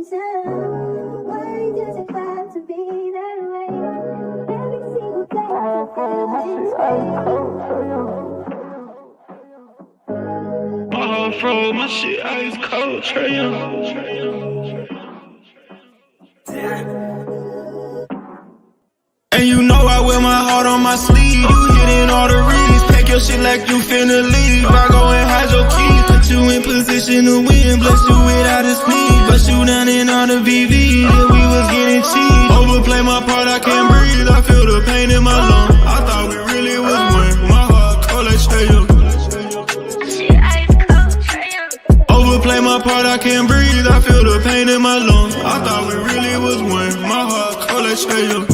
safe and sound. Why does it have to be that way? Every single day I feel this way. My heart froze, my shit ice cold, Trey Young. And you know I wear my heart on my sleeve. You hitting all the reads, pack your shit like you finna leave. I go and hide your keys, put you in position to win. Bless you without a speed, bust you down in all the VV. Yeah, we was getting cheap. Overplay my part, I can't breathe. I feel the pain in my lungs. I thought we really was one. My heart cold like Trey Young. Overplay my part, I can't breathe. I feel the pain in my lungs. I thought we really was one. My heart cold like Trey Young.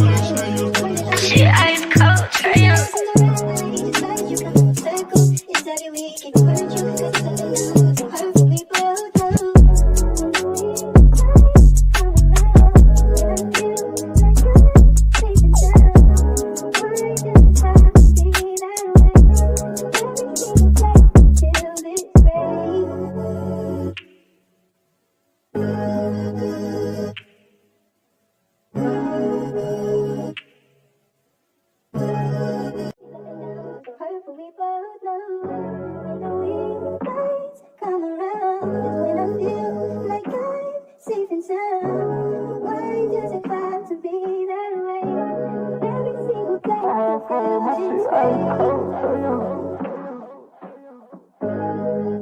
She ice cold, Trey Young.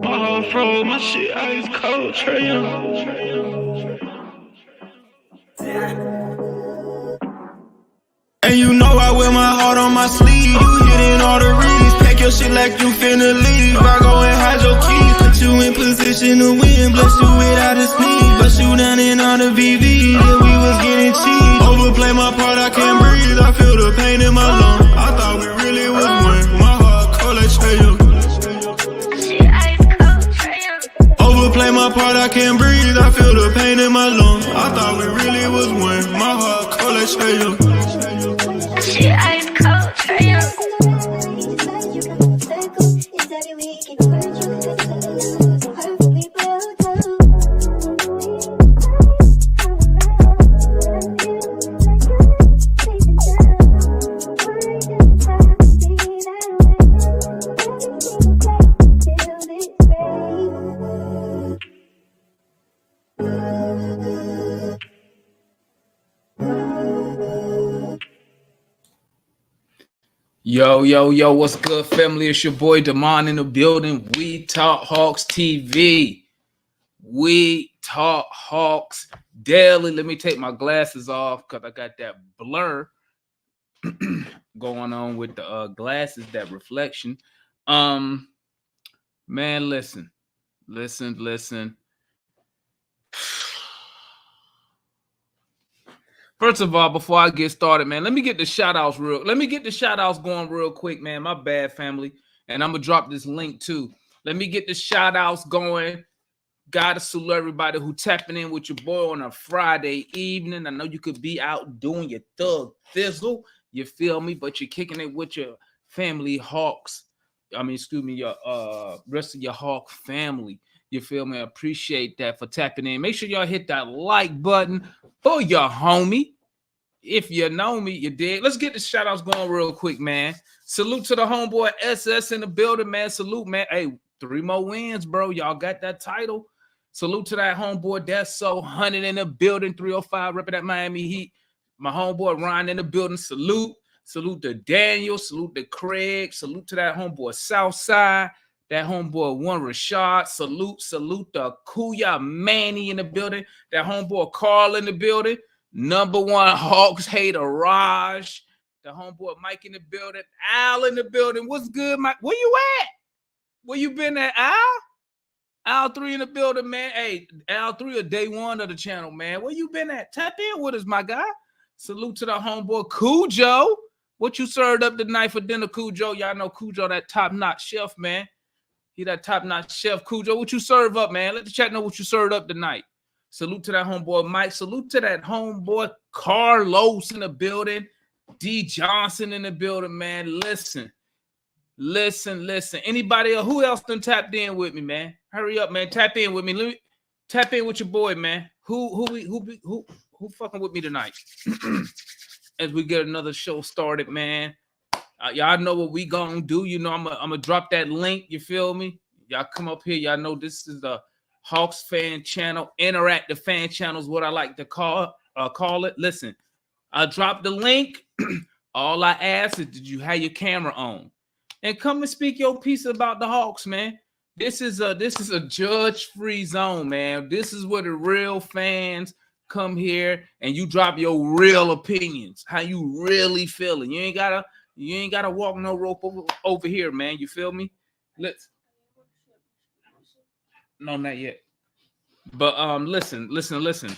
My heart froze, my shit ice cold, Trey Young. And you know I wear my heart on my sleeve. You hitting all the reads, pack your shit like you finna leave. I go and hide your keys, put you in position to win. Bless you without a speed, bust you down in all the VV. Yeah, we was getting cheap. Overplay my part, I can't breathe. I feel the pain in my lungs. I thought we really was one. My heart cold like Trey Young. Overplay my part, I can't breathe. I feel the pain in my lungs. I thought we really was one. My heart cold like Trey Young. She ice cold, Trey Young. Yo, what's good, family? It's your boy Damon in the building. We Talk Hawks TV. We Talk Hawks daily. Let me take my glasses off because I got that blur going on with the glasses, that reflection. Man, listen. First of all, before I get started, man, let me get the shout-outs going real quick, man. My bad, family. And I'm going to drop this link, too. Let me get the shout-outs going. Gotta salute everybody who tapping in with your boy on a Friday evening. I know you could be out doing your thug thizzle. You feel me? But you're kicking it with your family Hawks. Your rest of your Hawk family. You feel me? I appreciate that for tapping in. Make sure y'all hit that like button for your homie. If you know me, you did. Let's get the shout outs going real quick, man. Salute to the homeboy SS in the building, man. Salute, man. Hey, 3 more wins, bro. Y'all got that title. Salute to that homeboy. That's so 100 in the building. 305 repping that Miami Heat. My homeboy Ryan in the building. Salute. Salute to Daniel. Salute to Craig. Salute to that homeboy Southside. That homeboy One Rashad. Salute to Kuya Manny in the building. That homeboy Carl in the building. Number 1 Hawks hater Raj. The homeboy Mike in the building. Al in the building. What's good, Mike? Where you at? Where you been at, Al? Al 3 in the building, man. Hey, Al 3 of day 1 of the channel, man. Where you been at? Tap in with us, my guy. Salute to the homeboy Cujo. What you served up tonight for dinner, Cujo? Y'all know Cujo, that top-notch chef, man. He that top-notch chef, Cujo. What you serve up, man? Let the chat know what you served up tonight. Salute to that homeboy Mike. Salute to that homeboy Carlos in the building. D. Johnson in the building, man. Listen. Anybody else? Who else done tapped in with me, man? Hurry up, man. Tap in with me. Let me tap in with your boy, man. who fucking with me tonight? As we get another show started, man. Y'all know what we gonna do. You know, I'm gonna drop that link. You feel me? Y'all come up here. Y'all know this is the Hawks fan channel, interactive fan channel is what I like to call it. Listen, I dropped the link. All I ask is, did you have your camera on? And come and speak your piece about the Hawks, man. This is a judge-free zone, man. This is where the real fans come here and you drop your real opinions, how you really feeling. You ain't gotta walk no rope over here, man. You feel me? No, not yet. But listen.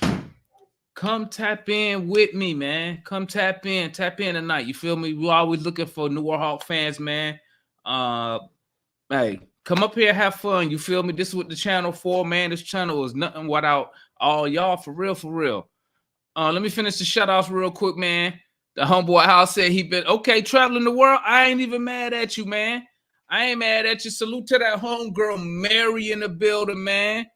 Come tap in with me, man. Come tap in tonight. You feel me? We're always looking for New York Hawk fans, man. Hey, come up here, have fun. You feel me? This is what the channel for, man. This channel is nothing without all y'all, for real. Let me finish the shout outs real quick, man. The homeboy House said he been okay traveling the world. I ain't even mad at you, man. I ain't mad at you. Salute to that homegirl Mary in the building, man.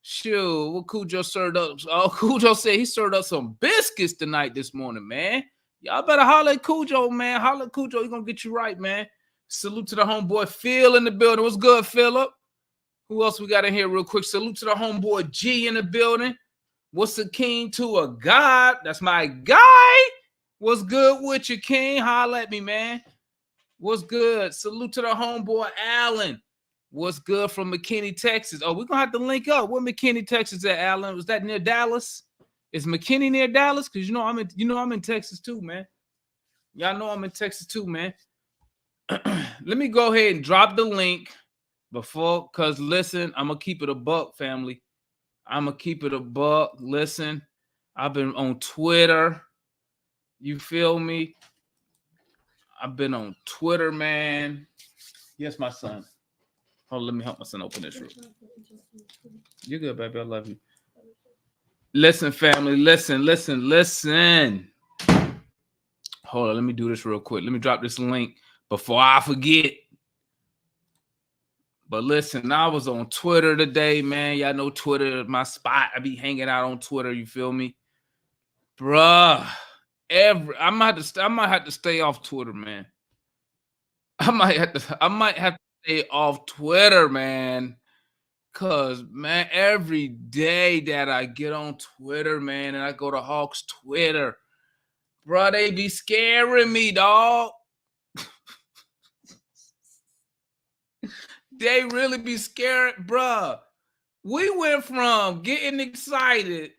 Sure, what Cujo served up? Oh, Cujo said he served up some biscuits tonight this morning, man. Y'all better holler at Cujo, man. Holler at Cujo. He's gonna get you right, man. Salute to the homeboy Phil in the building. What's good, Philip? Who else we got in here real quick? Salute to the homeboy G in the building. What's a king to a god? That's my guy. What's good with you, King? Holla at me, man. What's good? Salute to the homeboy Allen. What's good from McKinney, Texas? Oh, we're gonna have to link up. Where McKinney, Texas at, Allen? Was that near Dallas? Is McKinney near Dallas? Because I'm in Texas too, man. Y'all know I'm in Texas too, man. Let me go ahead and drop the link before, because listen, I'm gonna keep it a buck, family. I'm gonna keep it a buck. Listen, I've been on Twitter. You feel me? I've been on Twitter, man. Yes, my son. Hold on, let me help my son open this room. You're good, baby. I love you. Listen, family. Listen. Hold on, let me do this real quick. Let me drop this link before I forget. But listen, I was on Twitter today, man. Y'all know Twitter is my spot. I be hanging out on Twitter. You feel me, bruh? I might have to stay off Twitter, man. I might have to stay off Twitter, man. Cause man, every day that I get on Twitter, man, and I go to Hawks Twitter, bro, they be scaring me, dog. They really be scared, bro. We went from getting excited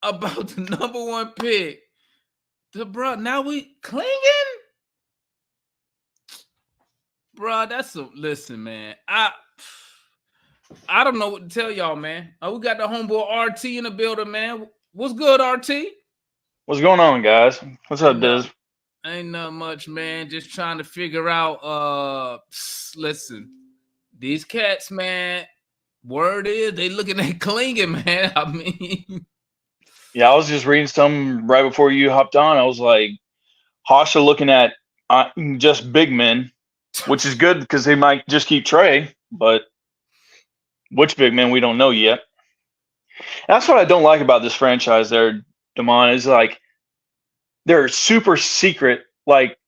about the number one pick to, bro, now we clinging. Bro, listen, man. I don't know what to tell y'all, man. We got the homeboy RT in the building, man. What's good, RT? What's going on, guys? What's up, Diz? Ain't not much, man. Just trying to figure out. Listen, these cats, man. Word is they looking at clinging, man. I mean, yeah, I was just reading some right before you hopped on. I was like, Hawks are looking at just big men, which is good because they might just keep Trey, but which big men we don't know yet. And that's what I don't like about this franchise there, Damon, is like they're super secret, like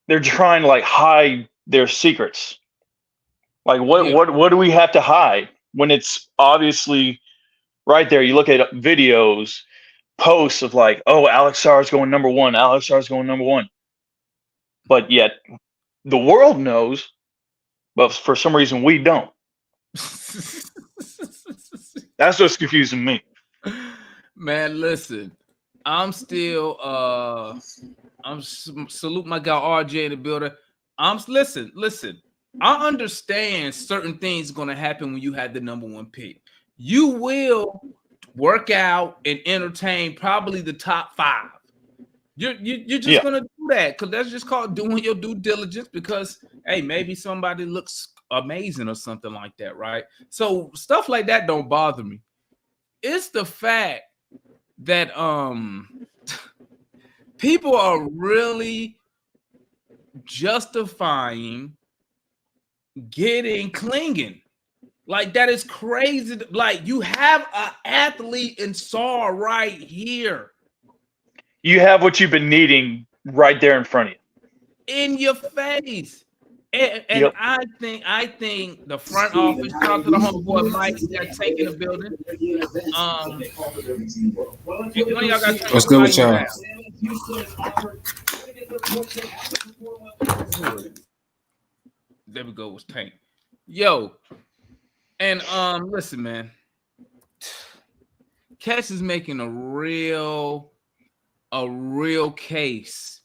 they're trying to like hide their secrets. Like what do we have to hide when it's obviously right there? You look at videos, posts of like, oh, Alex Sarr's going number one. Alex Sarr's going number one. But yet the world knows, but for some reason we don't. That's what's confusing me. Man, listen. I'm still I'm salute my guy RJ in the building. Listen. I understand certain things going to happen when you have the number one pick. You will work out and entertain probably the top five. You're just going to do that because that's just called doing your due diligence because, hey, maybe somebody looks amazing or something like that, right? So stuff like that don't bother me. It's the fact that people are really justifying getting clinging. Like, that is crazy. Like, you have an athlete in Saul right here. You have what you've been needing right there in front of you. In your face. And Yep. I think the front office, shout out to the homeboy Mike, got Tank in the building. If one of y'all got What's good with y'all? There we go, was Tank. Yo. And listen, man. Cass is making a real case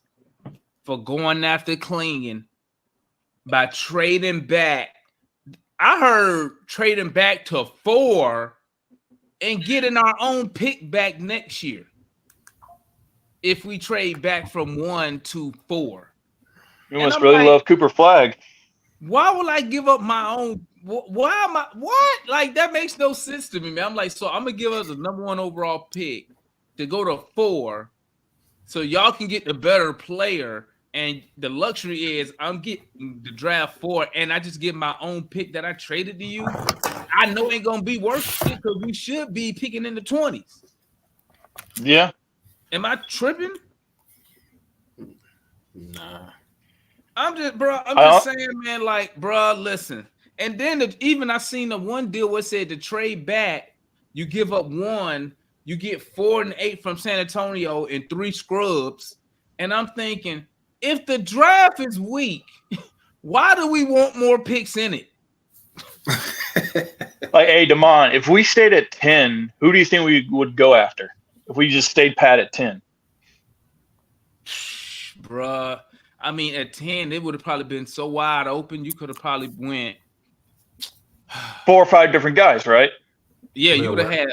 for going after Klingon by trading back. I heard trading back to 4 and getting our own pick back next year. If we trade back from 1 to 4. You must really love Cooper Flagg. Why would I give up my own? Why am I? What? Like, that makes no sense to me, man. I'm like, so I'm going to give us the number 1 overall pick to go to 4 so y'all can get the better player. And the luxury is I'm getting the draft 4 and I just get my own pick that I traded to you. I know it ain't going to be worth it because we should be picking in the 20s. Yeah. Am I tripping? Nah. I'm just saying, man, like, bro, listen. And then even I seen the one deal where it said to trade back, you give up 1, you get 4 and 8 from San Antonio and 3 scrubs. And I'm thinking, if the draft is weak, why do we want more picks in it? Like, hey, Damon, if we stayed at 10, who do you think we would go after? If we just stayed pat at 10? Bruh, I mean, at 10, it would have probably been so wide open, you could have probably went 4 or 5 different guys, right? Yeah, you would have had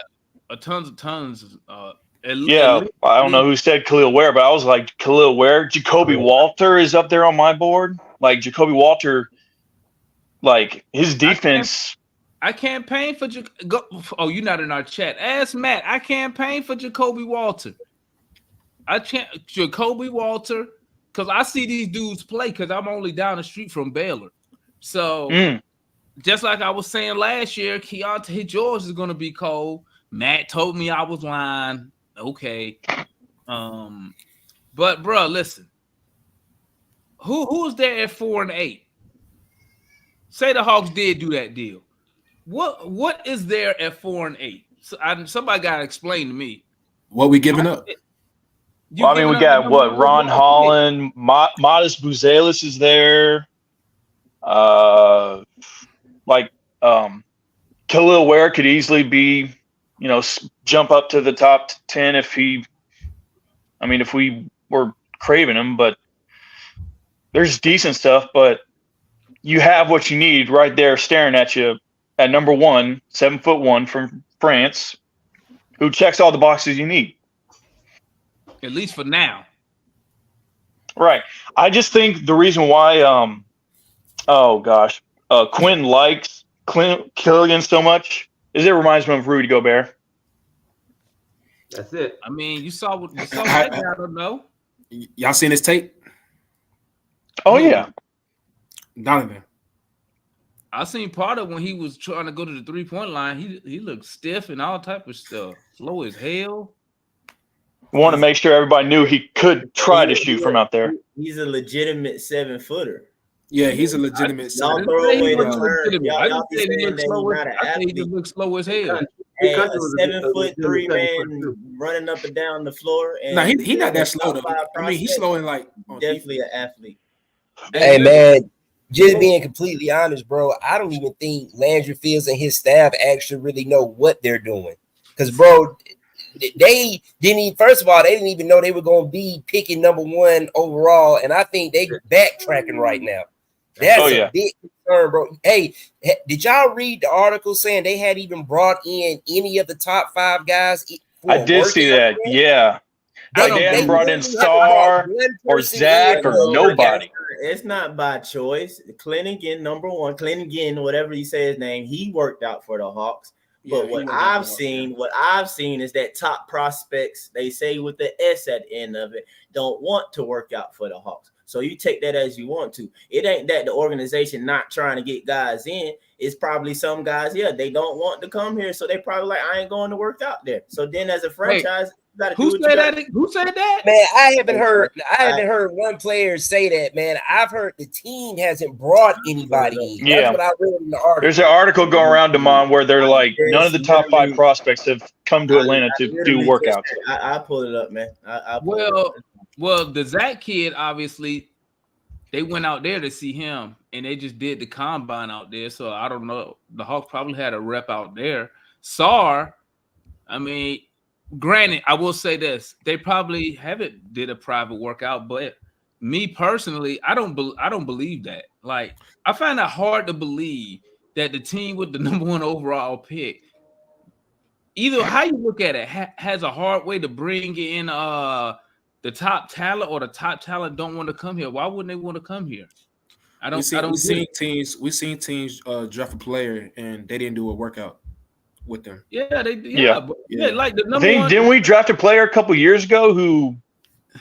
tons. Yeah, I don't know who said Khalil Ware, but I was like, Khalil Ware? Jacoby Walter is up there on my board. Like, Jacoby Walter, like, his defense. I campaign for you're not in our chat. Ask Matt. I campaign for Jacoby Walter. Jacoby Walter, because I see these dudes play because I'm only down the street from Baylor. So, just like I was saying last year, Keontae George is going to be cold. Matt told me I was lying. Okay. But, bro, listen. Who's there at 4 and 8? Say the Hawks did do that deal. What is there at 4 and 8? So somebody got to explain to me. What we giving up? Well, I mean, we got what? Ron Holland, Modest Buzelis is there. Khalil Ware could easily be, jump up to the top 10 if we were craving him. But there's decent stuff. But you have what you need right there, staring at you at number 1, 7'1" from France, who checks all the boxes you need. At least for now. Right. I just think the reason why Quinn likes Killian so much is it reminds me of Rudy Gobert. That's it. I mean, you saw that guy, I don't know. Y'all seen his tape? Oh, yeah. Donovan. I seen part of when he was trying to go to the 3-point line. He looked stiff and all type of stuff. Slow as hell. Want to make sure everybody knew he could try to shoot from out there. He's a legitimate 7-footer. Yeah, he's a legitimate. Y'all throw away the term. Y'all be saying that he's not an athlete. He looks slow as hell. Hey, a 7'3" man running up and down the floor. No, he not that slow though. I mean, he's slow in like definitely an athlete. Hey man, just being completely honest, bro, I don't even think Landry Fields and his staff actually really know what they're doing. Because, bro, they didn't even, first of all, they didn't even know they were going to be picking number 1 overall. And I think they backtracking right now. That's a big concern, bro. Hey, did y'all read the article saying they had even brought in any of the top 5 guys? I did see that. Yeah. They hadn't brought in Star or Zach or nobody. It's not by choice. Clingan, number 1, Clingan, whatever you say his name, he worked out for the Hawks. But what I've seen is that top prospects, they say with the S at the end of it, don't want to work out for the Hawks. So you take that as you want to. It ain't that the organization not trying to get guys in. It's probably some guys, they don't want to come here. So they probably like, I ain't going to work out there. So then as a franchise, you gotta do Who what said you that? gotta do. Who said that? Man, I haven't heard one player say that, man. I've heard the team hasn't brought anybody in. That's Yeah. what I read in the article. There's an article going around, Damon, where they're like, none of the top 5 prospects have come to Atlanta to do workouts. I pull it up, man. Well, the Zach kid, obviously, they went out there to see him, and they just did the combine out there. So I don't know. The Hawks probably had a rep out there. Sar, I mean, granted, I will say this: they probably haven't did a private workout, but me personally, I don't believe that. Like, I find it hard to believe that the team with the number 1 overall pick, either how you look at it, has a hard way to bring in the top talent, or the top talent don't want to come here. Why wouldn't they want to come here? We seen teams draft a player and they didn't do a workout with them. Yeah, they like the number one. Didn't we draft a player a couple years ago who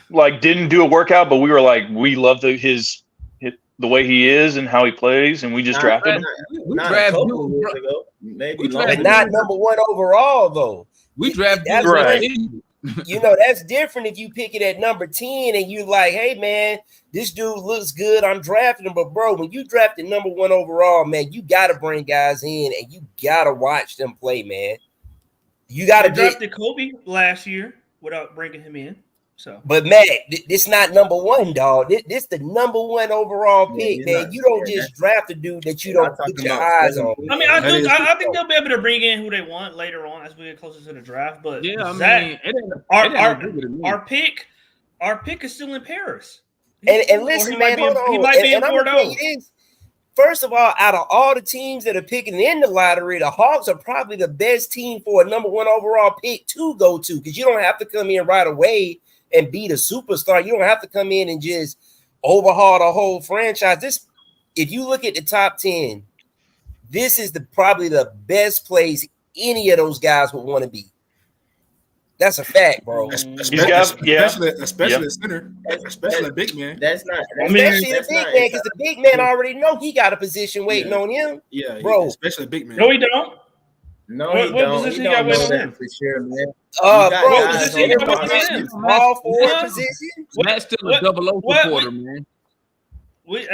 like didn't do a workout, but we were like, we love the way he is and how he plays, and we just drafted him. We drafted him, maybe but not number 1 overall though. We drafted him. Right. You know, that's different if you pick it at number 10 and you like, hey man, this dude looks good, I'm drafting him. But bro, when you drafted number 1 overall, man, you gotta bring guys in and you gotta watch them play, man. You gotta drafted Kobe last year without bringing him in. So, but Matt, this not number 1, dog. This the number 1 overall pick, man. You don't just draft a dude that you don't put your eyes on. I mean, I think they'll be able to bring in who they want later on as we get closer to the draft. But our pick is still in Paris. And listen, man, hold on. He might be in Bordeaux. First of all, out of all the teams that are picking in the lottery, the Hawks are probably the best team for a number 1 overall pick to go to, because you don't have to come in right away and be the superstar. You don't have to come in and just overhaul the whole franchise. If you look at the top 10, this is probably the best place any of those guys would want to be. That's a fact, bro. Especially a center, especially a big man. That's not. Especially the big man, because the big man already know he got a position waiting on him. Yeah, bro. Especially a big man. No, he don't. No, what position you got waiting on him? For sure, man. Small forward position. Matt's still a 00 supporter, man. We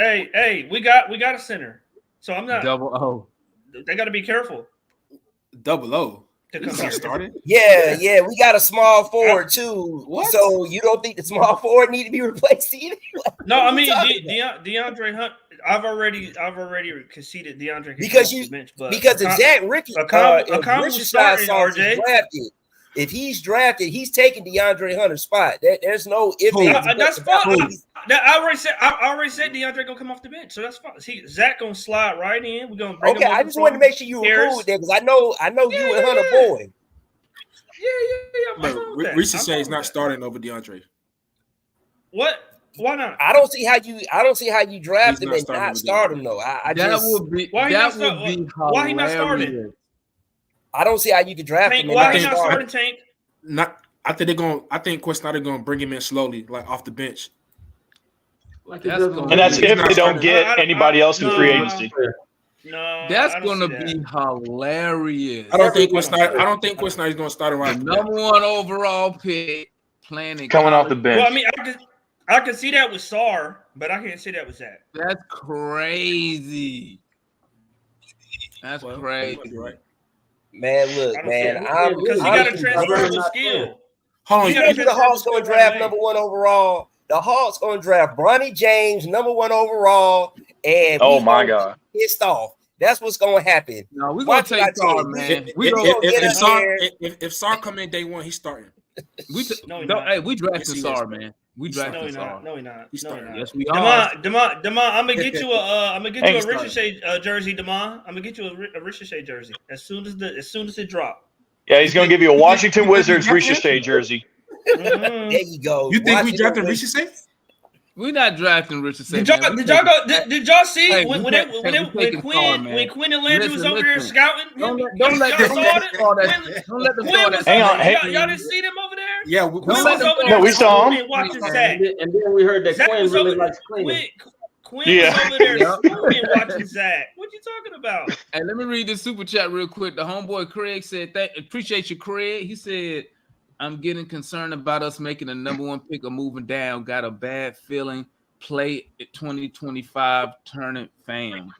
got a center, so I'm not 00. They got to be careful. 00. He's not started. Yeah, we got a small forward too. What? So you don't think the small forward need to be replaced either? No, I mean DeAndre Hunt. I've already conceded DeAndre because if Zach RJ drafted, if he's drafted, he's taking DeAndre Hunter's spot. There's no if. That's fine. I already said DeAndre gonna come off the bench, so that's fine. Zach gonna slide right in. We're gonna bring him I just wanted to make sure you were cool with that, because I know you and Hunter boy. Yeah. Reese says he's not starting over DeAndre. What? Why not? I don't see how you draft him and not start him though. Why he not starting? I don't see how you could draft him. Why he not starting, Tank? I think Quest Snyder gonna bring him in slowly, like off the bench. And that's if they don't get anybody else in free agency. No, that's gonna be hilarious. I don't think Quest Snyder's gonna start around number 1 overall pick planning coming off the bench. Well, I mean, I can see that with Sar, but I can't see that with Zach. That's crazy. That's crazy. Right. Man, look, man, because he got a transferable skill. Hold on, you think the Hawks going to draft number 1 overall? The Hawks going to draft Bronny James, number 1 overall, and oh my God, pissed off. That's what's going to happen. No, we're going to take Sar, man. If Sar come in day 1, he's starting. We drafted Sar, man. We drafted Sar. No, he's not. Yes, we are. Demond, I'm gonna get you a Ricochet jersey, Demond. I'm gonna get you a Ricochet jersey as soon as it drop. Yeah, he's gonna give you a Washington Wizards Ricochet jersey. There you go. You think we drafted Ricochet? We're not drafting Ricochet. Did y'all see when Quinn and Landry was over there scouting? Don't let them throw that. Hang on. Y'all didn't see them over there? Yeah, Quinn was over there. No, we saw him. Watching Zach. And then we heard that Zach Quinn was really over- likes cleaning. Quinn Yeah. was over there smoking watching Zach. What you talking about? Hey, let me read this super chat real quick. The homeboy Craig said, appreciate you, Craig. He said, I'm getting concerned about us making the #1 pick or moving down. Got a bad feeling. Play at 2025 Turnip fam.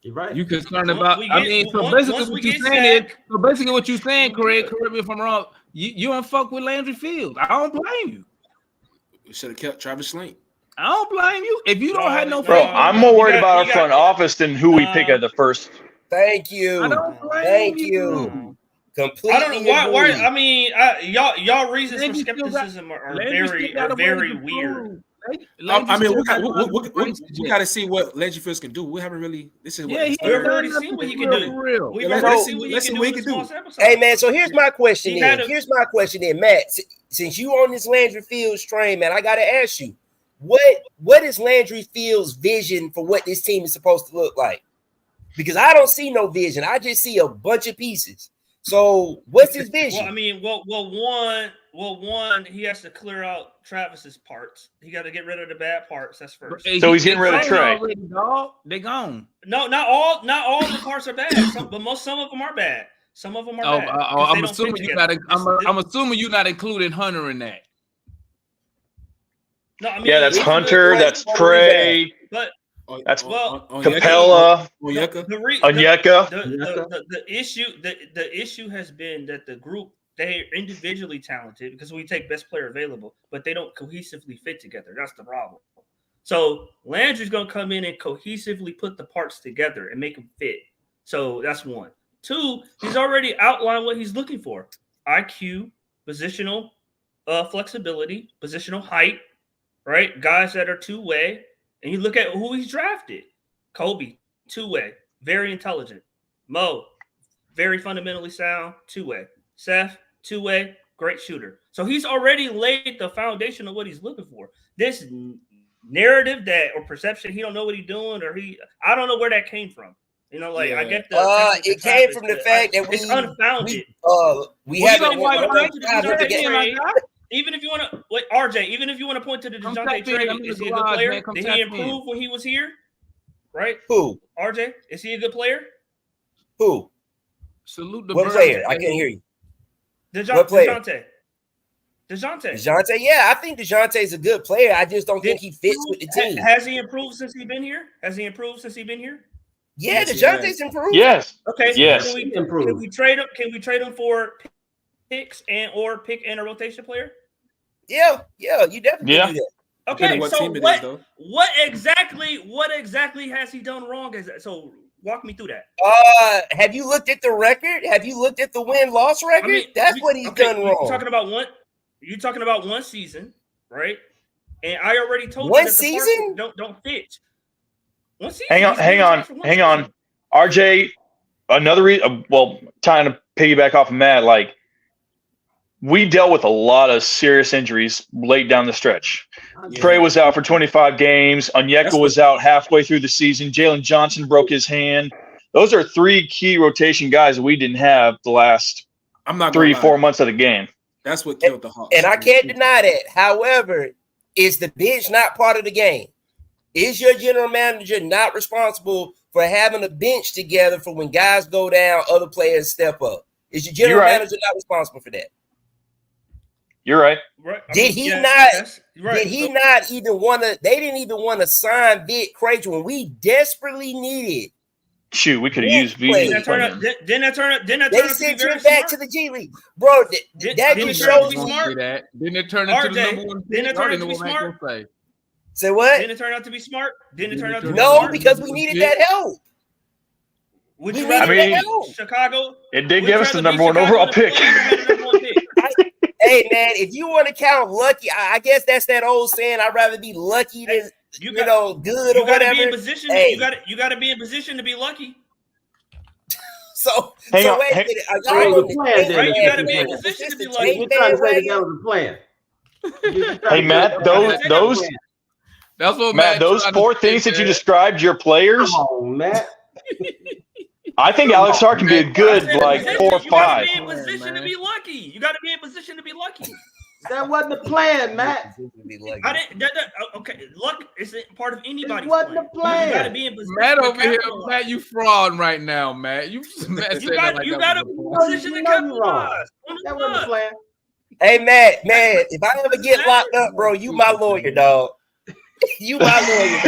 You're right. You concerned Once about? we I get- mean, so once- basically once we what you get saying Zach- is, so basically what you saying, Craig. Correct me if I'm wrong. You don't fuck with Landry Fields. I don't blame you. Should have kept Travis Slant. I don't blame you. If you don't have no Bro, faith, I'm more worried You about our got- front office than who we pick at the first. Thank you. I don't blame Thank you. you. Completely. I don't know why. agree. I mean, y'all reasons for Landry still got- skepticism are Landry still very got a way to weird. prove. I mean, we got got to see what Landry Fields can do. We haven't really. This is what Yeah, We've already seen what he can do. We've Let's already see- seen what let's he see can what do he in can a small do. sample size. Hey man, so here's my question He then. had a- Here's my question then, Matt. Since you on this Landry Fields train, man, I gotta ask you, what is Landry Fields' vision for what this team is supposed to look like? Because I don't see no vision. I just see a bunch of pieces. So what's his vision? Well, I mean, one, he has to clear out Travis's parts. He got to get rid of the bad parts. That's first. So he's getting rid of Trey. They gone. No, not all the parts are bad. Some of them are bad. Some of them are bad. 'cause they I'm don't assuming fit you're together. not. I'm assuming you're not including Hunter in that. No, I mean, Yeah, that's it's Hunter. good, That's Trey. But That's well, Capella. Onyeka. Onyeka. The issue has been that the group, they're individually talented because we take best player available, but they don't cohesively fit together. That's the problem. So Landry's going to come in and cohesively put the parts together and make them fit. So that's one. Two, he's already outlined what he's looking for: IQ, positional flexibility, positional height, right? Guys that are two-way. And you look at who he's drafted. Kobe, two-way, very intelligent. Mo, very fundamentally sound, two-way. Seth, two-way, great shooter. So he's already laid the foundation of what he's looking for. This narrative that or perception, he don't know what he's doing, or I don't know where that came from. You know, like I get the it came from the fact that it's unfounded. We haven't Even if you want to, wait, RJ, even if you want to point to the DeJounte trade, is he a good player? Did he improve when he was here? Right? Who? RJ, is he a good player? Who? Salute the What player? I can't hear you. What player? DeJounte. Yeah, I think DeJounte's a good player. I just don't think he fits with the team. Has he improved since he's been here? Yeah, DeJounte's improved. Yes. Okay. Yes. Can we trade him? Can we trade him for picks and a rotation player? Yeah, you definitely do that. Okay, what so team it what, is, though. what exactly has he done wrong? So walk me through that. Have you looked at the record? Have you looked at the win-loss record? I mean, That's what he's done wrong. You're talking about one season, right? And I already told One you that season? the parts don't fit. One season. Hang on. RJ, another reason. Well, trying to piggyback off of Matt, like we dealt with a lot of serious injuries late down the stretch. Yeah. Trey was out for 25 games. Onyeka was out halfway through the season. Jalen Johnson broke his hand. Those are three key rotation guys that we didn't have the last 3-4 months of the game. That's what killed the Hawks. And I can't deny that. However, is the bench not part of the game? Is your general manager not responsible for having a bench together for when guys go down, other players step up? Is your general manager not responsible for that? You're right. Did he not even want to? They didn't even want to sign Vic Krejci when we desperately needed. Shoot, we could have used V. Didn't that turn out They sent him back to the G League, bro. That just shows me. Didn't it turn into the #1? Didn't it turn out to be smart? Say what? Didn't it turn out to be smart? No, because we needed that help. Would you rather Chicago? It did give us the #1 overall pick. Hey man, if you want to count lucky, I guess that's that old saying. I'd rather be lucky than good or whatever. Be in position. You got to be in position to be lucky. So wait a minute. You got to be in position to be lucky. You're trying to say that was a plan. Hey Matt, those that's what Matt. Those four things that you described your players. Come on, Matt. I think Alex Sarr can be a good I said like position. 4 or You gotta 5. be in position to be lucky. You gotta be in position to be lucky. That wasn't the plan, Matt. I didn't. Okay, luck isn't part of anybody's It wasn't plan. the plan. You gotta be in position. Matt to over here, capitalize. Matt, you fraud right now, Matt. You Matt You said that got like you that gotta was be a in fraud. position to You know you wrong. capitalize. That wasn't the plan. Hey, Matt, if I ever get locked up, bro, you my lawyer, dog. You my lawyer.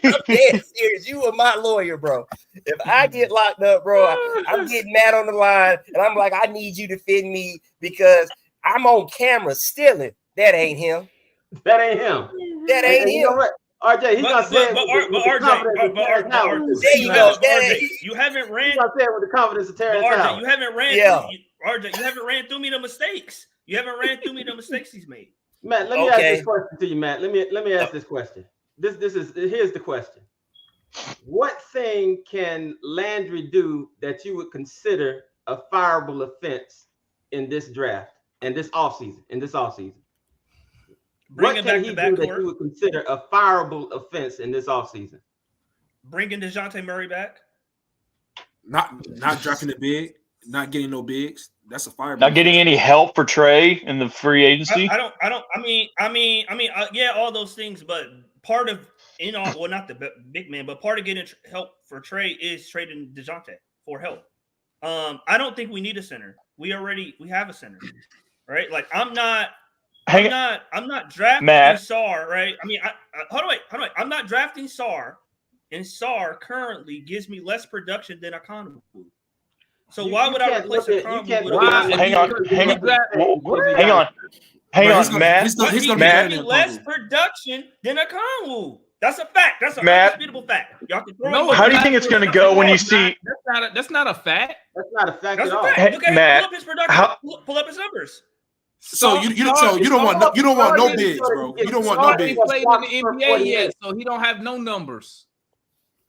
I'm dead serious. You are my lawyer, bro. If I get locked up, bro, I'm getting Matt on the line, and I'm like, I need you to defend me because I'm on camera stealing. That ain't him. That ain't him. That ain't And you know him. what? RJ, he gonna say it with the confidence of Terrence Howard. There you go. You haven't ran. He gonna say it with the confidence of Terrence RJ, Howard. you haven't ran. Yeah. RJ, you haven't ran through me the mistakes. You haven't ran through me the mistakes he's made. Matt, let me ask this question to you, Matt. Let me ask this question. Here's the question. What thing can Landry do that you would consider a fireable offense in this draft and this offseason? What can he do that you would consider a fireable offense in this offseason? Bringing DeJounte Murray back. Not drafting the big, not getting no bigs. That's a fire. Not getting any help for Trey in the free agency. Yeah, all those things, but part of not the big man, but part of getting help for Trey is trading DeJounte for help. I don't think we need a center. We have a center, right? Like I'm not drafting Sarr, right? I mean, hold on. I'm not drafting Sarr, and Sarr currently gives me less production than Okongwu. So why would I replace Okongwu with Hang on, Matt. He's Matt. giving me less production than Okongwu. That's a fact. That's an undisputable fact. Y'all can throw How do you think it's going to go when you see? That's not a fact. That's not a fact That's at all. a fact. Look at Matt, pull up his production. Pull up his numbers. So you don't want no bigs, bro. You don't want no bigs. He played in the NBA yet, so he don't have no numbers.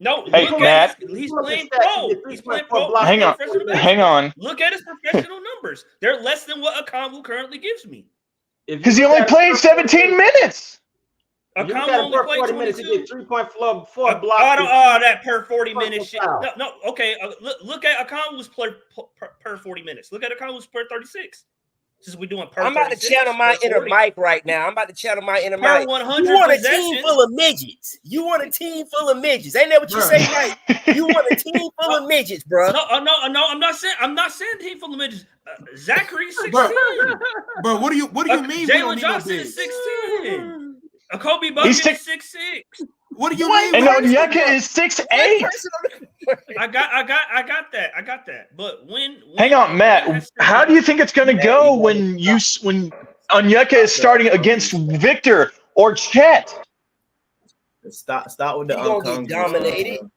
No, hey, Matt. He's playing pro. He's playing pro. Hang on. Look at his professional numbers. They're less than what Okongwu currently gives me. Because he only played 17 minutes. Okongwu only played 40 minutes. He get 3.4 blocks. That per 40 minutes shit. No. Okay. Look at Okongwu's per 40 minutes. Look at Okongwu's per 36. Since we're doing per, I'm about to channel my inner Mike right now. I'm about to channel my inner per Mike. 100 You want a team full of midgets. Ain't that what you say, Mike? You want a team full of midgets, bro. No. I'm not saying team full of midgets. Zachary's 16. Bro, what do you mean? Jalen Johnson is 16. Kobe Bucket is 6'6". What do you mean? And Onyeka is 6'8". I got that. But when hang on, Matt. How do you think it's going to go when Onyeka is starting against Victor or Chet? Stop with the gonna get dominated.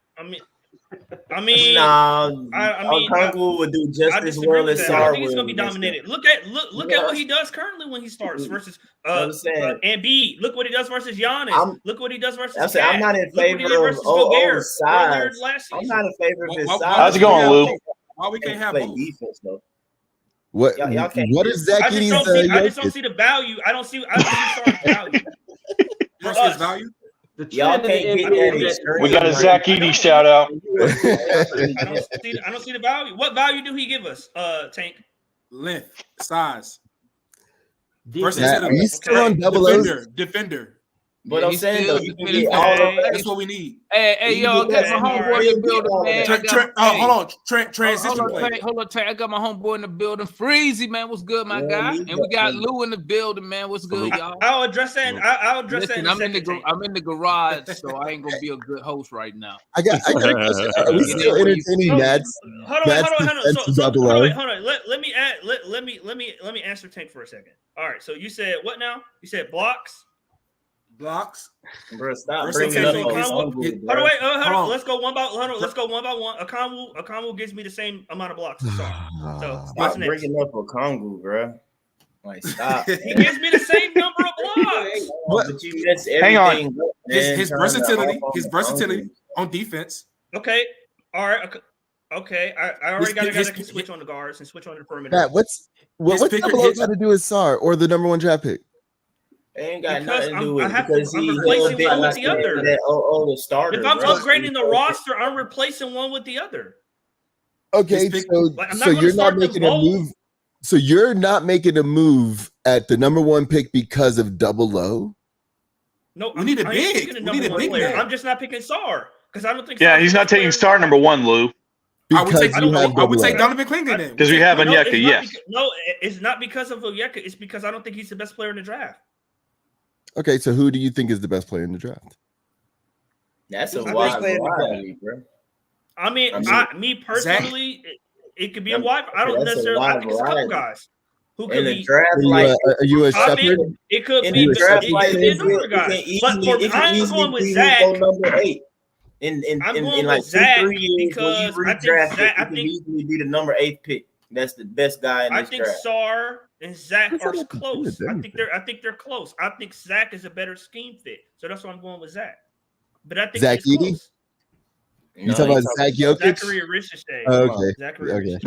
Okongwu would do just as well as Sarr. I think he's gonna be dominated. Look at what he does currently when he starts versus Embiid. Look what he does versus Giannis. Look what he does versus. I'm not in favor of size. I'm not in favor of his size. How's it going, Lou? Why we can't have both? Defense though. What is Zach Edey's? I just don't see the value. I don't see Sarr's value. Versus value. Y'all can't get that. We got a Zach Edey shout out. I don't see the value. What value do he give us, Tank? Length, size. Matt, are you still on double O's? Defender. But I'm saying though, you can get that's what we need. Hey, yo, I got my homeboy in the building, man. Hold on, transition play. Hold on, I got my homeboy in the building. Freezy, man, what's good, my guy? And we got Lou in the building, man. What's good, y'all? I'll address that. Listen, I'm in the garage, so I ain't gonna be a good host right now. I got a question. Are we still entertaining Matt's? Hold on. Let me answer Tank for a second. All right. So you said what now? You said blocks. Bro, stop bringing up Hold on. Let's go one by one. Okongwu gives me the same amount of blocks. So stop bringing up Okongwu, bro. Like, stop. He gives me the same number of blocks. But you miss everything. Hang on. His versatility on defense. Okay. All right. Okay. I already got a guy that can switch on the guards and switch on the perimeter. Matt, what's double O's got to do with Sarr or the number 1 draft pick? It ain't got nothing to do with it. I'm replacing one with the other. The starter, if I'm upgrading the roster, I'm replacing one with the other. Okay, I'm so not you're start not them making a low. move. So you're not making a move at the number 1 pick because of double low? No, We need a I ain't big. picking a We number need a 1 big player. man. I'm just not picking Sar because I don't think. Yeah, Sar's he's the not best player taking in star the number draft. 1, Lou. Because you have I double would take low. Donovan Clingan then. Because we have No, Onyeka, it's not yes. no, it's not because of Onyeka. It's because I don't think he's the best player in the draft. Okay, so who do you think is the best player in the draft? That's a Who's the wide best player in the draft? variety, bro. I mean, me personally, it could be a wide. I don't That's a necessarily. I wide think it's a couple variety. guys who In could the be. draft, Are you a I mean, shepherd? it could in be. the draft It like could be a this, number of it guys. can I'm easily going with be Zach. who go number 8. In I'm going in like with Zach 2-3 years when you because I think redraft Zach. it, I can think easily be the number 8 pick. That's the best guy in I this think draft. Sar and Zach That's are not close. good, I think they're close. I think Zach is a better scheme fit. So that's why I'm going with Zach. But I think Zach he's Edey? close. You talking about Zach Jokic? Zachary Ricochet. Okay. Zachary Okay.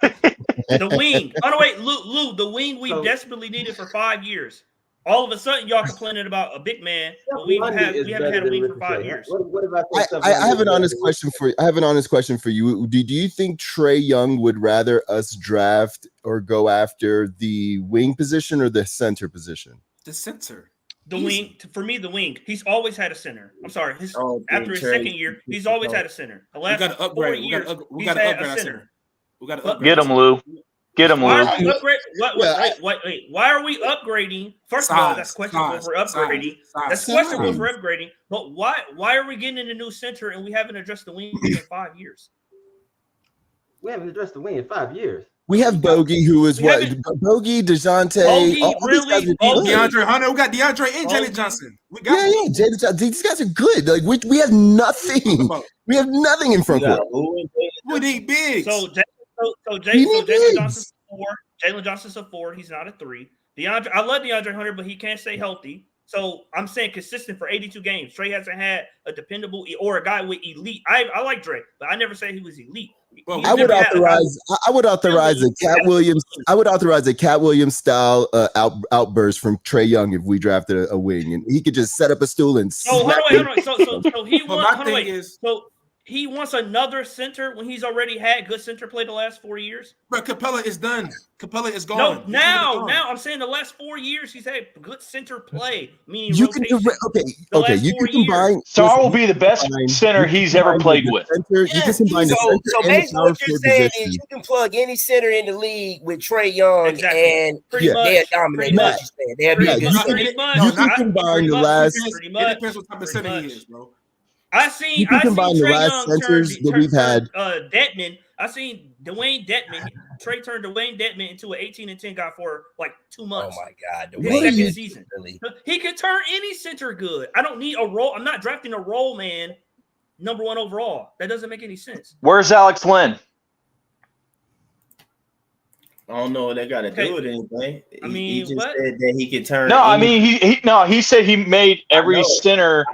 Ricochet. The wing. Oh no, wait, Lou, the wing we desperately needed for 5 years. All of a sudden, y'all complaining about a big man, but we haven't had a wing for 5 years. What about I have an honest question for you. I have an honest question for you. Do you think Trey Young would rather us draft or go after the wing position or the center position? The center. The wing, for me, the wing. He's always had a center. I'm sorry. After his Trey- second year, he's always had a center. The We last got to 4 upgrade. years, We he's got to had upgrade a our center. center. We got to upgrade. Get him, Lou. Get him, Why Lou. are we upgrading? Wait. Why are we upgrading? First of all, that's questionable for upgrading. That's questionable for upgrading. But why are we getting in a new center and we haven't addressed the wing in 5 years? We haven't addressed the wing in 5 years. We have Bogey, who is what? Bogey, DeJounte, Bogey, all these guys are good. DeAndre Hunter. We got DeAndre and Jalen Johnson. We got Jalen Johnson. These guys are good. Like we have nothing. We have nothing in front court. We need bigs. Jalen Johnson's a 4. Jalen Johnson's a 4. He's not a 3. I love DeAndre Hunter, but he can't stay healthy. So I'm saying consistent for 82 games. Trey hasn't had a dependable or a guy with elite. I like Trey, but I never say he was elite. I would authorize a Cat Williams. I would authorize a Cat Williams style outburst from Trey Young if we drafted a wing, and he could just set up a stool and. So he wants another center when he's already had good center play the last 4 years. But Capella is done. Capella is gone. No, now I'm saying the last 4 years he's had good center play. Meaning you can you can combine. Sar will be the best center he's ever played with. You can combine the center So and the basically, power what you're forward saying position. is you can plug any center in the league with Trey Young, and they'll dominate. They'll be a good center. You can combine the last. It depends what type of center he is, bro. You can combine the last centers that we've had. Detman. I seen Dwayne Detman. Trey turned Dwayne Detman into an 18-10 guy for like 2 months. Oh my God, His second season. He could turn any center good. I don't need a role. I'm not drafting a role man number 1 overall. That doesn't make any sense. Where's Alex Lynn? I don't know what they got to do with anything. He just what? said that he could turn. No, I mean he said he made every center.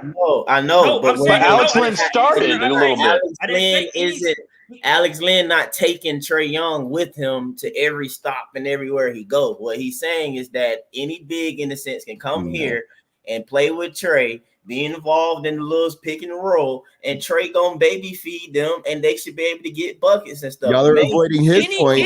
I know, but Alex Lynn started a little bit. Alex Lynn not taking Trey Young with him to every stop and everywhere he goes. What he's saying is that any big, in a sense, can come here and play with Trey, be involved in the little pick and roll, and Trey gonna baby feed them, and they should be able to get buckets and stuff. Y'all are avoiding his point.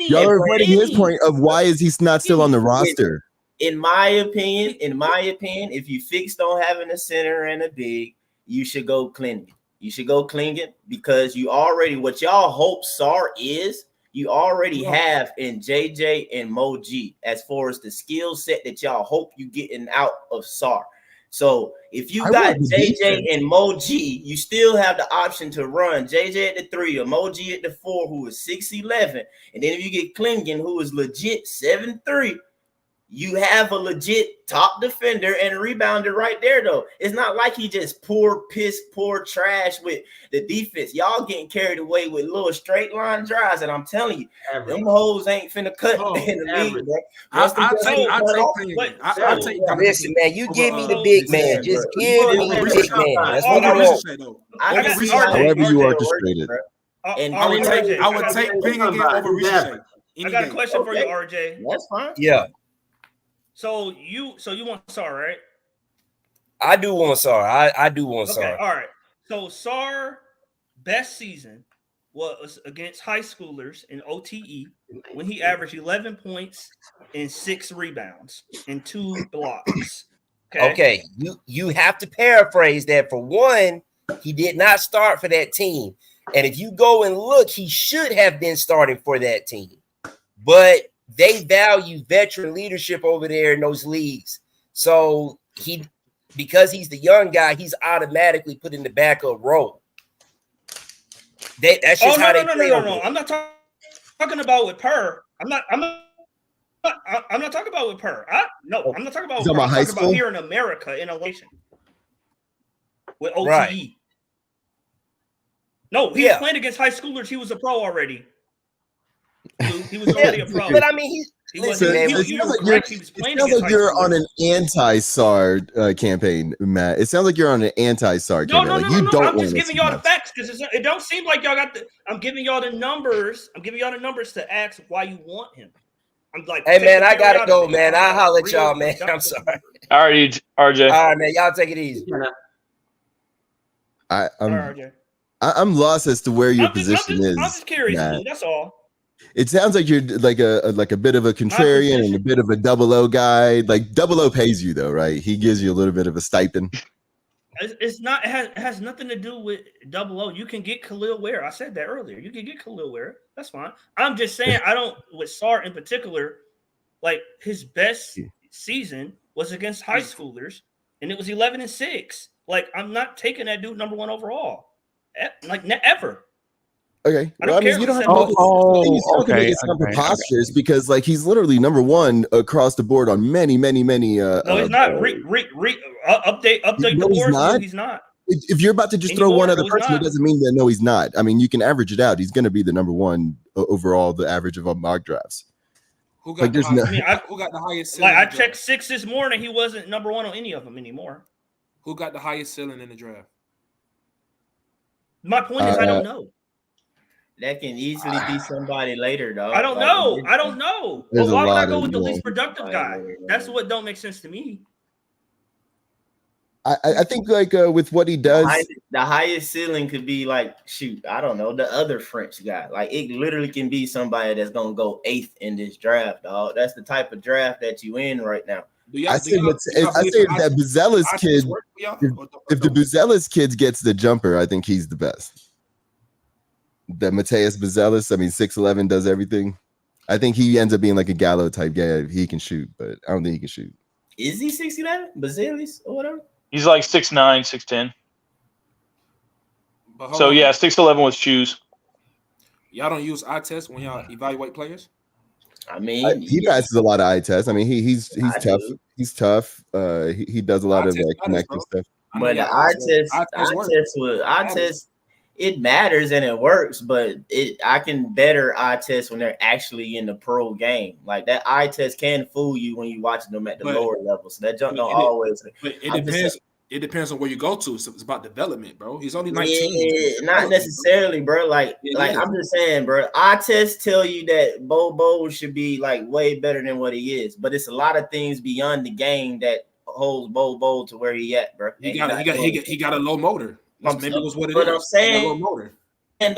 Y'all are avoiding his point of why is he not still on the roster? In my opinion, if you fixed on having a center and a big, you should go Clingan. You should go Clingan because you already what y'all hope Sar is. You already have in JJ and Mo G as far as the skill set that y'all hope you getting out of Sar. So if you got JJ and Mo G, you still have the option to run JJ at the 3 or Mo G at the 4, who is 6'11", and then if you get Clingan, who is legit 7'3", you have a legit top defender and rebounder right there, though. It's not like he just poor trash with the defense. Y'all getting carried away with little straight line drives, and I'm telling you, them hoes ain't finna cut in the league, bro. I'll take. Listen, man, you give me the big man. Just give me the big man. That's what I want. However you orchestrate it. And I would take Ping again over Ricochet. I got a question for you, RJ. That's fine. Yeah. So you want Sar, right? I do want Sar. I do want Sar. Okay, all right. So Sar best season was against high schoolers in OTE when he averaged 11 points and 6 rebounds and 2 blocks. Okay, you have to paraphrase that. For one, he did not start for that team. And if you go and look, he should have been starting for that team. But they value veteran leadership over there in those leagues. So because he's the young guy, he's automatically put in the backup role. That's just how they play. No. I'm not talking about with Per. I'm not talking about with Per. I'm not talking about with Per. I'm talking about here in America in a nation with OTE. Right. No, he was playing against high schoolers. He was a pro already. He was already a pro. But I mean, it sounds like you're on an anti-SAR campaign, Matt. It sounds like you're on an anti-SAR campaign. No. I'm just giving y'all the facts because it don't seem like y'all got the. I'm giving y'all the numbers. I'm giving y'all the numbers to ask why you want him. I'm like, hey man, I gotta go, man. I'll holler at y'all, man. I'm sorry. All right, RJ. All right, man. Y'all take it easy. I'm lost as to where your position is. I'm just curious, Matt. That's all. It sounds like you're like a bit of a contrarian and a bit of a 00 guy. Like 00 pays you though, right? He gives you a little bit of a stipend. It's not. It has nothing to do with 00. You can get Khalil Ware. I said that earlier. You can get Khalil Ware. That's fine. I'm just saying I don't with Sarr in particular. Like his best season was against high schoolers, and it was 11-6. Like I'm not taking that dude number 1 overall. Like ever. Okay. Well, I mean, you don't have to make it sound preposterous because, like, he's literally number 1 across the board on many. No, he's not. Update the board. He's not. If you're about to just throw one other person, it doesn't mean that. No, he's not. I mean, you can average it out. He's going to be the number 1 overall, the average of mock drafts. Who got the highest ceiling? Like I checked 6 this morning. He wasn't number 1 on any of them anymore. Who got the highest ceiling in the draft? My point is, I don't know. That can easily be somebody later, though. I don't know. But why would I go with the least productive guy? That's what don't make sense to me. I think like with what he does, the highest ceiling could be like, I don't know, the other French guy. Like it literally can be somebody that's gonna go 8th in this draft, dog. That's the type of draft that you in right now. I say that Buzella's kid, if the Buzella's kid gets the jumper, I think he's the best. That Mateus Buzella's, I mean, 6'11", does everything. I think he ends up being like a Gallo type guy. He can shoot, but I don't think he can shoot. Is he 6'11", Buzella's or whatever? He's like 6'9", 6'10". So yeah, 6'11" with shoes. Y'all don't use eye test when y'all evaluate players? I mean, he passes a lot of eye tests. I mean, he's tough. He's tough. He does a lot of like connecting stuff. But the eye test, it matters and it works. But I can better eye test when they're actually in the pro game. Like that eye test can fool you when you're watching them at the lower level. So that jump don't always. But it depends. It depends on where you go to. So it's about development, bro. He's only 19. Yeah, not necessarily, bro. Like I'm just saying, bro. Eye tests tell you that Bobo should be like way better than what he is, but it's a lot of things beyond the game that holds Bobo to where he at, bro. He got a low motor. Maybe it was what it is. But I'm saying, low motor. And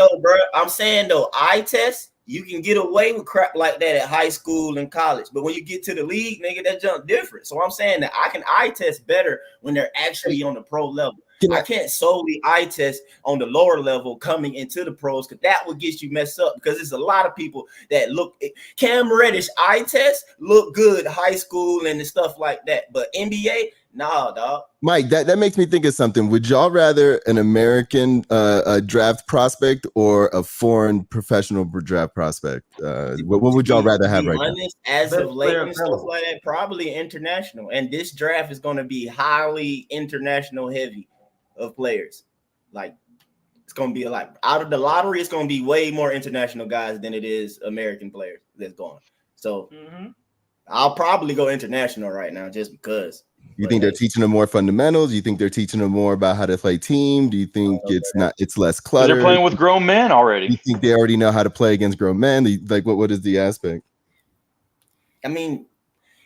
I'm saying though, eye tests. You can get away with crap like that at high school and college. But when you get to the league, nigga, that jump different. So I'm saying that I can eye test better when they're actually on the pro level. I can't solely eye test on the lower level coming into the pros because that would get you messed up because there's a lot of people that look Cam Reddish eye test look good high school and stuff like that. But NBA, nah, dog. Mike, that makes me think of something. Would y'all rather an American draft prospect or a foreign professional draft prospect? What would y'all rather have right now? As of late and stuff like that, probably international. And this draft is going to be highly international heavy of players. Like it's going to be like out of the lottery, it's going to be way more international guys than it is American players that's going. So I'll probably go international right now just because. You think they're teaching them more fundamentals? You think they're teaching them more about how to play team? Do you think it's less clutter? They're playing with grown men already. You think they already know how to play against grown men? Like what is the aspect? I mean,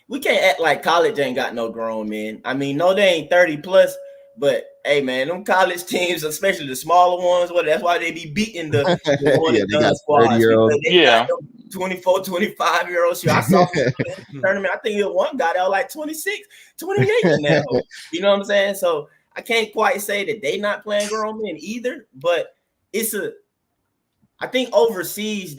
we can't act like college ain't got no grown men. I mean, no, they ain't 30 plus, But hey, man, them college teams, especially the smaller ones, that's why they be beating the one and done squads. 30-year-old. They got them 24, 25-year-olds. I saw tournament. I think it was one guy that was like 26, 28 in that hole. You know what I'm saying? So I can't quite say that they not playing grown men either, but I think overseas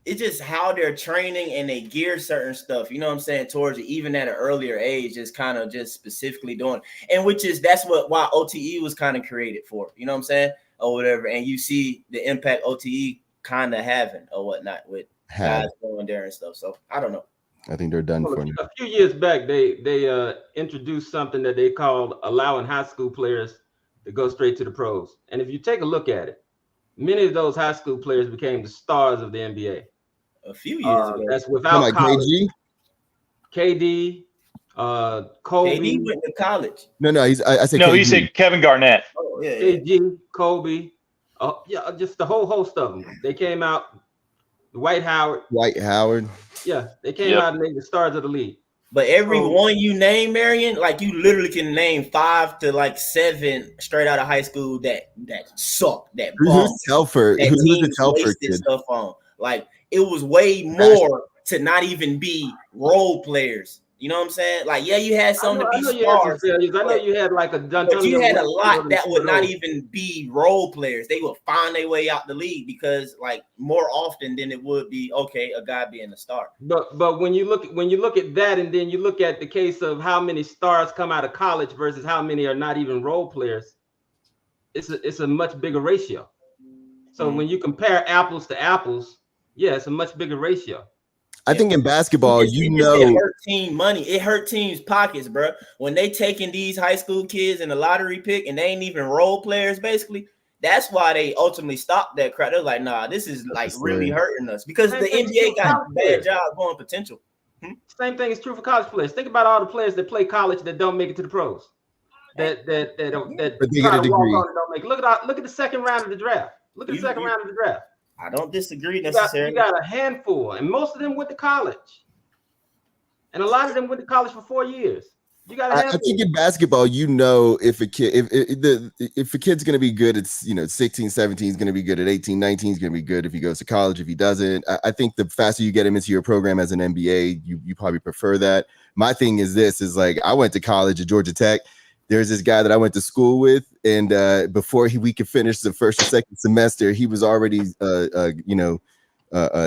it's just how they're training and they gear certain stuff, you know what I'm saying, towards it, even at an earlier age, just kind of just specifically doing, and that's why OTE was kind of created for, you know what I'm saying, or whatever. And you see the impact OTE kind of having or whatnot with guys going there and stuff. So I don't know. I think they're done for me. A few years back, they introduced something that they called allowing high school players to go straight to the pros. And if you take a look at it, many of those high school players became the stars of the NBA. A few years ago. That's without college. KD, Kobe. KD went to college. No, I said no. KG. He said Kevin Garnett. Oh yeah. KG, Kobe. Yeah, just the whole host of them. They came out. Dwight Howard. Yeah, they came out and made the stars of the league. But every one you name, Marion, like you literally can name 5 to like 7 straight out of high school that sucked. That who's Telford? Who's the Telford kid? Stuff on. Like it was way more to not even be role players. You know what I'm saying? Like, yeah, you had some to be stars. I know you had like but you had a lot that would not even be role players. They would find their way out the league because, like, more often than it would be a guy being a star. But when you look at that, and then you look at the case of how many stars come out of college versus how many are not even role players, it's a much bigger ratio. So when you compare apples to apples, yeah, it's a much bigger ratio. I think in basketball, it hurt team money. It hurt teams' pockets, bro. When they taking these high school kids in the lottery pick and they ain't even role players, basically, that's why they ultimately stopped that crap. They're like, nah, this is like really hurting us because the NBA got a bad job going potential. Same thing is true for college players. Think about all the players that play college that don't make it to the pros. That but they get a degree. Don't make. Look at the second round of the draft. Look at the second round of the draft. I don't disagree necessarily. You got a handful, and most of them went to college, and a lot of them went to college for 4 years. You got a handful. I think in basketball, if a kid's going to be good at 16, 17 is going to be good at 18, 19 is going to be good if he goes to college. If he doesn't, I think the faster you get him into your program as an NBA, you probably prefer that. My thing is like I went to college at Georgia Tech. There's this guy that I went to school with, and before we could finish the first or second semester, he was already,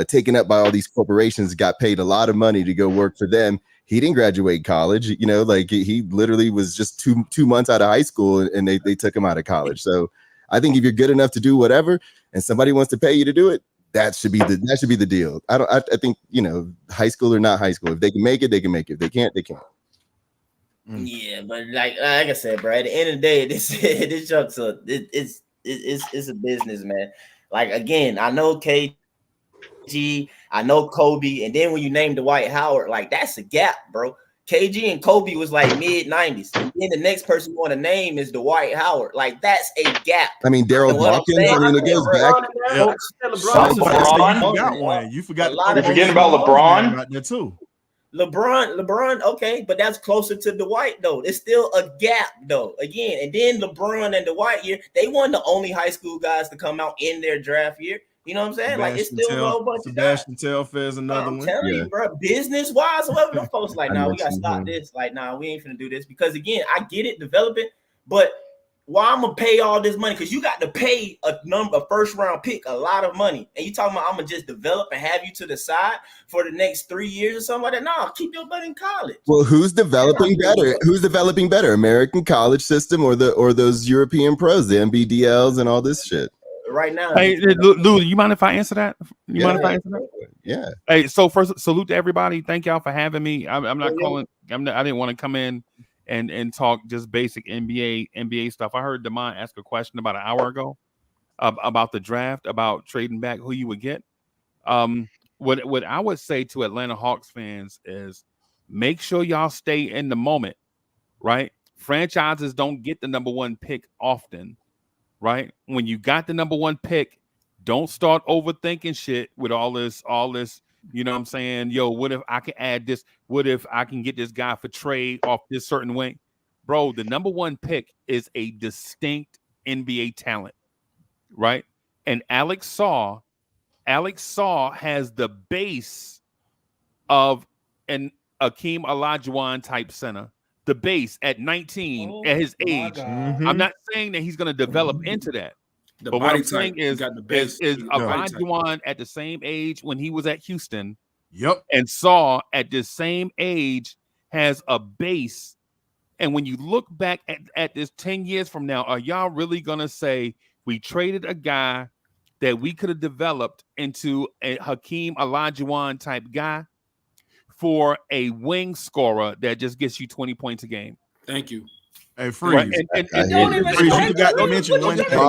taken up by all these corporations, got paid a lot of money to go work for them. He didn't graduate college, he literally was just two months out of high school, and they took him out of college. So I think if you're good enough to do whatever, and somebody wants to pay you to do it, that should be the deal. I think high school or not high school, if they can make it, they can make it. If they can't, they can't. Yeah, but like I said, bro, at the end of the day, this junk's it's a business, man. Like again, I know KG, I know Kobe, and then when you name Dwight Howard, like that's a gap, bro. KG and Kobe was like mid-90s, and then the next person you want to name is Dwight Howard. Like that's a gap. I mean, Daryl Hawkins. It goes back. LeBron got one. You forgot. You're forgetting about LeBron right there too. LeBron, okay, but that's closer to Dwight though. It's still a gap though. Again, and then LeBron and Dwight year, they weren't the only high school guys to come out in their draft year. You know what I'm saying? Like it's still a whole bunch of guys. Sebastian Telfair is another one. I'm telling you, bro, business wise, whatever. Them folks like, nah, we gotta stop this. Like, nah, we ain't finna do this because again, I get it, developing, but why I'm gonna pay all this money? Because you got to pay a first round pick, a lot of money, and you talking about I'm gonna just develop and have you to the side for the next 3 years or something like that? Nah, keep your butt in college. Well, who's developing better? Who's developing better? American college system or those European pros, the NBDLs and all this shit? Right now, hey, Lou, you mind if I answer that? Mind if I answer that? Yeah. Hey, so first, salute to everybody. Thank y'all for having me. I'm not calling. I didn't want to come in and talk just basic NBA stuff. I heard Damon ask a question about an hour ago about the draft, about trading back who you would get. What I would say to Atlanta Hawks fans is make sure y'all stay in the moment, right? Franchises don't get the number one pick often, right? When you got the number one pick, don't start overthinking shit with all this. You know what I'm saying? Yo, what if I can add this? What if I can get this guy for trade off this certain way? bro, the number one pick is a distinct NBA talent, right? And Alex Saw has the base of an Akeem Olajuwon type center. The base at 19 at his age. I'm not saying that he's going to develop into that. The but what body I'm saying type, is, got the base, is the body type. Olajuwon at the same age when he was at Houston. Yep. And Saw at the same age has a base. And when you look back at this 10 years from now, are y'all really going to say we traded a guy that we could have developed into a Hakeem Olajuwon type guy for a wing scorer that just gets you 20 points a game? Thank you. Hey, Freeze. Right? And don't even Freeze, you forgot to mention one thing. Hang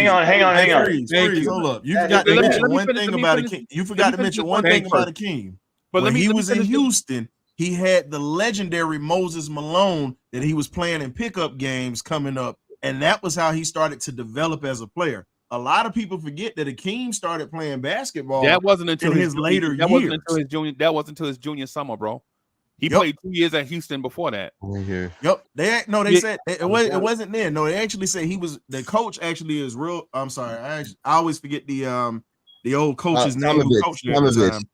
on. Freeze, hold up. You forgot to mention one thing about Akeem. You forgot to mention one thing about Akeem. But when he was in Houston, he had the legendary Moses Malone that he was playing in pickup games coming up, and that was how he started to develop as a player. A lot of people forget that Akeem started playing basketball. That wasn't until his later years. That wasn't until his junior summer, bro. He played 2 years at Houston before that. Yep. They said it wasn't then. No, they actually said he was the coach. Actually, is real. I'm sorry. I always forget the old coach's name. Tomovich.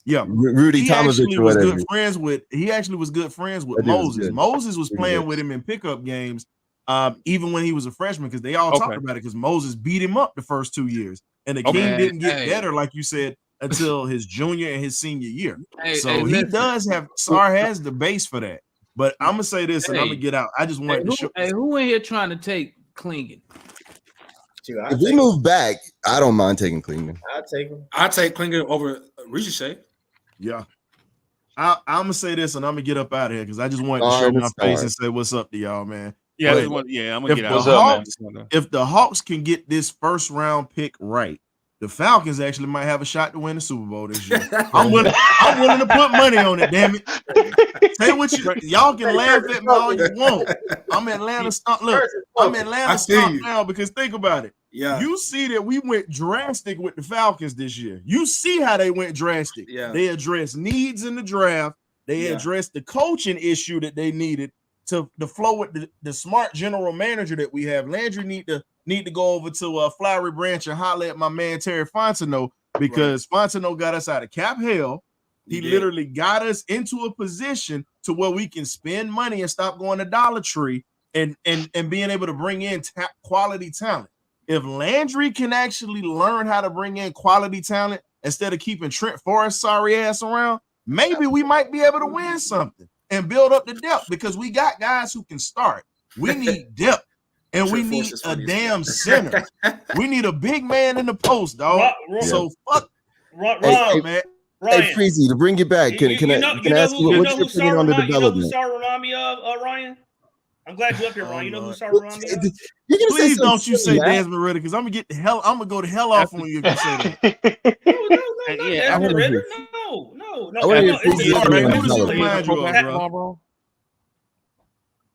Yeah, Rudy Tomovich or whatever. He actually was good friends with Moses. Moses was playing with him in pickup games, even when he was a freshman, because they all talked about it. Because Moses beat him up the first 2 years, and the King didn't get better, like you said, until his junior and his senior year. Sar has the base for that. But I'm gonna say this, and I'm gonna get out. I just wanted to show. Hey, who in here trying to take Klingon? If we move back, I don't mind taking Klingon. I'll take him. I'll take Klingon over Ricochet. Yeah. I'm gonna say this, and I'm gonna get up out of here because I just wanted to show my face and say what's up to y'all, man. Yeah, I'm gonna get out. If the Hawks can get this first round pick right, the Falcons actually might have a shot to win the Super Bowl this year. I'm willing to put money on it, damn it. Say what y'all can laugh at me all you want. I'm Atlanta stock. Look, I'm Atlanta stock now because think about it. Yeah. You see that we went drastic with the Falcons this year. You see how they went drastic. Yeah. They addressed needs in the draft. They addressed the coaching issue that they needed to flow with the smart general manager that we have. Landry need to go over to Flowery Branch and holler at my man Terry Fontenot because Fontenot got us out of cap hell. He literally got us into a position to where we can spend money and stop going to Dollar Tree and being able to bring in quality talent. If Landry can actually learn how to bring in quality talent instead of keeping Trent Forrest sorry ass around, maybe we might be able to win something and build up the depth because we got guys who can start. We need depth. And we need a damn center. We need a big man in the post, dog. So fuck, man. Ryan. Hey, Freezy, to bring you back, can I ask you what's your opinion on the development? You know who Sar remind me of, Ryan? I'm glad you're up here, Ryan. You know who Sar remind me of? Please don't you say Desmond Ritter because I'm gonna go to hell off on you if you say that. Desmond Ritter. No.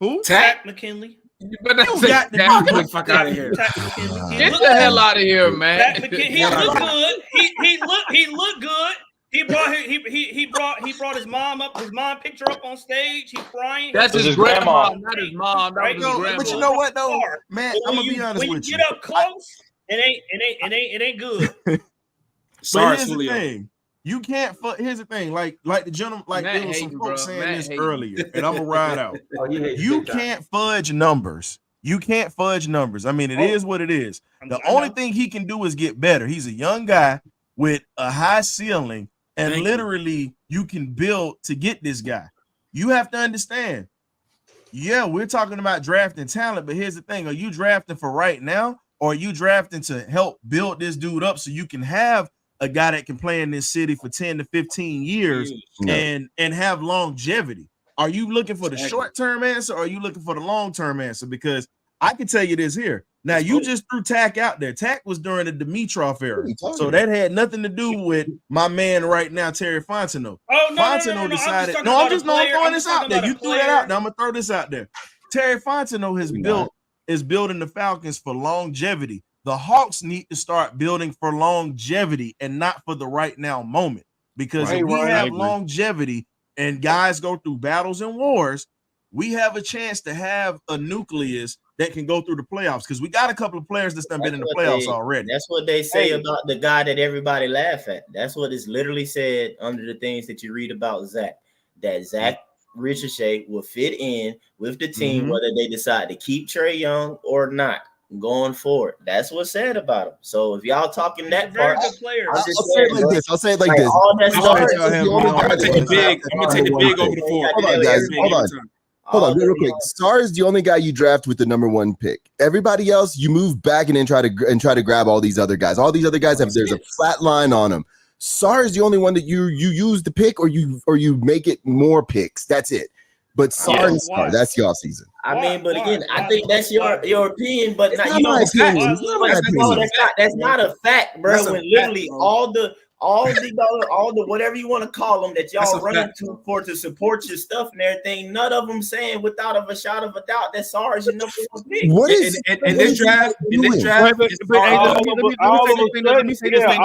Who? Tack McKinley. You better get the fuck out of here. Get the hell out of here, man. He looked good. He looked good. He brought his mom up, his mom picture up on stage. He's crying. That's his grandma, not his mom. That was his grandma. But you know what though, man? I'm gonna be honest with you. When you get up close, it ain't good. But here's the thing. You can't. Here's the thing. Like the gentleman, like there was some folks saying this earlier, and I'm gonna ride out. You can't fudge numbers. You can't fudge numbers. I mean, it is what it is. The only thing he can do is get better. He's a young guy with a high ceiling, and literally you can build to get this guy. You have to understand. Yeah, we're talking about drafting talent, but here's the thing: are you drafting for right now, or are you drafting to help build this dude up so you can have a guy that can play in this city for 10 to 15 years and have longevity? Are you looking for the short-term answer or are you looking for the long-term answer? Because I can tell you this here. Now, you just threw Tack out there. Tack was during the Dimitrov era. So that had nothing to do with my man right now, Terry Fontenot. Fontenot decided. I'm throwing this out there. You threw that out there. I'm going to throw this out there. Terry Fontenot is building the Falcons for longevity. The Hawks need to start building for longevity and not for the right now moment because if we have longevity and guys go through battles and wars, we have a chance to have a nucleus that can go through the playoffs because we got a couple of players that's been in the playoffs already. That's what they say about the guy that everybody laugh at. That's what is literally said under the things that you read about Zach. That Zach Ricochet will fit in with the team, whether they decide to keep Trey Young or not going forward. That's what's said about him. So if y'all talking that part, I'll say it like this. I'll say it like this. All that I'm gonna take the big over the four. Hold on, guys. Hold on, real quick. Star is the only guy you draft with the number 1 pick. Everybody else, you move back and then try to grab all these other guys. All these other guys there's a flat line on them. Sar is the only one that you use the pick or you make it more picks. That's it. But Sar and Star, that's y'all season. I mean, but again, I think that's your opinion, but it's not my opinion. That's not a fact, bro. When literally all the whatever you want to call them that y'all run to support your stuff and everything, none of them saying without a shot of a doubt that SAR is your number 1 pick. What is in this draft? Let me say this thing.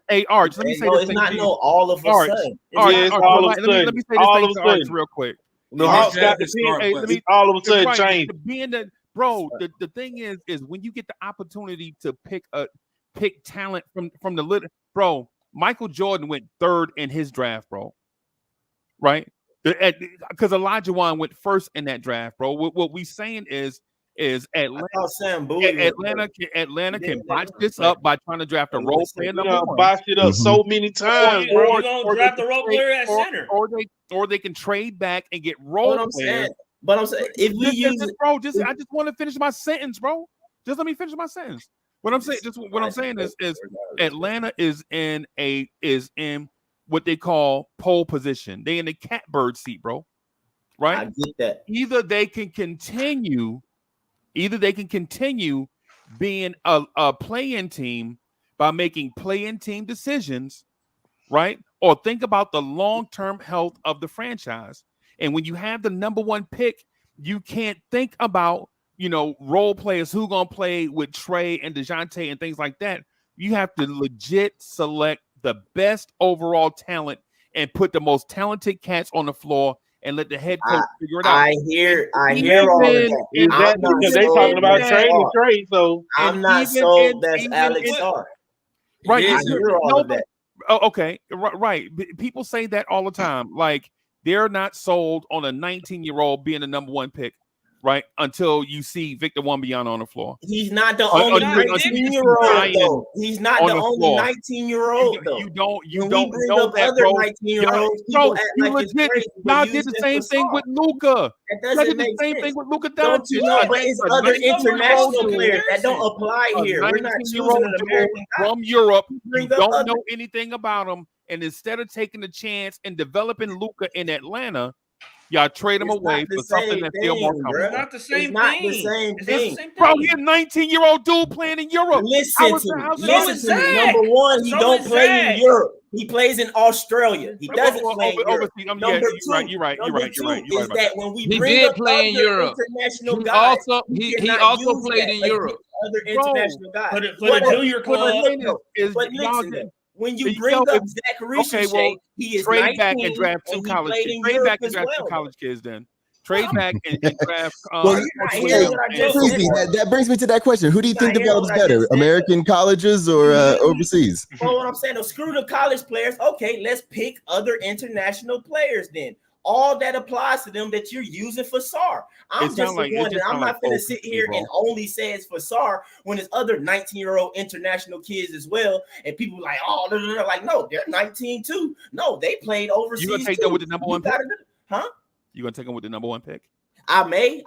Hey, Arch, let me say this thing. It's not all of a sudden. Let me say this thing to Arch real quick. No, Hawks got the pick. All of a sudden change. Bro, the thing is when you get the opportunity to pick talent from the little, bro. Michael Jordan went 3rd in his draft, bro. Right? Because Elijah Wan went 1st in that draft, bro. What we saying is Atlanta can botch this up by trying to draft a role player. Botch it up so many times, bro. You're gonna draft the role player at center, or they can trade back and get role players. But I'm saying if we use it, bro, I just want to finish my sentence, bro. Just let me finish my sentence. What I'm saying is Atlanta is in what they call pole position. They in the catbird seat, bro. Right? I get that. Either they can continue being a play-in team by making play-in team decisions, right? Or think about the long-term health of the franchise. And when you have the number 1 pick, you can't think about role players who gonna play with Trey and DeJounte and things like that. You have to legit select the best overall talent and put the most talented cats on the floor and let the head coach figure it out. I hear all of that. Because they talking about Trey, so I'm not sold that's Alex Star. Right. I hear all of that. Okay, right. People say that all the time. Like they're not sold on a 19-year-old being the number 1 pick. Right until you see Victor Wembanyama on the floor. He's not the only 19-year-old though. He's not the only 19-year-old though. You don't bring know up that, other bro. 19-year-olds. Y'all did the same thing with Luka. That doesn't make sense. Thing with Luka Don't you know? But it's other international players that don't apply here. We're not choosing an American guy from Europe. You don't know anything about him, and instead of taking the chance and developing Luka in Atlanta, y'all trade him away for something that's still more comfortable. It's not the same thing. Bro, he's a 19-year-old dude playing in Europe. Listen to me. Number 1, he don't play in Europe. He plays in Australia. He doesn't play in Europe. Number 2, you're right. Is that when we he bring did up play in Europe. International guys, he also played in Europe. Other international guys. For the junior club. But listen, when you bring up Zach Ricochet, he is trade 19 back and draft 2 college kids. Trade back and draft 2 college kids then. Trade back and draft. That brings me to that question. Who do you think develops better, American colleges or overseas? Well, what I'm saying, screw the college players. Okay, let's pick other international players then. All that applies to them that you're using for SAR. I'm just wondering. I'm not going to sit here and only say it's for SAR when it's other 19-year-old international kids as well. And people like, oh, they're like, no, they're 19 too. No, they played overseas. You gonna take them with the number 1 pick? Huh? You gonna take them with the number 1 pick? I might.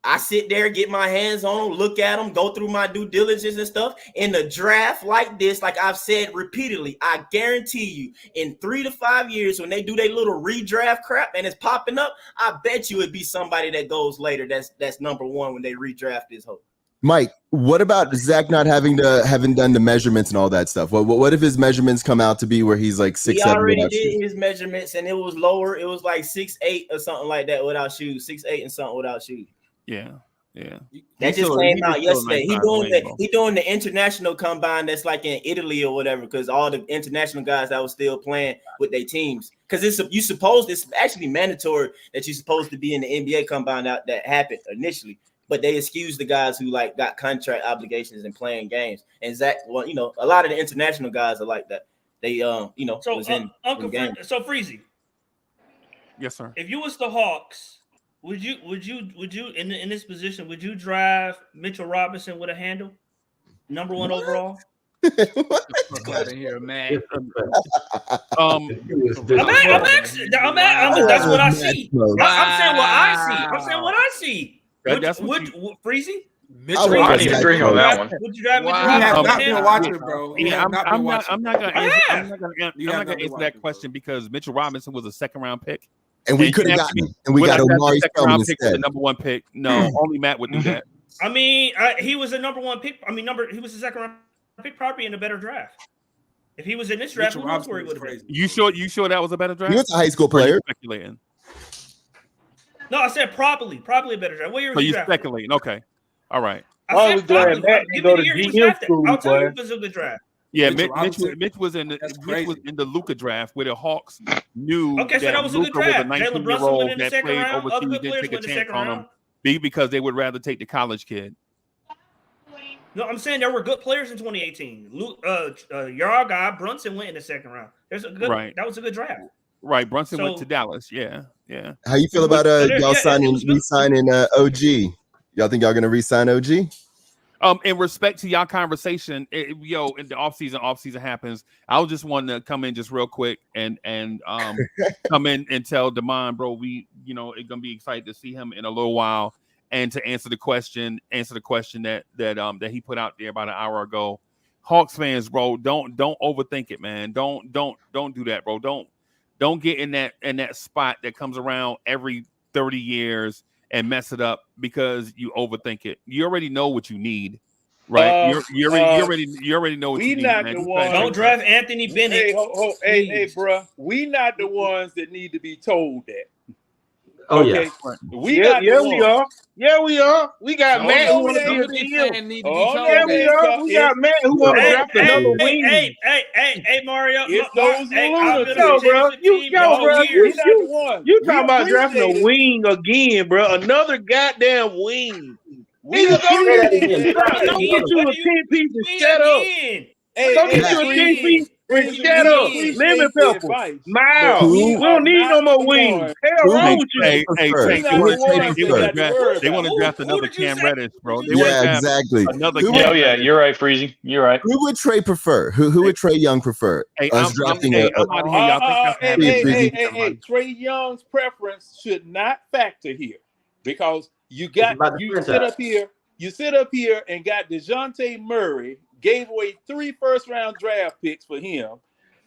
I sit there, get my hands on them, look at them, go through my due diligence and stuff. In the draft like this, like I've said repeatedly, I guarantee you in 3 to 5 years when they do their little redraft crap and it's popping up, I bet you it'd be somebody that goes later that's number 1 when they redraft this whole. Mike, what about Zach not having done the measurements and all that stuff? What if his measurements come out to be where he's like 6'7"? He already did his measurements and it was lower. It was like 6'8" or something like that without shoes. 6'8" and something without shoes. Yeah. Yeah. That just came out yesterday. He doing the international combine that's like in Italy or whatever, because all the international guys that was still playing with their teams. Because it's actually mandatory that you're supposed to be in the NBA combine that happened initially, but they excused the guys who like got contract obligations and playing games. And Zach, well, you know, a lot of the international guys are like that. They you know, so was in games. So Freezy. Yes, sir. If you was the Hawks, would you in this position, would you draft Mitchell Robinson with a handle, number 1 overall? Fuck out of here, man. I'm asking. That's what I see. I'm saying what I see. Freezy? Mitchell Robinson agree on that one. Would you drive Mitchell He has Robinson? not been watching, bro. I'm not gonna answer that question because Mitchell Robinson was a 2nd-round pick. And we could have gotten him. And we got Omari Spellman instead. The number 1 pick. No, only Matt would do that. I mean, he was a number 1 pick. I mean, he was a 2nd-round pick, probably in a better draft. If he was in this draft, who knows where he would have been? You sure that was a better draft? He was a high school player. Speculating. No, I said probably a better draft. What year was you speculating? Okay, all right. I said probably. Give me the year he was drafted. I'll tell you if it was a good draft. Yeah, Mitch was in the Luka draft where the Hawks knew okay, so that was a good draft. Jalen Brunson went in the 2nd round. Other good players went in the 2nd round. Because they would rather take the college kid. No, I'm saying there were good players in 2018. Your guy Brunson went in the 2nd round. That was a good draft. Right, Brunson went to Dallas. Yeah. How you feel about y'all re-signing OG? Y'all think y'all gonna re-sign OG? In respect to y'all conversation, in the offseason happens. I was just wanting to come in just real quick and come in and tell Damon, bro, it's gonna be excited to see him in a little while and to answer the question that he put out there about an hour ago. Hawks fans, bro, don't overthink it, man. Don't do that, bro. Don't get in that spot that comes around every 30 years and mess it up because you overthink it. You already know what you need, right? You already know what you need. Not man. the ones. Don't draft Anthony Bennett. Hey, bro. We not the ones that need to be told that. Oh okay. Yeah, we are. Yeah, we are. We got Matt who want to be a GM. Yeah, we are. We got Matt who want to draft another wing. Hey, Mario. It's those bro. You talking about drafting a wing again, bro? Another goddamn wing. We don't get you a 10-piece and shut up. Don't get you a 10-piece. Shut up, lemon pepper, mild. We don't need no more wings. Hell wrong with you. They want to draft another Cam Reddish, bro. Exactly. You're right, Freezy. You're right. Who would Trey prefer? Who would Trey Young prefer? Hey, Trey Young's preference should not factor here because you sit up here and got DeJounte Murray. Gave away 3 first-round draft picks for him,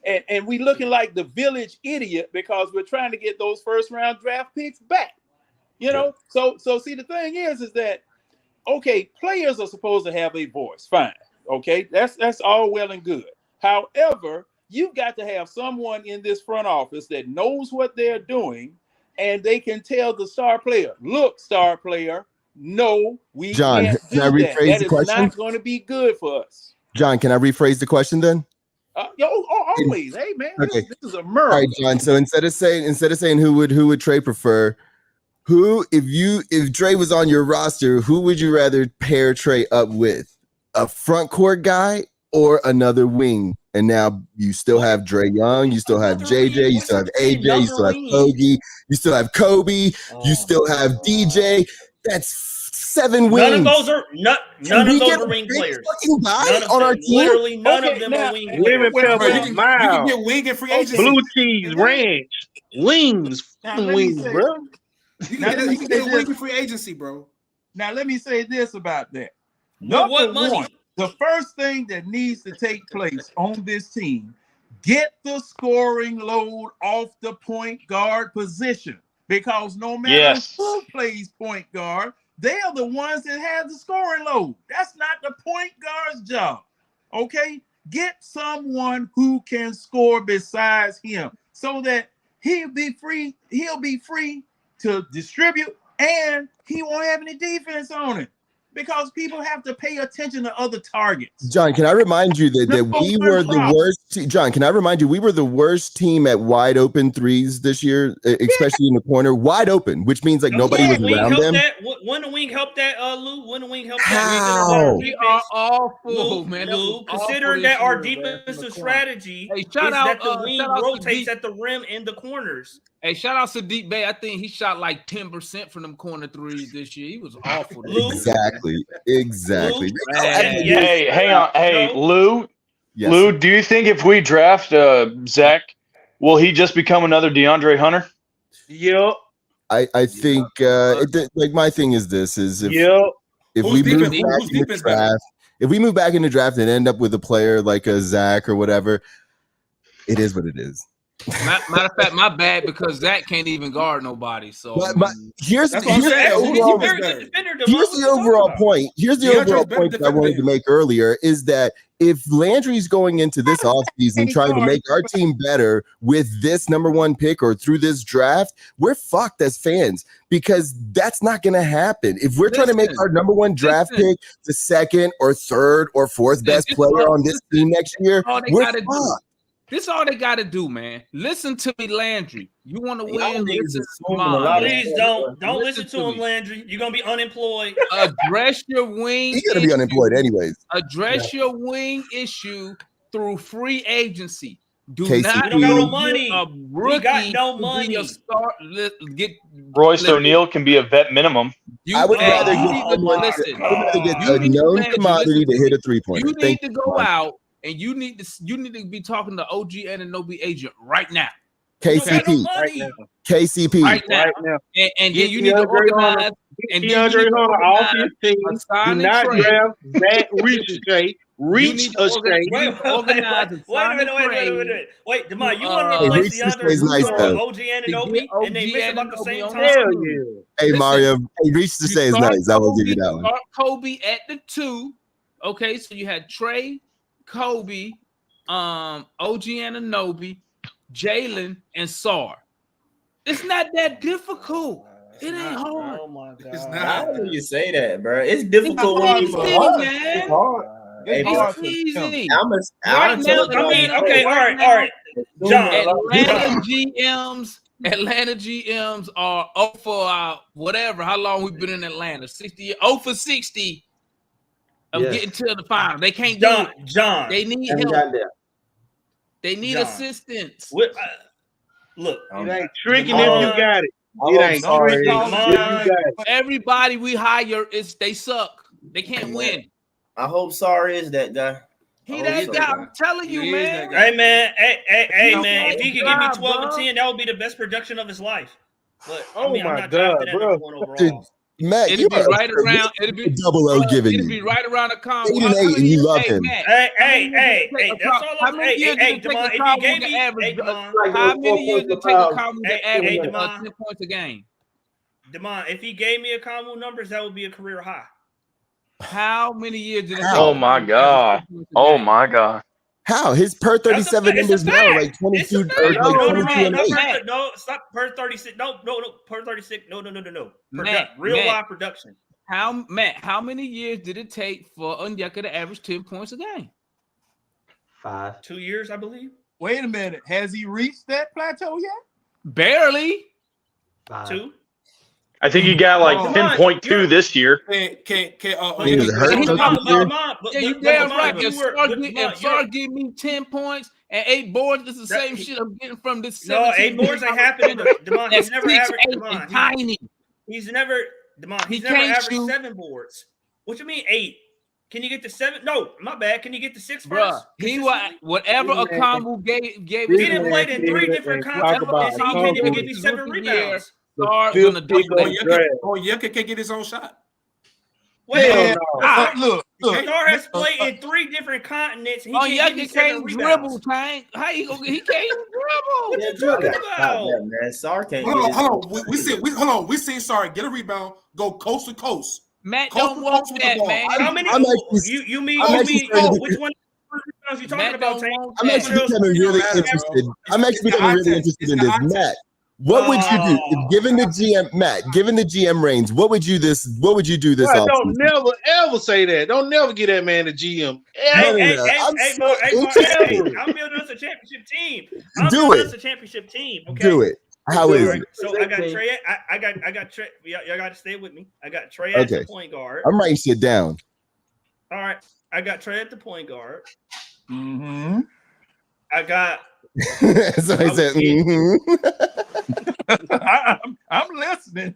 and we looking like the village idiot because we're trying to get those first-round draft picks back. So see, the thing is that okay, players are supposed to have a voice, fine, okay, that's all well and good. However, you've got to have someone in this front office that knows what they're doing, and they can tell the star player, "Look, star player. No, we can't do that. That is not going to be good for us." John, can I rephrase the question then? Always. Hey, man, okay. This is a murder. All right, John. So instead of saying who would Trey prefer, if Trey was on your roster, who would you rather pair Trey up with? A front court guy or another wing? And now you still have Trey Young, you still have JJ, you still have AJ, you still have Kogi, you still have Kobe, you still have DJ. That's 7 wings. None of those are wing players. On our team? Literally none of them are wing players. Lemon pepper, you can get wing and free agency. Blue cheese ranch, wings, bro. You can get a wing and free agency, bro. Now let me say this about that. What money? One, the first thing that needs to take place on this team, get the scoring load off the point guard position. Because no matter who plays point guard, they are the ones that have the scoring load. That's not the point guard's job. Okay? Get someone who can score besides him so that he'll be free to distribute and he won't have any defense on it because people have to pay attention to other targets. John, can I remind you that we were the worst? John, can I remind you we were the worst team at wide open threes this year, especially in the corner, wide open, which means like nobody was around them. Wouldn't the wing help that, Lou? Wouldn't the wing help that? How? We are awful, man. Lou, considering that our defensive strategy is that the wing rotates at the rim and the corners. Hey, shout out to Deep Bay. I think he shot like 10% from them corner threes this year. He was awful. Exactly. Hey, hang on. Hey, Lou. Yes. Lou, do you think if we draft Zach, will he just become another DeAndre Hunter? Yep. I think like my thing is this is if we move back in the draft and end up with a player like a Zach or whatever, it is what it is. Matter of fact, my bad because Zach can't even guard nobody. So here's the overall point. Here's the overall point that I wanted to make earlier is that if Landry's going into this offseason trying to make our team better with this number one pick or through this draft, we're fucked as fans because that's not going to happen. If we're trying to make our number one draft pick the second or third or fourth best player on this team next year, we're fucked. This is all they got to do, man. Listen to me, Landry. You want to win? Please don't listen to him, Landry. You're gonna be unemployed. Address your wing. He's gonna be unemployed anyways. Address your wing issue through free agency. Do KCP. not We don't got no money. We got no money. Royce O'Neal can be a vet minimum. I would rather get a known commodity to hit a 3-pointer. You need to go out. And you need to be talking to OG Anunoby agent right now. KCP. KCP. Right now. And then you need to organize. And DeAndre Hunter off his team. Do not draft Zach Reach-A-Shay. Reach-A-Shay. Wait a minute. Wait, Demar, you want to replace DeAndre OG Anunoby and they miss about the same time? Hell yeah. Hey, Mario. Hey, Reach-A-Shay is nice. I will give you that one. Kobe at the 2. Okay, so you had Trey, Kobe, OG Anunoby, Jalen, and Sar. It's not that difficult. It ain't hard. Oh my God! It's not. How do you say that, bro? It's difficult when you man. It's hard. It's easy. Okay, all right. John, Atlanta GMs are 0 for whatever. How long we've been in Atlanta? 0 for 60. Of getting to the final. They can't do it. John. They need help. They need assistance. Look. It ain't tricking if you got it. It ain't tricking if you got it. Everybody we hire, they suck. They can't win. I hope Sarr is that guy. He that guy. I'm telling you, man. Hey, man. Hey, man. If he could give me 12 and 10, that would be the best production of his life. But I'm not drafting that number one overall. Matt, it'd be right around. It'd be double O giving It'd be right around the combo. 8 and 8, and you love him. Hey, that's all I'm saying. Hey, Demar, if you gave me how many years did it take a combo to average 10 points a game? Demar, if he gave me a combo numbers, that would be a career high. How many years did it take? Oh my God! Oh my God! How his per 37 numbers now like 22 or like 22 and 8. No, stop per 36. No, per 36. No. Real live production. How many years did it take for Onyeka to average 10 points a game? 5. 2 years, I believe. Wait a minute. Has he reached that plateau yet? Barely. 2. I think he got like 10.2 this year. You damn right. If Sarr give me 10 points and 8 boards, this is the same shit I'm getting from this. No, 8 boards ain't happening. Demar, he's never averaged. Tiny. He's never averaged 7 boards. What you mean 8? Can you get to 7? No, my bad. Can you get to 6 first? He whatever a combo gave. He didn't play in 3 different combos. He can't even give me 7 rebounds. Onyeka can get his own shot. Wait, look. Sarr has played in 3 different continents. He can't dribble, Tank. How you gonna? He can't even dribble. Man, Sarr can't. Hold on. We seen Sarr get a rebound, go coast to coast. Matt don't want that, man. How many? You mean? Which one? You talking about, Tank? I'm actually becoming really interested. in this, Matt. What would you do if given the GM Matt, given the GM reins? What would you do this Right, don't never ever say that. Don't never get that man the GM. I'm building us a championship team. A championship team. Okay? Do it. How is it? So I got Trey. I got Trey. Y'all got to stay with me. I got Trey at the point guard. I'm writing shit down. All right. I got Trey at the point guard. Mm-hmm. I got. So I said, I'm listening.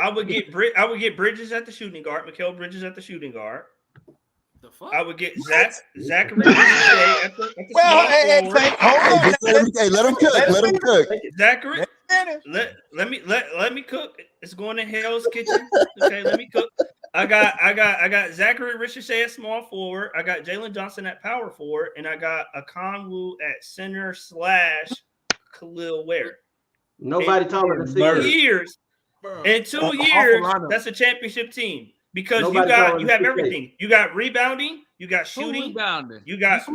I would get Bridges at the shooting guard. Mikal Bridges at the shooting guard. The fuck? I would get Zachary at the let him cook. Let him cook. Zachary, let me cook. It's going to Hell's Kitchen. Okay, let me cook. I got Zachary Ricochet at small forward. I got Jalen Johnson at power forward, and I got Okongwu at center / Khalil Ware. Nobody taller than 6 years. In 2 years, that's a championship team because you have everything. You got rebounding, you got shooting, you got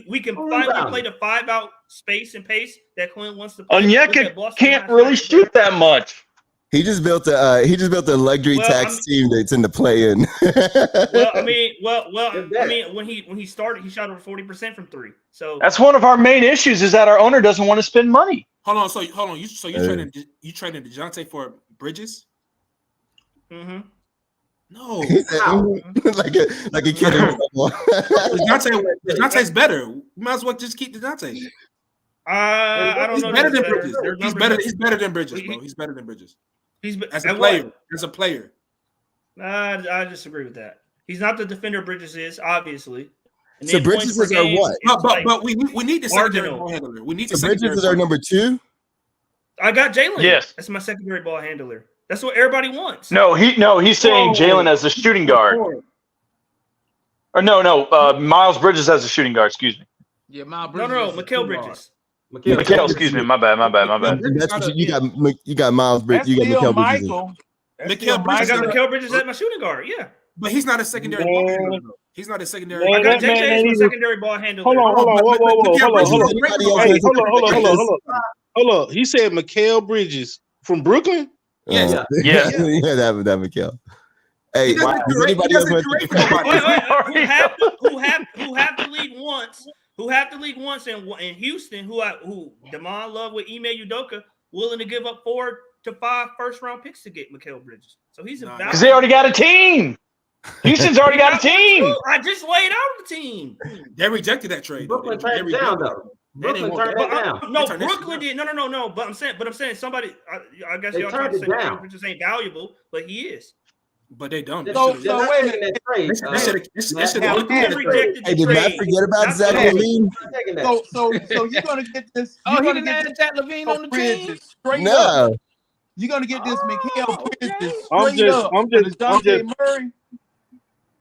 we can finally play the 5-out space and pace that Clint wants to play. Onyeka can't really shoot that much. He just built a luxury tax team that's in the play-in. When he started, he shot over 40% from 3. So that's one of our main issues is that our owner doesn't want to spend money. Hold on. So you trading DeJounte for Bridges? Mm-hmm. No, like a kid. DeJounte's better. You might as well just keep DeJounte. I don't know. He's better than Bridges. He's better than Bridges, bro. He's better than Bridges. As a player. I disagree with that. He's not the defender Bridges is, obviously. So Bridges is our what? But we need the secondary ball handler. We need the secondary. Bridges is our number 2. I got Jalen. Yes, that's my secondary ball handler. That's what everybody wants. He's saying Jalen as the shooting guard. Or no, Miles Bridges as the shooting guard. Excuse me. Yeah, Miles Bridges. No, Mikal Bridges. Mikal, excuse me, my bad. That's what you got Miles Bridges. You got Mikal Bridges. I got Mikal Bridges at my shooting guard. Yeah, but he's not a secondary ball handler. He's not a secondary. I got JJ as my secondary ball handler. Hold on. He said Mikal Bridges from Brooklyn. Yes. That Mikal. Hey, does anybody else who have the league once? Who have the league once in Houston? Who Damon Love with Ime Udoka willing to give up 4 to 5 first-round picks to get Mikal Bridges? So he's about because they already got a team. Houston's already got a team. I just laid out the team. They rejected that trade. Brooklyn turned it down though. Brooklyn turned it down. No, Brooklyn did. No. But I'm saying somebody. I guess y'all trying to say Mikal Bridges ain't valuable, but he is. But they don't. So wait a minute. Hey, did Matt forget about Zach LaVine? So you're gonna get this. He didn't add Zach LaVine on the team. No. You're gonna get this Mikal Bridges. I'm just Murray.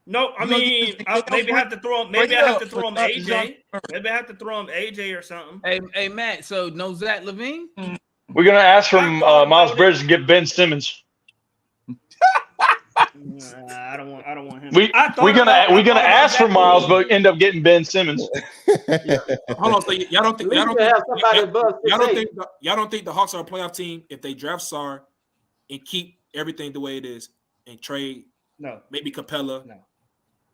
No, I mean, maybe I have to throw him. Maybe I have to throw him AJ. Maybe I have to throw him AJ or something. Hey, Matt. So no Zach LaVine. We're gonna ask from Miles Bridges to get Ben Simmons. I don't want him. We're gonna ask for Miles, but end up getting Ben Simmons. Hold on, so y'all don't think the Hawks are a playoff team if they draft Sarr and keep everything the way it is and trade maybe Capella? No.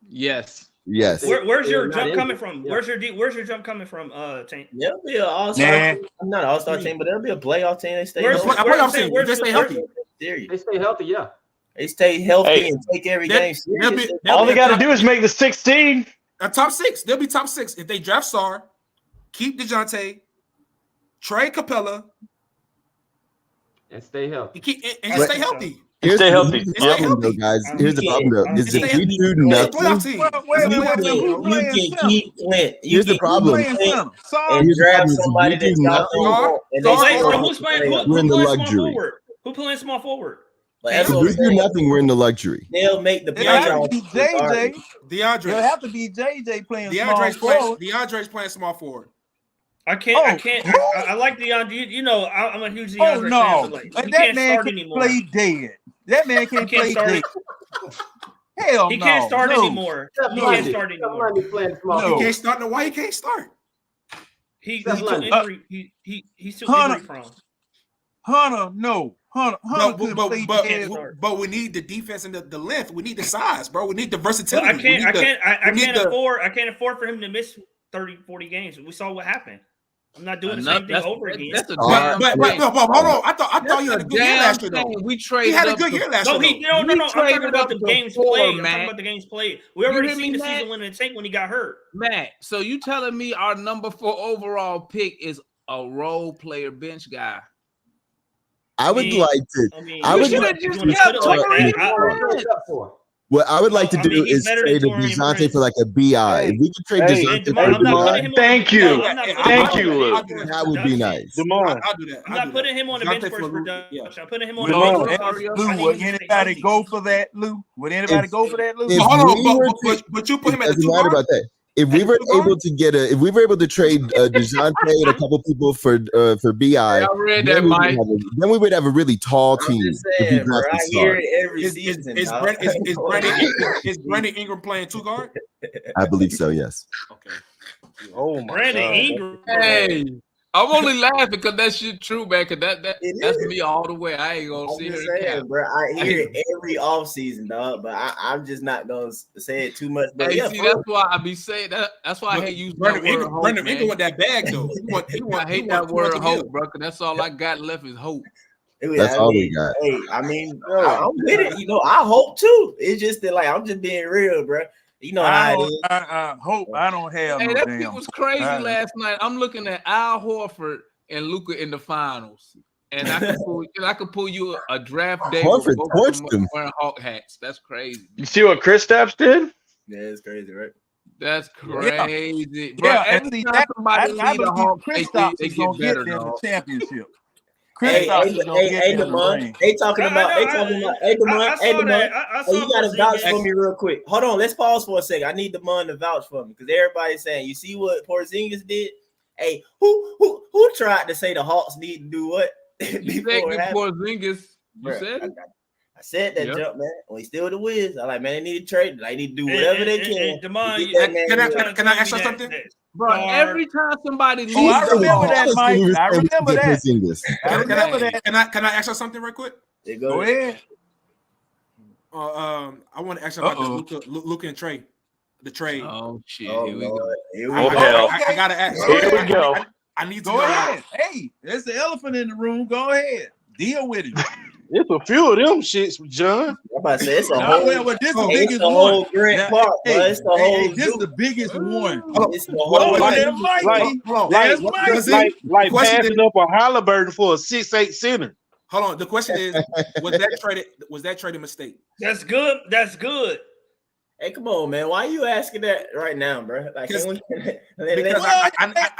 Yes. Where's your jump coming from? Where's your jump coming from? Tank? There'll be an all-star. I'm not an all-star team, but there'll be a playoff team. They stay healthy. They stay healthy. They stay healthy. Yeah. They stay healthy and take every game serious. All they got to do is make the 16. A top 6. They'll be top 6 if they draft Sarr, keep DeJounte, trade Capella, and stay healthy. Stay healthy. Here's the problem, though, guys. Here's the problem, though. Is if you do nothing, you can keep Clint. Here's the problem. And draft somebody that's not who's playing we're in the luxury. Who playing small forward? If we do nothing, we're in the luxury. They'll make the playoffs. DeAndre. It'll have to be JJ playing small forward. DeAndre's playing small forward. I like DeAndre. You know, I'm a huge DeAndre fan. But that man can't play dead. That man can't play dead. Hell no. He can't start anymore. He can't start anymore. He can't start. Why he can't start? He's still injury. He's still injury prone. Hunter, no. Hunter but we need the defense and the length. We need the size, bro. We need the versatility. I can't afford for him to miss 30, 40 games. We saw what happened. I'm not doing the same thing over again. But hold on. I thought you had a good year last year, though. He had a good year last year. No. I'm talking about the games played. I'm talking about the games played. We already seen the season win in the tank when he got hurt. Matt, so you telling me our number 4 overall pick is a role player bench guy? I would like to. What I would like to do is trade a DeJounte for like a BI. If we could trade DeJounte for a BI, thank you, Luke. That would be nice. I'll do that. I'm not putting him on the bench for production. I'm putting him on the bench. Lou, would anybody go for that, Lou? Would anybody go for that, Lou? But you put him at the 2 matter about that. If we were able to trade DeJounte and a couple people for BI, I read that, Mike. Then we would have a really tall team. Saying, bro, I hear it every season. Is Brandon Ingram playing 2 guard? I believe so. Yes. Okay. Oh my Brandon God. Ingram. Hey, I'm only laughing because that shit true, man. Because that's me all the way. I ain't gonna see it. Bro, I hear it every offseason, dog. But I'm just not gonna say it too much. But see, that's why I be saying that. That's why I hate using that word hope. Brandon Ingram with that bag though. I hate that word hope, bro. Because that's all I got left is hope. That's all we got. Hey, I mean, I'm with it. I hope too. It's just that, like, I'm just being real, bro. You know how it is. I hope I don't have. Hey, that shit was crazy last night. I'm looking at Al Horford and Luka in the finals, and I could pull you a draft day. Horford torched them wearing Hawk hats. That's crazy. You see what Kristaps did? Yeah, it's crazy, right? That's crazy. Yeah, and see that I believe Kristaps is gonna get them the championship. Hey, Damon. They talking about. Hey, Damon. You gotta vouch for me real quick. Hold on, let's pause for a second. I need Damon to vouch for me because everybody's saying, you see what Porzingis did? Hey, who tried to say the Hawks need to do what? Before Porzingis, you said. I said that jump, man. When he still the Wiz, I like, man, they need to trade. They need to do whatever they can. Can I ask you something? Bro, every time somebody leaves, I remember that, Mike. I remember that. Can I ask you something real quick? Go ahead. I want to ask you about Luka and Trey. The trade. Oh shit! Oh, here we go. I gotta ask. Here we go. I need to go ahead. Hey, there's the elephant in the room. Go ahead. Deal with it. It's a few of them shits, John. I'm about to say it's a whole. This the biggest one. It's the whole. This the biggest one. It's the whole. Like passing up a Halliburton for a 6'8" center. Hold on. The question is, was that trade a mistake? That's good. That's good. Hey, come on, man. Why are you asking that right now, bro? Like, because I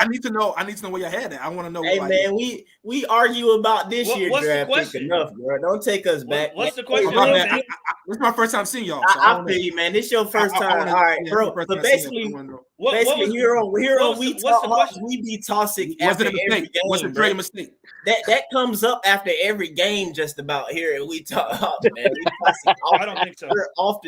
need to know. I need to know where your head at. I want to know. Hey, man, we argue about this year's draft pick enough, bro. Don't take us back. What's the question? This is my first time seeing y'all. So I feel you, man. This is your first time. All right, bro. But basically, here on We Talk Hawks, we be toxic after every game. Was it a mistake? That comes up after every game, just about here, and We Talk Hawks, man. I don't think so.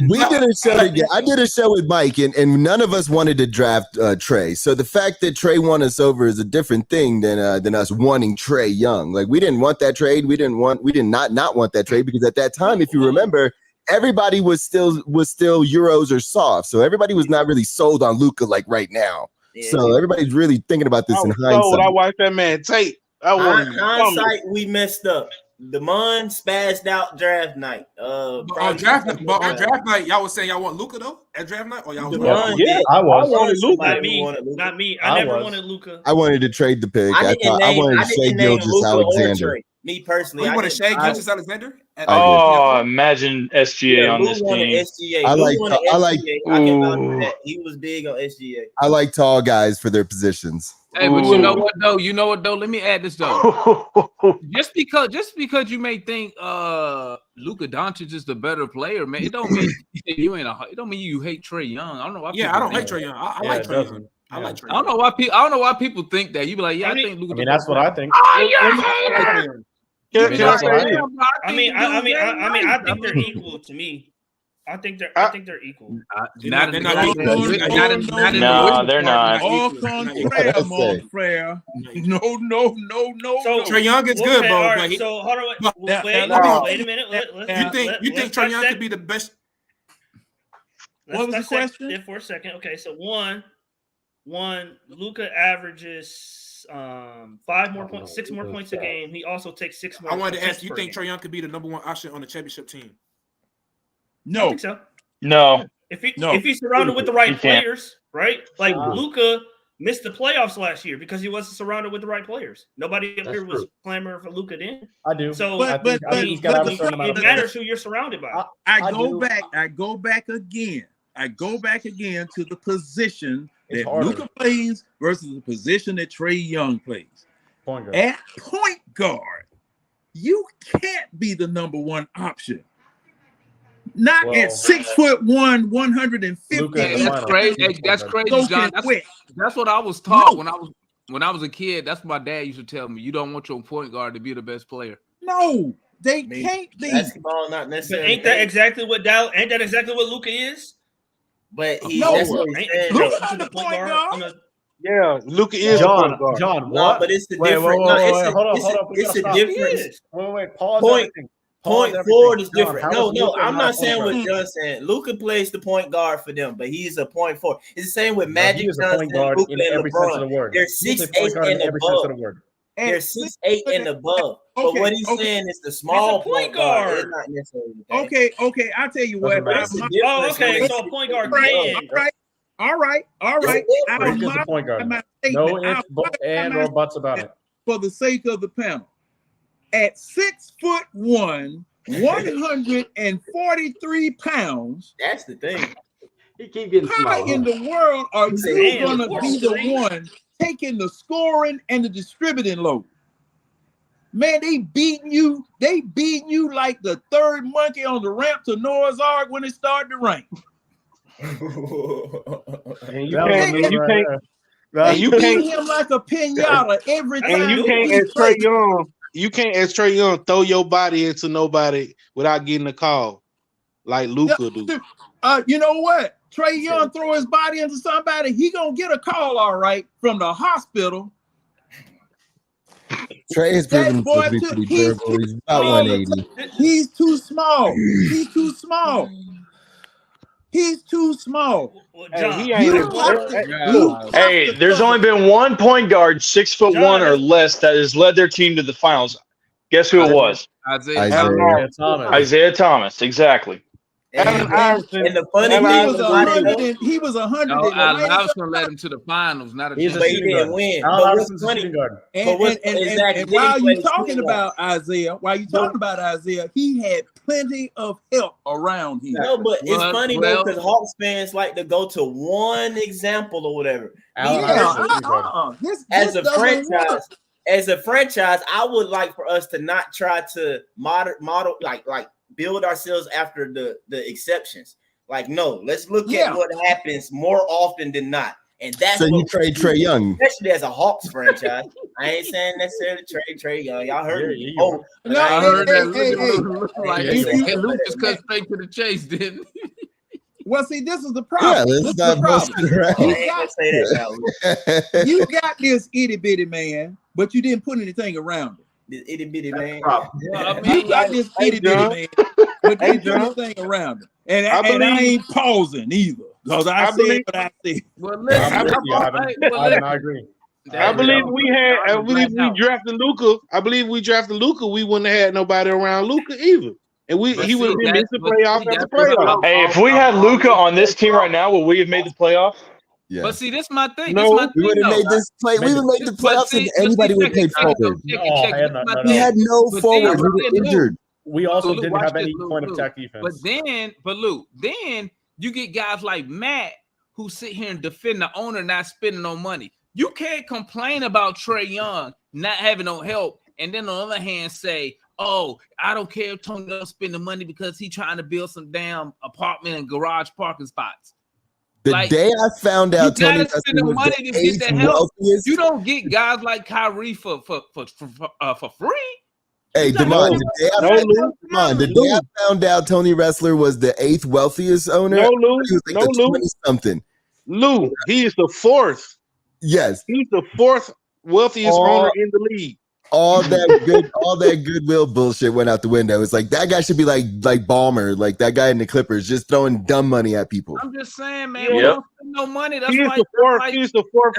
We did a show together. I did a show with Mike, and none of us wanted to draft Trey. So the fact that Trey won us over is a different thing than us wanting Trey Young. Like, we didn't want that trade. We did not want that trade because at that time, if you remember, everybody was still Euros or soft. So everybody was not really sold on Luka like right now. Yeah. So everybody's really thinking about this in hindsight. I watched that man tape. Hindsight, we messed up. Damon spazzed out draft night. On draft night, y'all was saying y'all want Luka though at draft night, or y'all? I wanted Luka. Not me. I never wanted Luka. I wanted to trade the pick. I wanted Shai Gilgeous-Alexander. Me personally, I wanted Shai Gilgeous-Alexander. Imagine SGA on this team. I like. He was big on SGA. I like tall guys for their positions. Hey, but you know what though? Let me add this though. just because you may think Luka Doncic is the better player, man, it don't mean it don't mean you hate Trey Young. I don't know why. Yeah, I don't hate Trey Young. I like Trey Young. I like Trey Young. I don't know why people think that. You be like, yeah, I think Luka. I mean, that's what I think. I think they're equal to me. I think they're equal. They're not equal. No, they're not. All contraire, mon frere. No. So Trey Young is good, bro. All right, so hold on, wait a minute. You think Trey Young could be the best? What was the question? For a second. Okay, so one, Luka averages 5 more points, 6 more points a game. He also takes 6 more. I wanted to ask you, think Trey Young could be the number 1 option on the championship team? No, I think so. No. If he's surrounded with the right players, right? Like Luka missed the playoffs last year because he wasn't surrounded with the right players. Nobody up here was clamoring for Luka then. I do. So but it matters who you're surrounded by. I go back again to the position that Luka plays versus the position that Trey Young plays. At point guard, you can't be the number 1 option. Not at 6'1", 150. That's crazy. That's crazy, John. That's what I was taught when I was a kid. That's what my dad used to tell me. You don't want your point guard to be the best player. No, they can't be. Basketball not necessarily. Ain't that exactly what Luka is? But he's Luka the point guard. Yeah, Luka is John. No, What? but it's the Wait, difference. hold on. It's a difference. Wait. Pause. Point forward is different. No, I'm not saying what John's saying. Luka plays the point guard for them, but he's a point forward. It's the same with Magic Johnson, Luka, and LeBron. They're 6'8" and above. They're 6'8" and above. But what he's saying is the small point guard is not necessarily the thing. Okay. I'll tell you what. Okay. So a point guard can. All right. He's a point guard. No ifs, and or buts about it. For the sake of the panel. At 6'1", 143 pounds. That's the thing. He keep getting How in the world are you going to be the one taking the scoring and the distributing load? Man, they beating you like the third monkey on the ramp to Noah's Ark when it started to rain. And you can't him like a pinata every time. And you can't, as Trey Young, throw your body into nobody without getting a call like Luka do. You know what? Trey Young throw his body into somebody, he gonna get a call, all right, from the hospital. Trey has proven to be pretty durable. He's about 180. He's too small. He's too small. Hey, there's only been one point guard 6'1" or less that has led their team to the finals. Guess who it was? Isaiah Thomas. Exactly. And the funny thing he was 100. Allen Iverson led him to the finals, not a but he didn't win. And while you're talking about Isaiah, he had plenty of help around him. No, but it's funny though, because Hawks fans like to go to one example or whatever. As a franchise, I would like for us to not try to model like build ourselves after the exceptions. Like, no, let's look at what happens more often than not. And that's so you trade Trey Young, especially as a Hawks franchise. I ain't saying necessarily trade Trey Young. Y'all heard me. I heard that. Luke just cut straight to the chase, didn't he? Well, see, this is the problem. Yeah, this is the problem. You got this itty bitty man, but you didn't put anything around it. This itty bitty man. You got this itty bitty man, but you didn't put anything around it. And I ain't pausing either, because I said what I said. Well, listen, I agree. I believe we drafted Luka. I believe we drafted Luka. We wouldn't have had nobody around Luka either. And he would have been missing playoff after playoff. Hey, if we had Luka on this team right now, would we have made the playoff? Yeah. But see, this is my thing. No, we would have made this play. We would have made the playoffs if anybody would have played forward. We had no forward. We were injured. We also didn't have any point of attack defense. But Luke, then you get guys like Matt who sit here and defend the owner not spending no money. You can't complain about Trey Young not having no help, and then on the other hand say, "Oh, I don't care if Tony don't spend the money because he's trying to build some damn apartment and garage parking spots." The day I found out you gotta spend the money to get the help. You don't get guys like Kyrie for free. Hey, Damon, the day I found out Tony Wrestler was the 8th wealthiest owner, No, Lou. he was like the 20-something. Lou, he is the 4th. Yes. He's the 4th wealthiest owner in the league. All that goodwill bullshit went out the window. It's like that guy should be like Ballmer, like that guy in the Clippers, just throwing dumb money at people. I'm just saying, man, we don't spend no money. That's He's why the 4th. He's the 4th.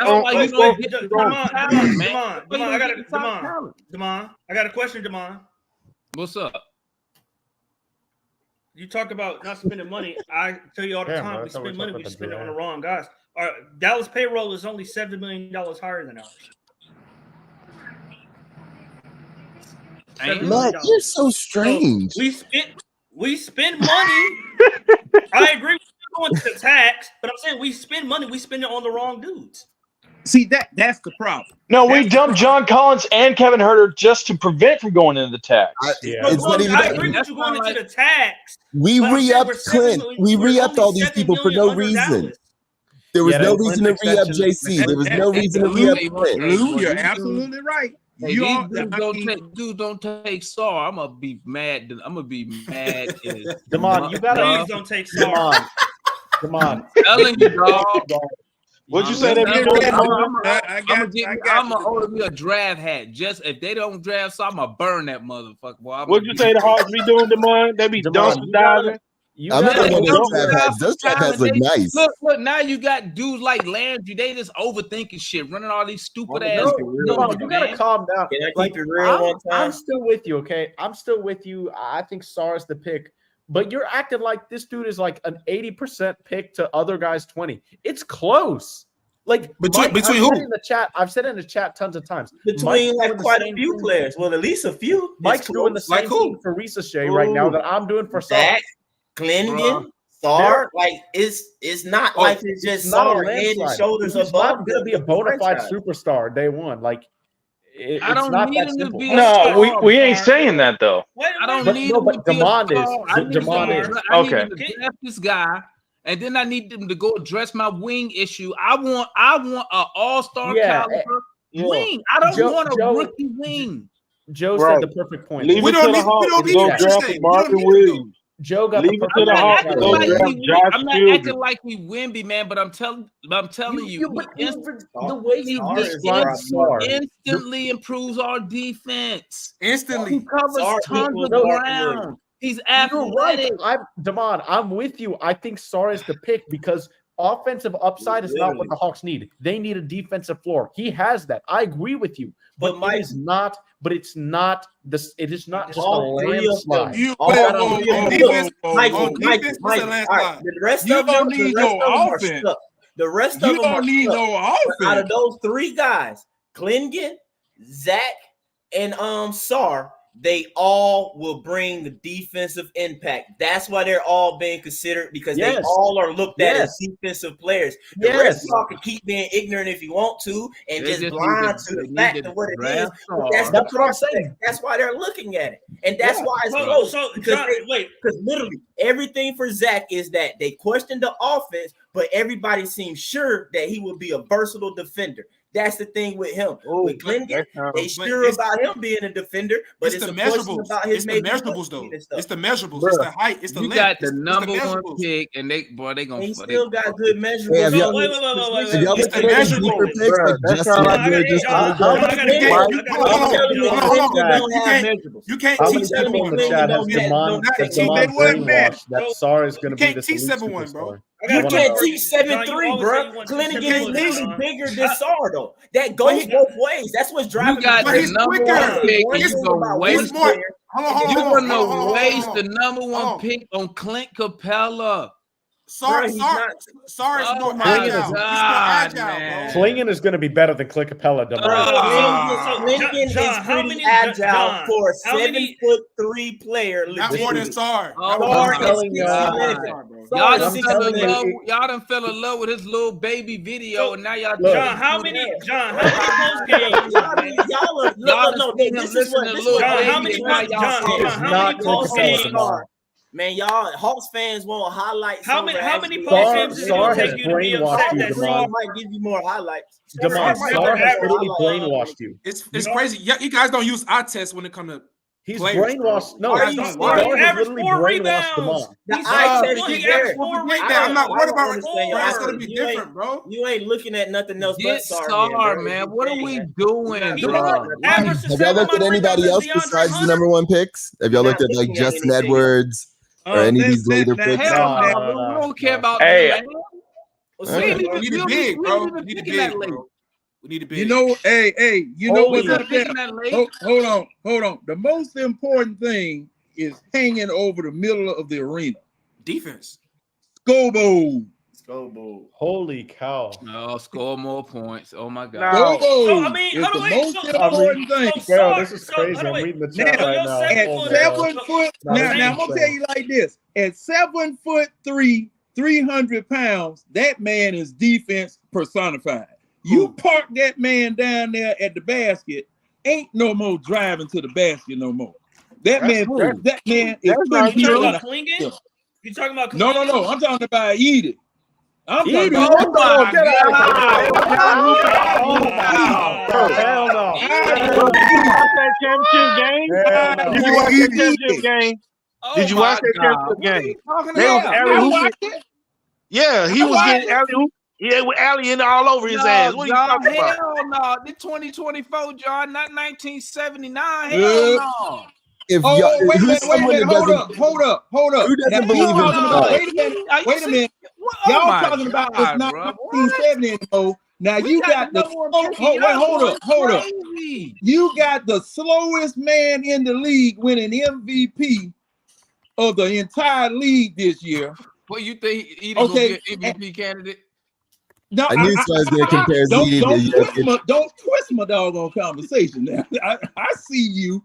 Damon, I got a question, Damon. What's up? You talk about not spending money. I tell you all the time, we spend money, we spend it on the wrong guys. Dallas payroll is only $7 million higher than ours. Matt, you're so strange. So we spend money. I agree with you going to the tax, but I'm saying we spend money, we spend it on the wrong dudes. See, that's the problem. No, we dumped John Collins and Kevin Huerter just to prevent from going into the tax. I agree with you going into the tax. We re-upped Clint. We re-upped all these people for no reason. There was no reason to re-up JC. There was no reason to re-up Clint. Lou, you're absolutely right. Hey, dudes don't take Saw. I'm gonna be mad. I'm gonna be mad. Damon, you gotta please don't take Saw. Damon. Telling you, dog. What'd you say? I'm gonna order me a draft hat. Just if they don't draft, so I'm gonna burn that motherfucker. Boy, what'd you say the Hawks be doing, Damon? They be dumpster diving. I'm not the one that trap hats. Those trap hats look nice. Look, now you got dudes like Landry. They just overthinking shit, running all these stupid ass. No, you gotta calm down. Can I keep it real one time? I'm still with you, okay? I'm still with you. I think Sarr's the pick, but you're acting like this dude is like an 80% pick to other guys' 20. It's close. Like between who? In the chat, I've said in the chat tons of times. Between like quite a few players. Well, at least a few. Mike's doing the same thing for Risa right now that I'm doing for Sarr. Clingan, Sarr, like it's not like it's just Sarr head and shoulders above. Not going to be a bona fide superstar day one. Like I don't need him to be. No, we ain't saying that though. I don't need him to be Demond is. I need him to draft this guy, and then I need them to go address my wing issue. I want an all-star caliber wing. I don't want a rookie wing. Joe said the perfect point. We don't need to Joe got leave it to the Hawks. I'm not acting like we Wimby, man, but I'm telling you, the way he instantly improves our defense. Instantly, he covers tons of ground. He's athletic. Damon, I'm with you. I think Sarr is the pick because offensive upside is not what the Hawks need. They need a defensive floor. He has that. I agree with you, but it is not. But it's not this. It is not just a landslide. The rest of them need no offense. The rest of them don't need no offense. Out of those three guys, Clingan, Zach, and Sarr, they all will bring the defensive impact. That's why they're all being considered because they all are looked at as defensive players. The rest of y'all can keep being ignorant if you want to and just blind to the fact of what it is. That's what I'm saying. That's why they're looking at it. And that's why it's close. Because literally everything for Zach is that they questioned the offense, but everybody seems sure that he will be a versatile defender. That's the thing with him. With Clingan, they sure about him being a defender, but it's the measurables. It's the measurables, though. It's the measurables. It's the height. It's the length. You got the number one pick, and they gonna. He still got good measurables. Wait. It's the measurables. You can't teach everyone. That Sarr is going to be the teach everyone, bro. You can't teach 7'3", bro. Clingan is literally bigger than Sarr, though. That goes both ways. That's what's driving. You got the number one pick. You're gonna waste the number one pick on Clint Capella. Sarr is more agile. Clingan is going to be better than Clint Capella. Clingan is pretty agile for a 7'3" player. Not more than Sarr. Y'all done fell in love with his little baby video, and now y'all. John, how many post games? How many post games? Man, y'all Hawks fans want highlights. How many post games is it going to take you to be upset that Sarr might give you more highlights? Sarr has literally brainwashed you. It's crazy. You guys don't use eye tests when it comes to He's players, brainwashed. bro. No, Why are he's you not. smart? He averaged 4 rebounds. I'm not. What about it? That's gonna be You different, bro. You ain't looking at nothing else Get but Sar, Sar, bro. man. What are we doing, You're bro? Have y'all looked at anybody else besides the number one picks? Have y'all looked at like Justin Edwards or any of these later picks? Hell no, we don't care about Hey, them, man. We need a big, bro. We need a big, bro. We need a big. You know, hey, you know what's up there? Late. Hold on. The most important thing is hanging over the middle of the arena. Defense. Scoreboard. Holy cow. No, score more points. Oh my God. Scoreboard is the most important thing. Bro, this is crazy. I'm reading the chat right now. At 7 foot, now I'm gonna tell you like this: at 7'3", 300 pounds, that man is defense personified. You park that man down there at the basket, ain't no more driving to the basket no more. That man is putting people in a. You talking about? No. I'm talking about Edith. I'm talking Edith, about. what the get out. Hell no. Did you watch that championship game? Did you watch that championship game? They was alley-hooping. Yeah, he was getting alley-hoop. Yeah, with alley-ing all over his ass. What are you talking about? Hell no. The 2024, John, not 1979. Hell no. Wait a minute. Hold up. Who doesn't believe in Wait a minute. Y'all talking about this not 1970 anymore. Now you got the hold up. You got the slowest man in the league winning MVP of the entire league this year. What you think Edith gonna get MVP candidate? No, I knew someone was going to compare don't twist my doggone conversation now. I see you.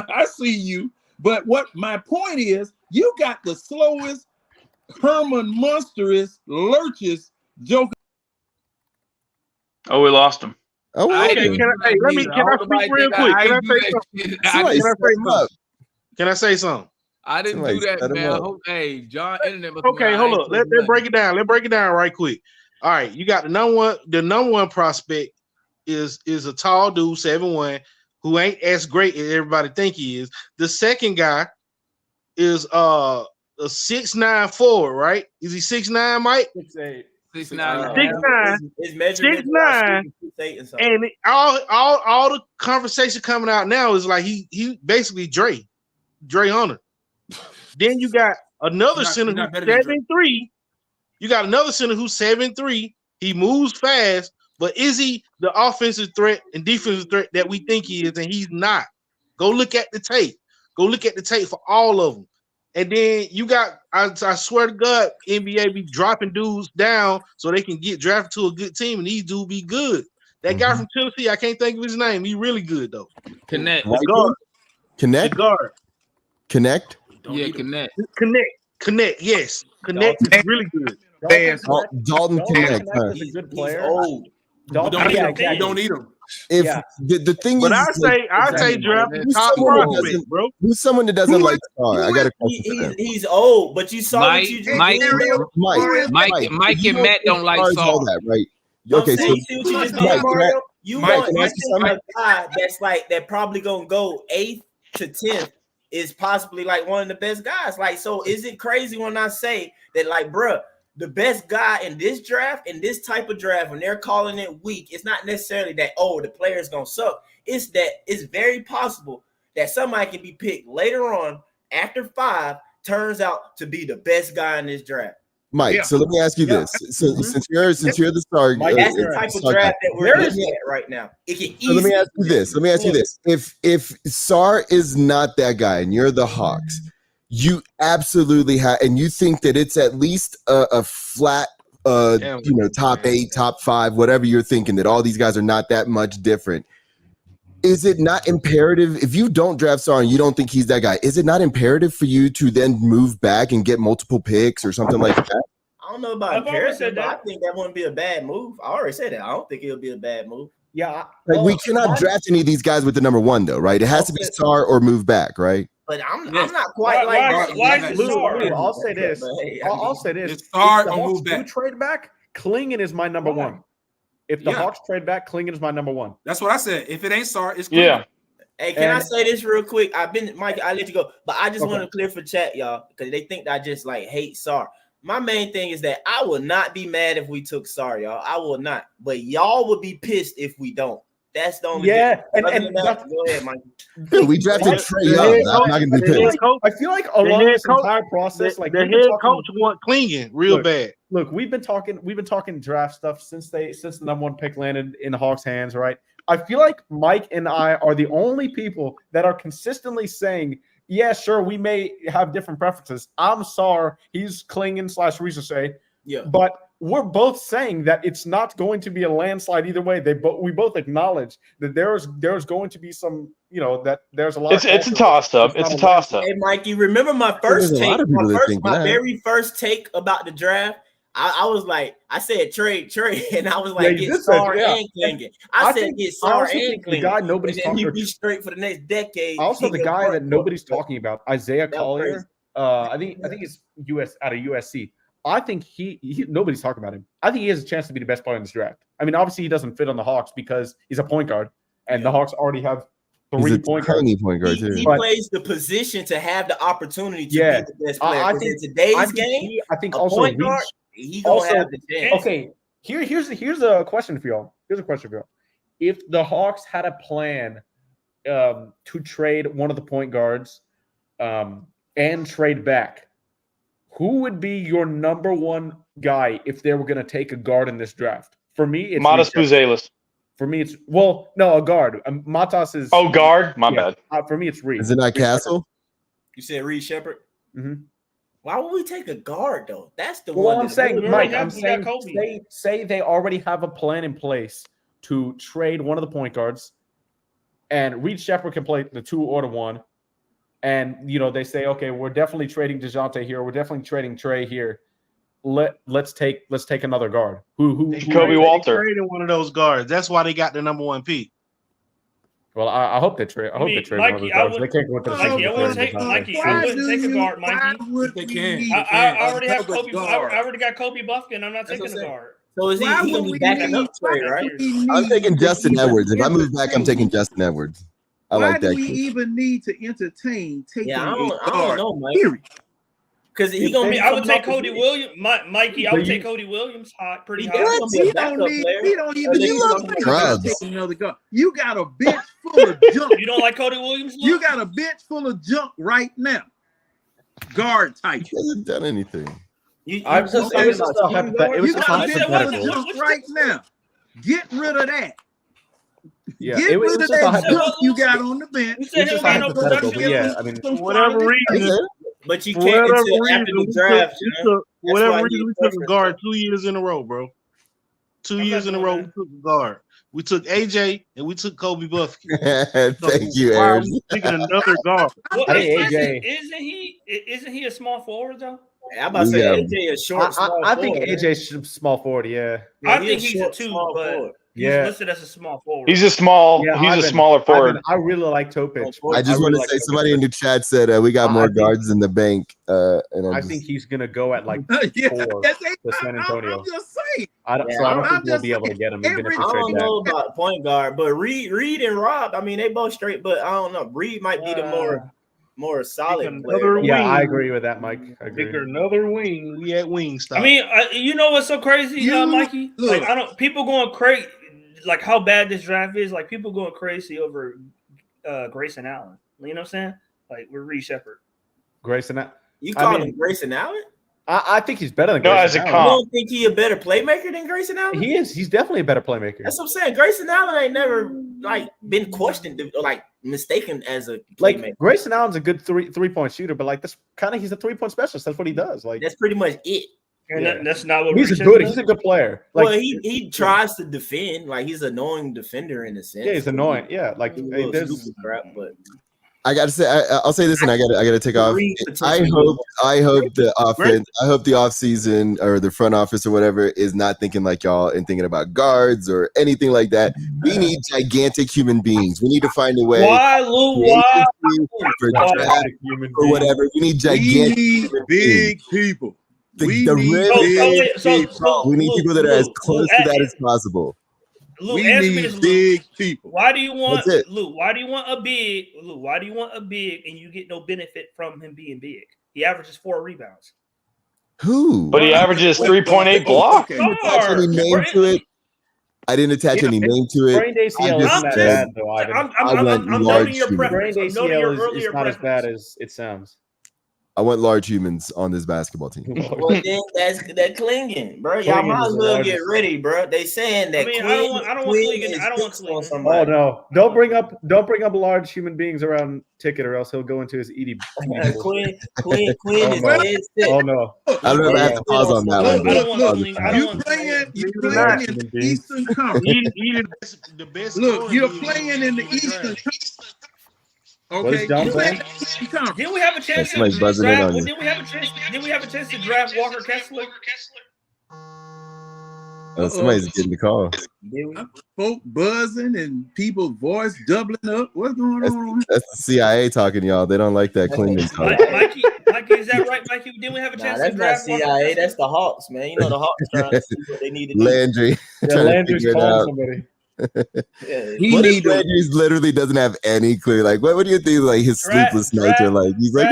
I see you. But what my point is, you got the slowest, Herman Munsterous, lurches joker. Oh, we lost him. Oh, okay. Can I speak real quick? Can I say something? I didn't do that, man. Hey, John, internet. Okay, hold up. Let's break it down. Let's break it down right quick. All right, you got the number one prospect is a tall dude, 7'1", who ain't as great as everybody think he is. The second guy is a 6'9" forward, right? Is he 6'9", Mike? 6'8". 6'9". 6'9". And all the conversation coming out now is like he basically Dre Hunter. Then you got another center who's 7'3". You got another center who's 7'3". He moves fast, but is he the offensive threat and defensive threat that we think he is? And he's not. Go look at the tape. Go look at the tape for all of them. And then you got, I swear to God, NBA be dropping dudes down so they can get drafted to a good team, and these dudes be good. That guy from Tennessee, I can't think of his name. He really good though. Connect. Connect. Connect. Yeah, Connect. Connect. Yes, Connect is really good. Dalton Connect. He's a good player. Old. We don't need him. If the thing but is, I say draft top prospect, bro. Who's someone that doesn't like Star? I got a question for them. He's old, but you saw Mike, what you just Mike, did. Mike and Matt don't like Star. That, right? Okay, so you want a guy that's like that probably gonna go 8th to 10th is possibly like one of the best guys. Like, so is it crazy when I say that, like, bruh, the best guy in this draft, in this type of draft, when they're calling it weak, it's not necessarily that, oh, the player's gonna suck. It's that it's very possible that somebody can be picked later on after 5, turns out to be the best guy in this draft. Mike, so let me ask you this. So since you're the star, that's the type of draft that we're looking at right now. It can easily. So let me ask you this. If Sar is not that guy and you're the Hawks, you absolutely have, and you think that it's at least a flat, top 8, top 5, whatever you're thinking, that all these guys are not that much different. Is it not imperative, if you don't draft Sar and you don't think he's that guy, is it not imperative for you to then move back and get multiple picks or something like that? I don't know about imperative, but I think that wouldn't be a bad move. I already said that. I don't think it'll be a bad move. Yeah. We cannot draft any of these guys with the number 1, though, right? It has to be Sar or move back, right? But I'm not quite I'll say this. I'll say this. Sar or move back. Trade back, Klingon is my number 1. If the Hawks trade back, Klingon is my number 1. That's what I said. If it ain't Sar, it's Klingon. Hey, can I say this real quick? Mike, I'll let you go, but I just want to clear for chat, y'all, because they think I just like hate Sarr. My main thing is that I will not be mad if we took Sarr, y'all. I will not, but y'all would be pissed if we don't. That's the only thing. And go ahead, Mike. Dude, we drafted Trey Young. I'm not gonna be pissed. I feel like along this entire process, like the head coach want clinging real bad. Look, we've been talking draft stuff since the number one pick landed in the Hawks' hands, right? I feel like Mike and I are the only people that are consistently saying, yeah, sure, we may have different preferences. I'm Sarr, he's clinging / Ricochet. Yeah. But we're both saying that it's not going to be a landslide either way. We both acknowledge that there's going to be some, that there's a lot. It's a toss up. It's a toss up. Hey, Mikey, remember my first take? My very first take about the draft. I was like, I said trade, and I was like, get Sarr and Klingen. I said get Sarr and Klingen. The guy nobody's talking about. He'd be straight for the next decade. Also, the guy that nobody's talking about, Isaiah Collier. I think he's out of USC. I think he nobody's talking about him. I think he has a chance to be the best player in this draft. I mean, obviously he doesn't fit on the Hawks because he's a point guard, and the Hawks already have 3 point guards. He plays the position to have the opportunity to be the best player. I think in today's game, I think a also point guard, he gonna have the chance. Okay, here's a question for y'all. If the Hawks had a plan to trade one of the point guards and trade back, who would be your number one guy if they were going to take a guard in this draft? For me, it's Matas Buzelis. For me, it's a guard. Matas is guard. My bad. For me, it's Reed. Is it not Castle? You said Reed Shepherd. Mm-hmm. Why would we take a guard though? That's the one. I'm saying, Mike. I'm saying, say they already have a plan in place to trade one of the point guards, and Reed Shepherd can play the 2 or the 1. And they say, okay, we're definitely trading DeJounte here. We're definitely trading Trey here. Let's take another guard. Who Kobe Walter. Traded one of those guards. That's why they got the number 1 pick. Well, I hope they trade. I hope they trade one of those guards. They can't go into the Mikey, I wouldn't take a guard, Mikey. They can. I already have Kobe. I already got Kobe Buffkin. I'm not taking a guard. So is he gonna be backing up Trey, right? I'm taking Justin Edwards. If I move back, I'm taking Justin Edwards. Why do we even need to entertain taking I a don't guard? know, Mike. Because he gonna be. I would take Cody Williams, Mikey. I would take Cody Williams pretty high. We don't even need to take another guard. You got a bench full of junk. You don't like Cody Williams? You got a bench full of junk right now. Guard type. He hasn't done anything. You got a bench full of junk right now. Get rid of that. Yeah, Get rid of that junk you got on the bench. Whatever reason. But you can't until after the draft. Whatever reason, we took a guard 2 years in a row, bro. 2 years in a row, we took a guard. We took AJ and we took Kobe Buffkin. Thank you, Aaron. Taking another guard. Well, AJ isn't he a small forward though? I'm about to say AJ is short. I think AJ's small forward. Yeah, I think he's a 2, but he's listed as a small forward. He's a smaller forward. I really like Topic. I just want to say somebody in the chat said we got more guards in the bank. And I think he's gonna go at like 4 to San Antonio. I'm just saying. I don't think we'll be able to get him. I don't know about point guard, but Reed and Rob. I mean, they both straight, but I don't know. Reed might be the more solid player. Yeah, I agree with that, Mike. I agree. Pick another wing. We at wing stop. I mean, you know what's so crazy, Mikey? Like, people going crazy. Like how bad this draft is. Like people going crazy over Grayson Allen. You know what I'm saying? Like we're Reed Shepherd. Grayson Allen. You call him Grayson Allen? I think he's better than Grayson Allen. You don't think he a better playmaker than Grayson Allen? He is. He's definitely a better playmaker. That's what I'm saying. Grayson Allen ain't never been questioned or mistaken as a playmaker. Like Grayson Allen's a good three-point shooter, but like this kind of he's a 3-point specialist. That's what he does. Like that's pretty much it. And that's not what he's a good player. Like, well, he tries to defend. Like he's an annoying defender in a sense. Yeah, he's annoying. Yeah, like there's crap, but I gotta say, I'll say this, and I gotta take off. I hope the offense, I hope the offseason or the front office or whatever is not thinking like y'all and thinking about guards or anything like that. We need gigantic human beings. We need to find a way. Why, Lou? Why? For draft or whatever. We need gigantic big people. We need people that are as close to that as possible. Luke, we answer me need this, Luke. big people. Why do you want That's it. Luke? Why do you want a big? Luke, why do you want a big and you get no benefit from him being big? He averages 4 rebounds. Who? But he averages 3.8 blocks. I didn't attach any name to it. I didn't attach any name to it. Sprained ACL isn't that bad, though, Ivan. I'm noting your preference. Sprained I'm noting your ACL earlier is not as preference. bad as it sounds. I want large humans on this basketball team. Well, then that clinging, bro. Y'all Clinging might is as the well largest. get ready, bro. They saying that. I mean, Quinn, I don't want Quinn Clegan. is I don't want fixed on Clegan. Oh somebody. no! Don't bring up large human beings around Ticket, or else he'll go into his Edie. Quinn Oh is no! dead sick. Oh no! I don't know if I have to pause on that one. I don't want but Clegan. I don't You want playing Large in human the beings. Eastern Conference. The best. Look, scoring you're league playing in the Eastern Conference. What is Okay, John you saying? Did we have a chance to somebody's buzzing in draft? on you. Did we have a chance? Did we have a chance to draft Walker Kessler? Somebody's getting the call. folk buzzing and people voice doubling up. What's going on? That's the CIA talking, y'all. They don't like that cleaning talk. Mikey, is that right, Mikey? Didn't we have a Nah, chance that's to not draft Walker CIA. Kessler? That's the Hawks, man. You know the Hawks trying to see what they need to do. Landry. Yeah, trying to Landry's figure it calling out. somebody. Yeah, Landry's literally doesn't have any clue. Like, what do you think? Like his sleepless nights are like. He's like,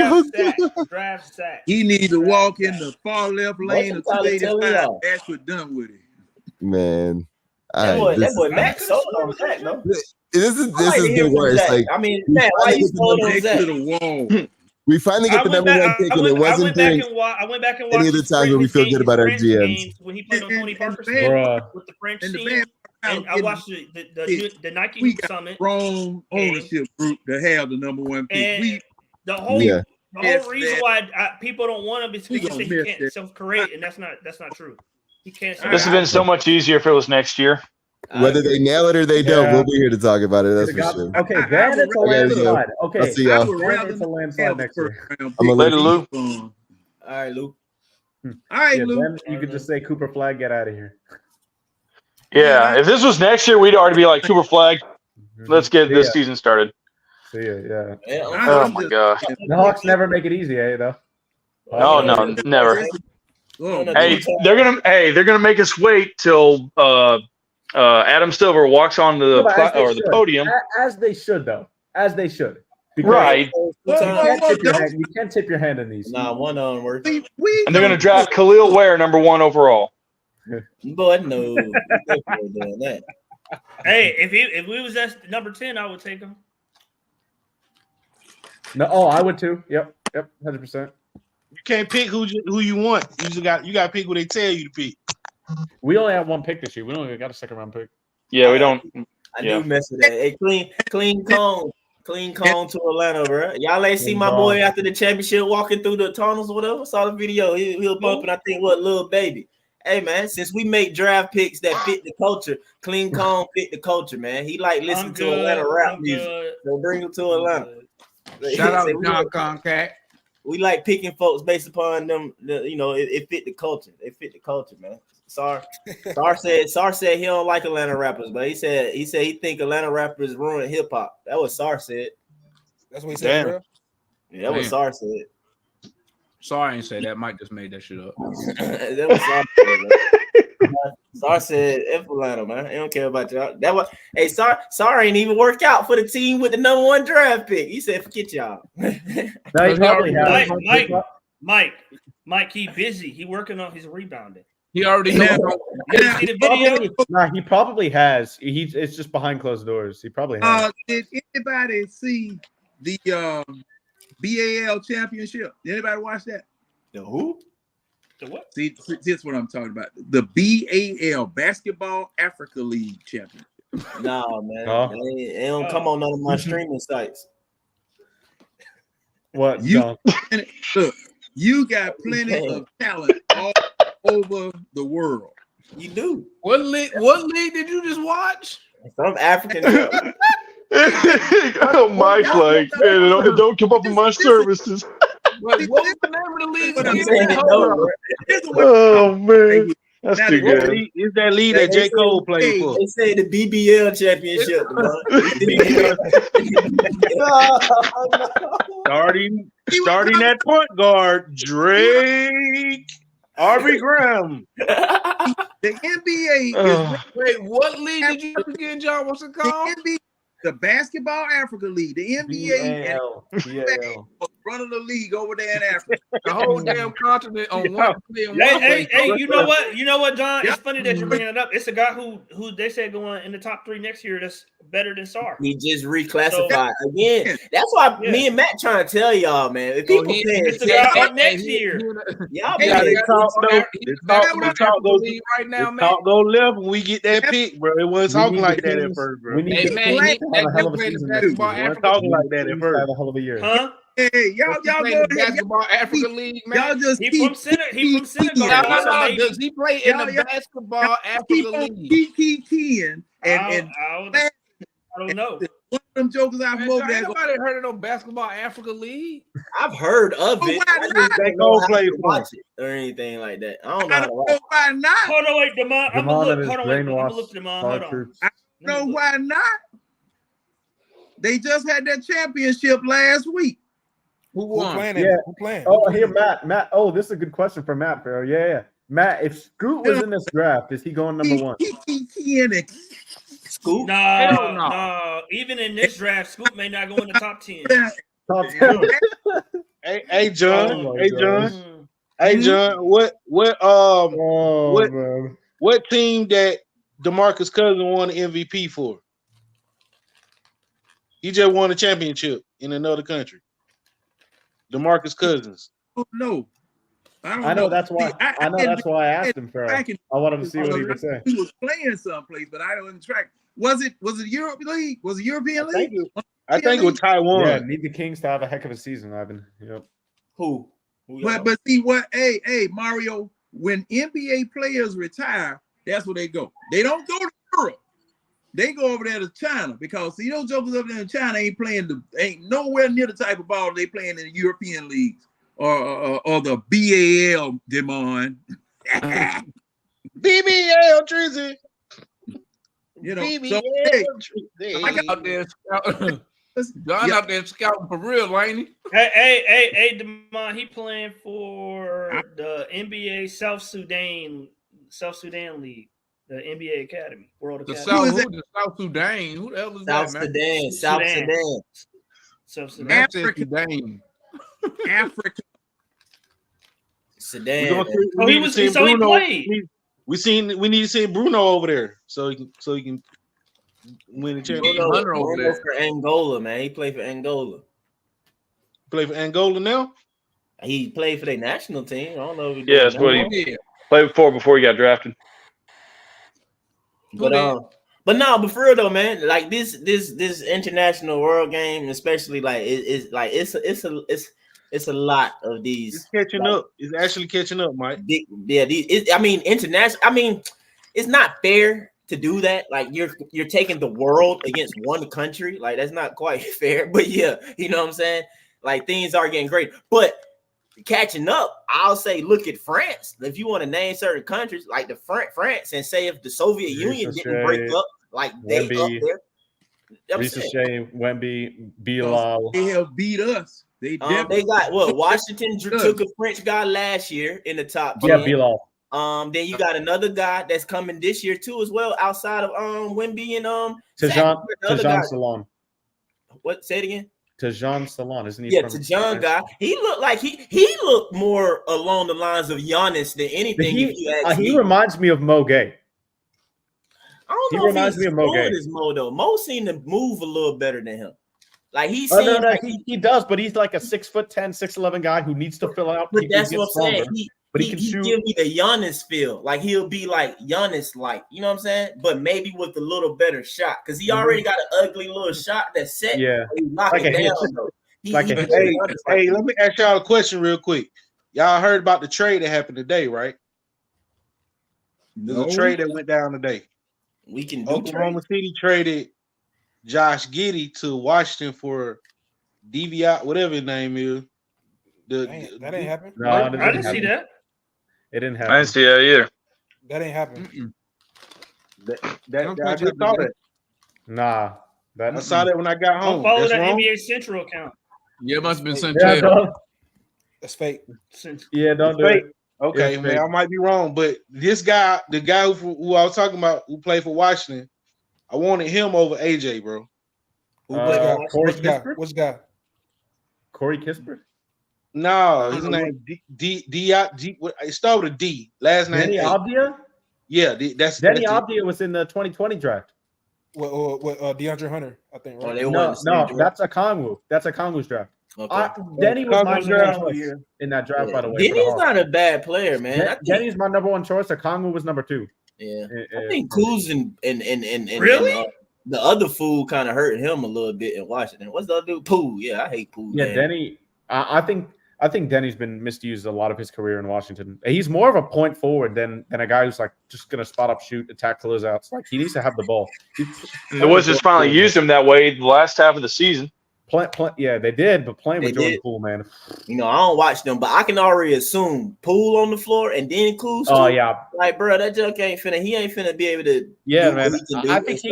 Draft sack. He need to walk in the far left lane of What you trying to tell 285. y'all? Ashford done with it. man. That boy Matt sold on Zach, though. This is I like to hear the from worst. Zach. Like, I mean, we Matt, why finally you get the sold number on Next Zach? to the wall. we finally get the number one pick, and it wasn't during I went back and any of the watched times where we feel good about our GMs. games when he played on Tony Parker's and- team Bruh. with the French And the team. bad And I watched the Nike we Hoop got Summit. wrong ownership group to have the number one pick. And the whole reason why people don't want him is because he can't self-create, and that's not true. He can't. This has been so much easier if it was next year. Whether they nail it or they don't, we'll be here to talk about it. That's for sure. Okay, then it's a landslide. Okay, I'll see y'all. then it's a landslide next year. I'm gonna Later, Lou. All right, Lou. All right, Yeah, Lou. then you could just say Cooper Flag, get out of here. Yeah, if this was next year, we'd already be like Cooper Flag. Let's get this season started. See ya, yeah. Oh my gosh. The Hawks never make it easy, though. No, never. Hey, they're gonna make us wait till Adam Silver walks on the podium. As they should, though. As they should. Right. You can't tip your hand in these. Nah, one on work. And they're gonna draft Khalil Ware number 1 overall. Boy, no. Doing that. Hey, if we was at number 10, I would take him. No, I would too. Yep, 100%. You can't pick who you want. You got to pick who they tell you to pick. We only have one pick this year. We don't even got a second round pick. Yeah, we don't. I do mess with that. Hey, clean cone to Atlanta, bro. Y'all ain't see my boy after the championship walking through the tunnels or whatever. Saw the video. He was bumping, I think, little baby. Hey man, since we make draft picks that fit the culture, Clean Cone fit the culture, man. He like listen to Atlanta rap music. So bring him to Atlanta. Shout out to John Concat. We like picking folks based upon them. It fit the culture. They fit the culture, man. Sar said he don't like Atlanta rappers, but he said he think Atlanta rappers ruin hip hop. That was Sar said. That's what he said, bro. Yeah, that was Sar said. Sorry, I ain't say that. Mike just made that shit up. That was Sar said, Sar said, F Atlanta, man. I don't care about y'all. That was Sar ain't even work out for the team with the number 1 draft pick. He said, forget y'all. Mike, he busy. He working on his rebounding. He already knows. See the video? Nah, he probably has. It's just behind closed doors. He probably has. Did anybody see the BAL championship? Did anybody watch that? The who? The what? See, that's what I'm talking about. The BAL Basketball Africa League championship. Nah, man. They don't come on none of my streaming sites. What? Look, you got plenty of talent all over the world. You do. What league did you just watch? Some African. Mike's like, man, don't come up with my services. What was the name of the league? Oh man, that's too good. Is that league that J. Cole played for? They say the BBL championship. Starting at point guard, Drake. Aubrey Graham. The NBA is wait. What league did you have again, John? What's it called? The Basketball Africa League, the NBA, BAL. running the league over there in Africa. The whole damn continent on one. Hey, you know what? You know what, John? It's funny that you're bringing it up. It's a guy who they said going in the top 3 next year that's better than Sarr. He just reclassified again. That's why me and Matt trying to tell y'all, man. If people pay attention next year, y'all they talk right now, man. Talk go left when we get that pick, bro. It wasn't talking like that at first, bro. Hey man, talking like that at first. Have a hell of a year. Huh? Hey, y'all go the Basketball Africa League, man. Y'all just he from Senegal. No. Does he play in the Basketball Africa League? Keying I don't know. One of them jokers out from over there. Nobody heard of no Basketball Africa League? I've heard of it. They go play watch it or anything like that. I don't know. I don't know why not. Hold on, wait, Damon. I'm gonna look. Hold on, wait. I'm gonna look, Damon. Hold on. I don't know why not. They just had that championship last week. Who won? Who playing? Oh, here, Matt. Oh, this is a good question for Matt, Farrell. Yeah. Matt, if Scoot was in this draft, is he going number 1? Scoot? No. Even in this draft, Scoot may not go in the top 10. Top 10. Hey, John. What team that DeMarcus Cousins won the MVP for? He just won a championship in another country. DeMarcus Cousins. Oh, no. I know that's why. I know that's why I asked him, Farrell. I wanted to see what he would say. He was playing someplace, but I don't track. Was it Europe League? Was it European League? I think it was Taiwan. Yeah, need the Kings to have a heck of a season, Ivan. Yep. Who but see what? Hey, Mario. When NBA players retire, that's where they go. They don't go to Europe. They go over there to China because see those jokers over there in China ain't nowhere near the type of ball they playing in the European leagues or the BAL demand. BBL Drizzy. You know, BBL Drizzy. Out there scouting. John out there scouting for real, ain't he? Hey, Damon, he playing for the NBA South Sudan League. The NBA Academy, World Academy. The South Sudan. Who the hell is that, man? South Sudan. Africa. Sudan. We need to see Bruno over there so he can win the championship. Bruno for Angola, man. He played for Angola. Play for Angola now? He played for their national team. I don't know if he did. Yeah, that's what he played before he got drafted. But but for real though, man, like this international world game, especially like it's a lot of these. It's catching up. It's actually catching up, Mike. International. I mean, it's not fair to do that. Like you're taking the world against one country. Like that's not quite fair. But yeah, you know what I'm saying. Like things are getting great, but catching up, I'll say, look at France. If you want to name certain countries like the France, and say if the Soviet Union didn't break up, like they Wemby, up there. Ricochet, Wemby, Bilal. They have beat us. They got what? Washington took a French guy last year in the top 10. Yeah, Bilal. Then you got another guy that's coming this year too, as well, outside of Wemby and Tajon Salon. What? Say it again. Tajon Salon, isn't he? Yeah, Tajon guy. He looked like he looked more along the lines of Giannis than anything. He reminds me of Mo Gay. I don't know. He reminds me of Mo Gay. Mo though. Mo seemed to move a little better than him. Like he seems he does, but he's like a 6'10", 6'11" guy who needs to fill out. But that's what I'm saying. He give me the Giannis feel. Like he'll be like Giannis, like, you know what I'm saying? But maybe with a little better shot. Because he already got an ugly little shot that's set. Yeah. Like hey, let me ask y'all a question real quick. Y'all heard about the trade that happened today, right? There's a trade that went down today. We can do Oklahoma City traded Josh Giddey to Washington for DVI, whatever his name is. That ain't happen. No, I didn't see that. It didn't happen. I didn't see that either. That ain't happen. I just saw that. Nah. I saw that when I got home. Don't follow that NBA Central account. Yeah, it must have been Central. That's fake. Yeah, don't do it. Okay, man, I might be wrong, but this guy, the guy who I was talking about, who played for Washington, I wanted him over AJ, bro. Corey Which guy? Corey Kispert? No, his name D. It started with a D. Last name Denny Abdia? Yeah, that's Denny Abdia was in the 2020 draft. With DeAndre Hunter, I think. Right? No, that's a Kongwu. That's a Kongu's draft. Okay. Denny was my number one choice in that draft, by the way. Denny's not a bad player, man. Denny's my number one choice. A Kongu was number 2. Yeah, I think Kuz and really the other fool kind of hurt him a little bit in Washington. What's the other dude? Pooh. Yeah, I hate Pooh. Yeah, man. Denny. I think Denny's been misused a lot of his career in Washington. He's more of a point forward than a guy who's like just gonna spot up, shoot, attack closeouts. Like he needs to have the ball. The Wizards finally used him that way the last half of the season. Yeah, they did, but playing with Jordan Poole, man. You know, I don't watch them, but I can already assume Poole on the floor and then Kuz. Oh yeah, like bro, that junk ain't finna. He ain't finna be able to. Yeah, man. I think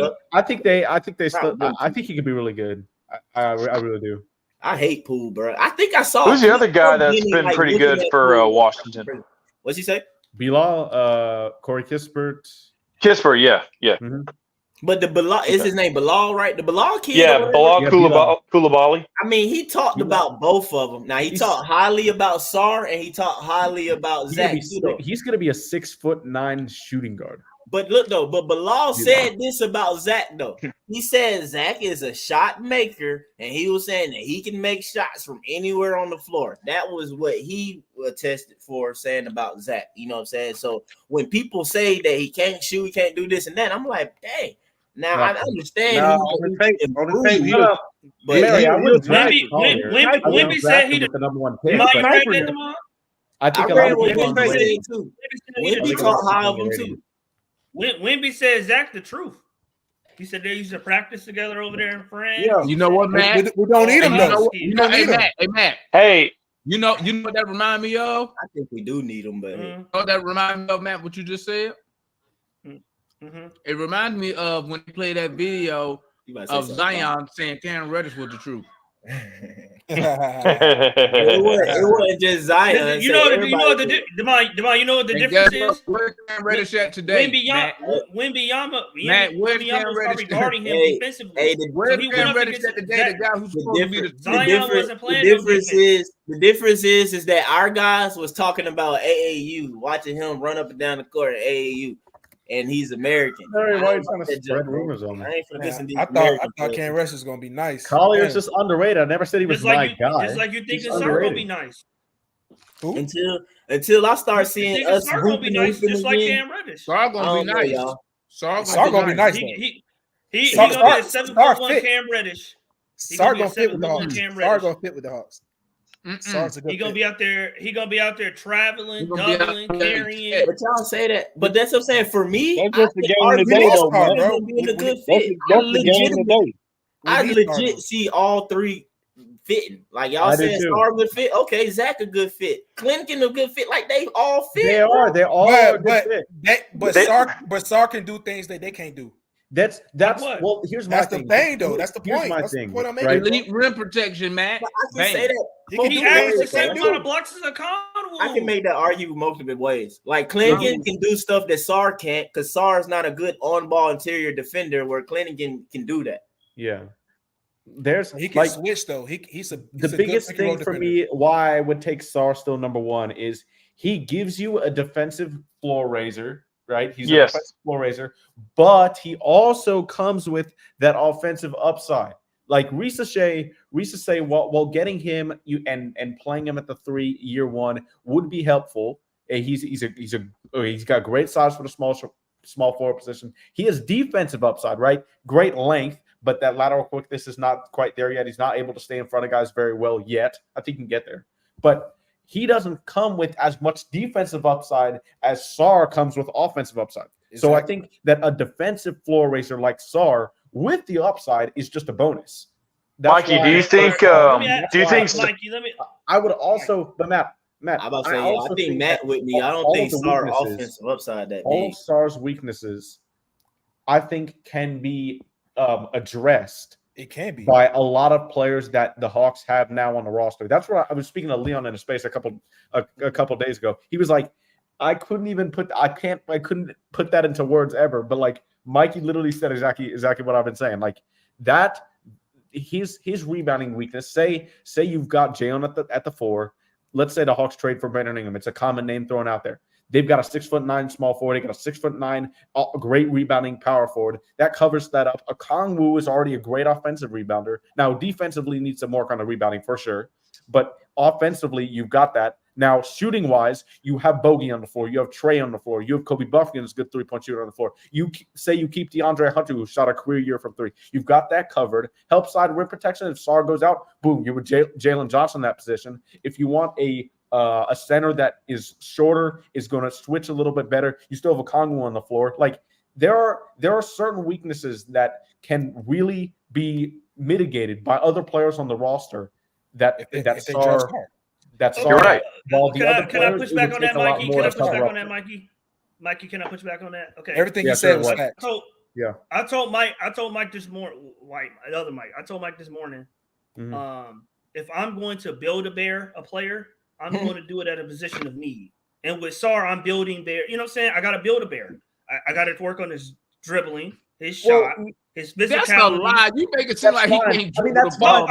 he could be really good. I really do. I hate Poole, bro. I think I saw. Who's the other guy that's been pretty good for Washington? What's he say? Bilal, Corey Kispert. Kispert, yeah. Mm-hmm. But the Bilal is his name Bilal, right? The Bilal kid. Yeah, Bilal Coulibaly. I mean, he talked about both of them. Now he talked highly about Sarr and he talked highly about Zach. He's gonna be a 6'9" shooting guard. But look though, Bilal said this about Zach though. He said Zach is a shot maker, and he was saying that he can make shots from anywhere on the floor. That was what he attested for saying about Zach. You know what I'm saying? So when people say that he can't shoot, he can't do this and that, I'm like, dang. Now I understand. Wemby said he the number one pick. I think I read what Wemby said too. Wemby talked high of him too. Wemby said Zach the truth. He said they used to practice together over there in France. Yeah. You know what, Matt? We don't need him though. Hey, Matt. Hey. You know what that remind me of? I think we do need him, but you know what that remind me of, Matt, what you just said? Mm-hmm. It reminded me of when he played that video of Zion saying Cam Reddish was the truth. It wasn't just Zion. You know what the difference is? Where's Cam Reddish at today? Wembyama was probably guarding him defensively. Where's Cam Reddish at today? The guy who's supposed to be the Zion wasn't playing. The difference is that our guys was talking about AAU, watching him run up and down the court at AAU. And he's American. Why trying to spread rumors on me? I thought Cam Reddish was gonna be nice. Collier's just underrated. I never said he was my guy. Just like you think Sarr gonna be nice. Until I start seeing us Sarr gonna be nice, just like Cam Reddish. Sarr gonna be nice. Sarr gonna be nice. He gonna be a 7'1" Cam Reddish. Sarr gonna fit with the Hawks. Sarr gonna fit with the Hawks. He gonna be out there. He gonna be out there traveling, doubling, carrying. But y'all say that. But that's what I'm saying. For me, that's just the game today, though, bro. Being a good fit. I legit see all three fitting. Like y'all saying, Sarr a good fit. Okay, Zach a good fit. Clinton a good fit. Like they all fit. They're all a good fit. But Sarr can do things that they can't do. That's well. Here's my thing. That's the thing, though. That's the point. That's the point I'm making. Right? Elite rim protection, Matt. I can say that. He averages the same amount of blocks as a Conwell. I can make that argument multiple ways. Like Clinton can do stuff that Sarr can't, because Sarr is not a good on-ball interior defender, where Clinton can do that. Yeah. He can switch though. He's the biggest thing for me why I would take Sarr still number one is he gives you a defensive floor raiser. Right, he's a defensive floor raiser, but he also comes with that offensive upside. Like Risa say, while getting him and playing him at the 3 year one would be helpful. He's got great size for the small forward position. He has defensive upside, right? Great length, but that lateral quickness is not quite there yet. He's not able to stay in front of guys very well yet. I think he can get there, but he doesn't come with as much defensive upside as Sarr comes with offensive upside. Exactly. So I think that a defensive floor raiser like Sarr with the upside is just a bonus. Mikey, do you think? I would also, but Matt. I'm about to say, I think Matt with me. I don't think Sarr offensive upside that big. All of Sarr's weaknesses, I think, can be addressed It can be by a lot of players that the Hawks have now on the roster. That's what I was speaking to Leon in a space a couple days ago. He was like, I couldn't put that into words ever. But like Mikey literally said exactly what I've been saying. Like that, his rebounding weakness. Say you've got Jalen at the 4. Let's say the Hawks trade for Brandon Ingram. It's a common name thrown out there. They've got a 6'9" small forward. They got a 6'9" great rebounding power forward that covers that up. Okongwu is already a great offensive rebounder. Now, defensively needs some work on the rebounding for sure, but offensively you've got that. Now, shooting wise, you have Bogey on the floor. You have Trey on the floor. You have Kobe Buffington, who's a good 3-point shooter on the floor. You keep DeAndre Hunter, who shot a career year from 3. You've got that covered. Help side rim protection. If Sarr goes out, boom, you're with Jalen Johnson in that position. If you want a center that is shorter, is going to switch a little bit better, you still have Okongwu on the floor. Like there are certain weaknesses that can really be mitigated by other players on the roster that Sarr. That's You're right. Can I push back on that, Mikey? Can I push back on that, Mikey? Mikey, can I push back on that? Okay. Everything you said was fact. I told Mike this morning. The other Mike. I told Mike this morning. If I'm going to build a player, I'm going to do it at a position of need. And with Sarr, I'm building Bear. You know what I'm saying? I got to build a Bear. I got to work on his dribbling, his shot, his physicality. That's a lie. You make it seem like he can't dribble the ball.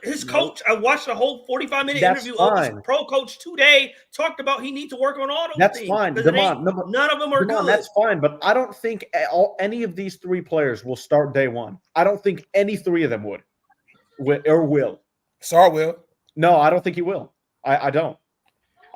His coach, I watched a whole 45-minute interview of his pro coach today, talked about he needs to work on all those that's things. Fine. None of them are good. That's fine, but I don't think any of these 3 players will start day one. I don't think any 3 of them would or will. Sarr will. No, I don't think he will. I don't.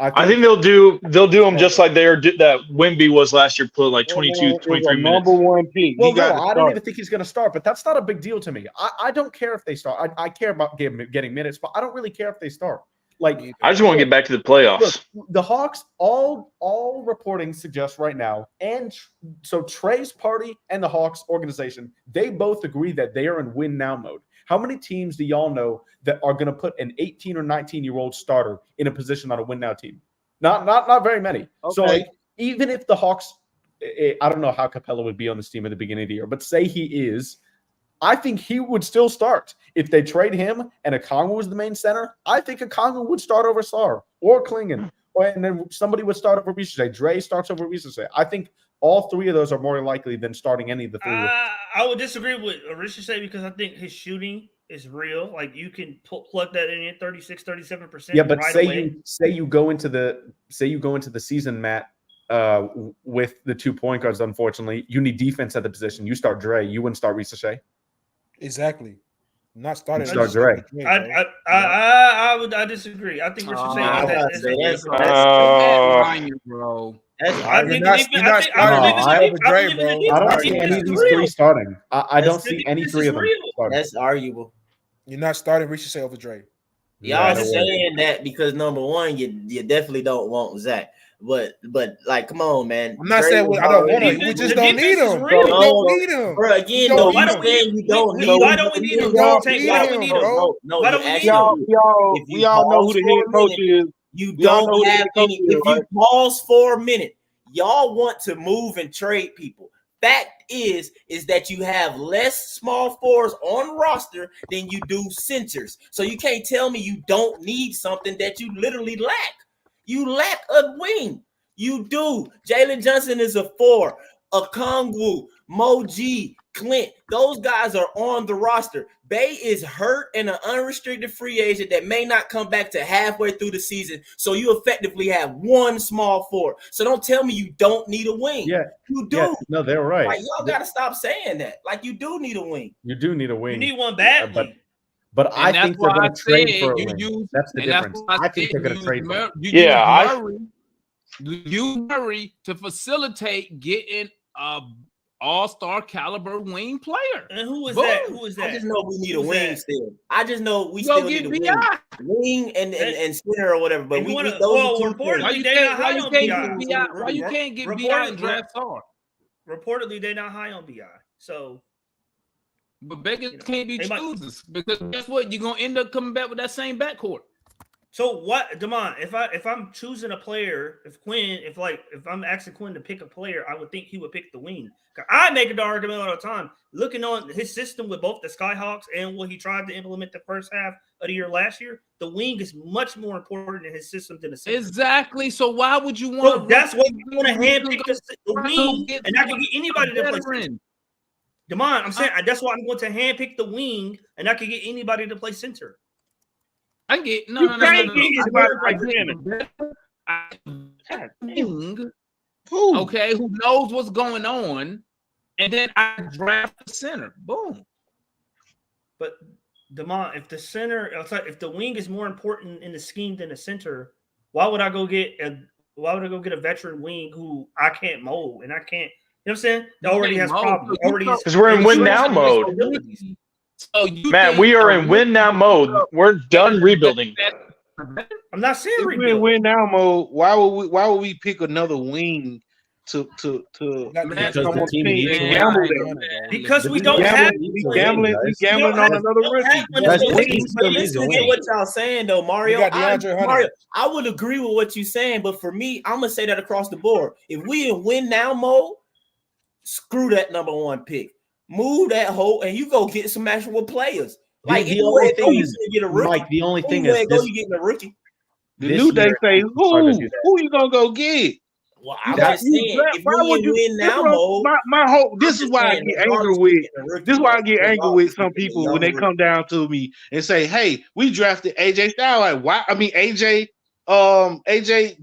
I think they'll do them just like that Wemby was last year, put like 22, 23 minutes. Number 1 pick. Well, no, I don't even think he's going to start, but that's not a big deal to me. I don't care if they start. I care about getting minutes, but I don't really care if they start. Like I just want to get back to the playoffs. Look, the Hawks, all reporting suggests right now, and so Trey's party and the Hawks organization, they both agree that they are in win now mode. How many teams do y'all know that are going to put an 18 or 19-year-old starter in a position on a win now team? Not very many. Okay. So like, even if the Hawks, I don't know how Capella would be on this team at the beginning of the year, but say he is, I think he would still start. If they trade him and Okongwu was the main center, I think Okongwu would start over Sarr or Klingon, and then somebody would start over Risache. Dre starts over Risache. I think all 3 of those are more likely than starting any of the 3. I would disagree with Risache because I think his shooting is real. Like you can plug that in 36, 37%. Yeah, but say you go into the season, Matt, with the 2 point guards. Unfortunately, you need defense at the position. You start Dre. You wouldn't start Risache. Exactly. Not starting. Start Dre. I disagree. I think Risache. Bro. I don't see any of these 3 starting. I don't see any 3 of them starting. That's arguable. You're not starting Risache over Dre. Y'all saying that because number 1, you definitely don't want Zach. But like, come on, man. I'm not saying I don't want him. We just don't need him. Bro, we don't need him. Bro, again, though, you saying you don't need him. Why don't we need him? Why don't we need him? No, we all know who the head coach is. You don't have any. If you pause for a minute, y'all want to move and trade people. Fact is that you have less small forwards on roster than you do centers. So you can't tell me you don't need something that you literally lack. You lack a wing. You do. Jalen Johnson is a 4. Okongwu, Moji, Clint, those guys are on the roster. Bay is hurt and an unrestricted free agent that may not come back to halfway through the season. So you effectively have 1 small forward. So don't tell me you don't need a wing. Yeah, you do. Yeah. No, they're right. Like, y'all got to stop saying that. Like, you do need a wing. You do need a wing. You need one badly. But I think they're going to trade for a wing. That's the difference. I think they're going to trade for use Murray to facilitate getting all-star caliber wing player. And who is that? Who is that? I just know we need a wing still. I just know we still need a wing and center or whatever. But why you can't get BI and draft Sarr? Reportedly, they're not high on BI. So, but beggars can't be choosers because guess what? You're gonna end up coming back with that same backcourt. So what, Damon? If I'm choosing a player, if I'm asking Quinn to pick a player, I would think he would pick the wing. I make the argument all the time, looking on his system with both the Skyhawks and what he tried to implement the first half of the year last year. The wing is much more important in his system than the center. Exactly. So why would you want? So that's why you want to handpick the wing, and I can get anybody to play center. Damon, I'm saying that's why I'm going to handpick the wing, and I can get anybody to play center. I can get okay, who knows what's going on, and then I draft the center. Boom. But Damon, if the wing is more important in the scheme than the center, why would I go get a veteran wing who I can't mold and I can't? You know what I'm saying? That already has problems. Because we're in win now mode. Matt, we are in win now mode. We're done rebuilding. I'm not saying we're in win now mode. Why would we pick another wing to because we don't have we gambling on another rookie. Listen to what y'all saying though, Mario. I would agree with what you're saying, but for me, I'm gonna say that across the board. If we in win now mode, screw that number one pick. Move that hole and you go get some actual players. Like the only thing is, get a rookie. Mike, the only thing is you getting a rookie. The new day say who you gonna go get? Well, I'm just saying, if we win now mode, my whole this is why I get angry with this is why I get angry with some people when they come down to me and say, "Hey, we drafted AJ Styles. Like, why? I mean AJ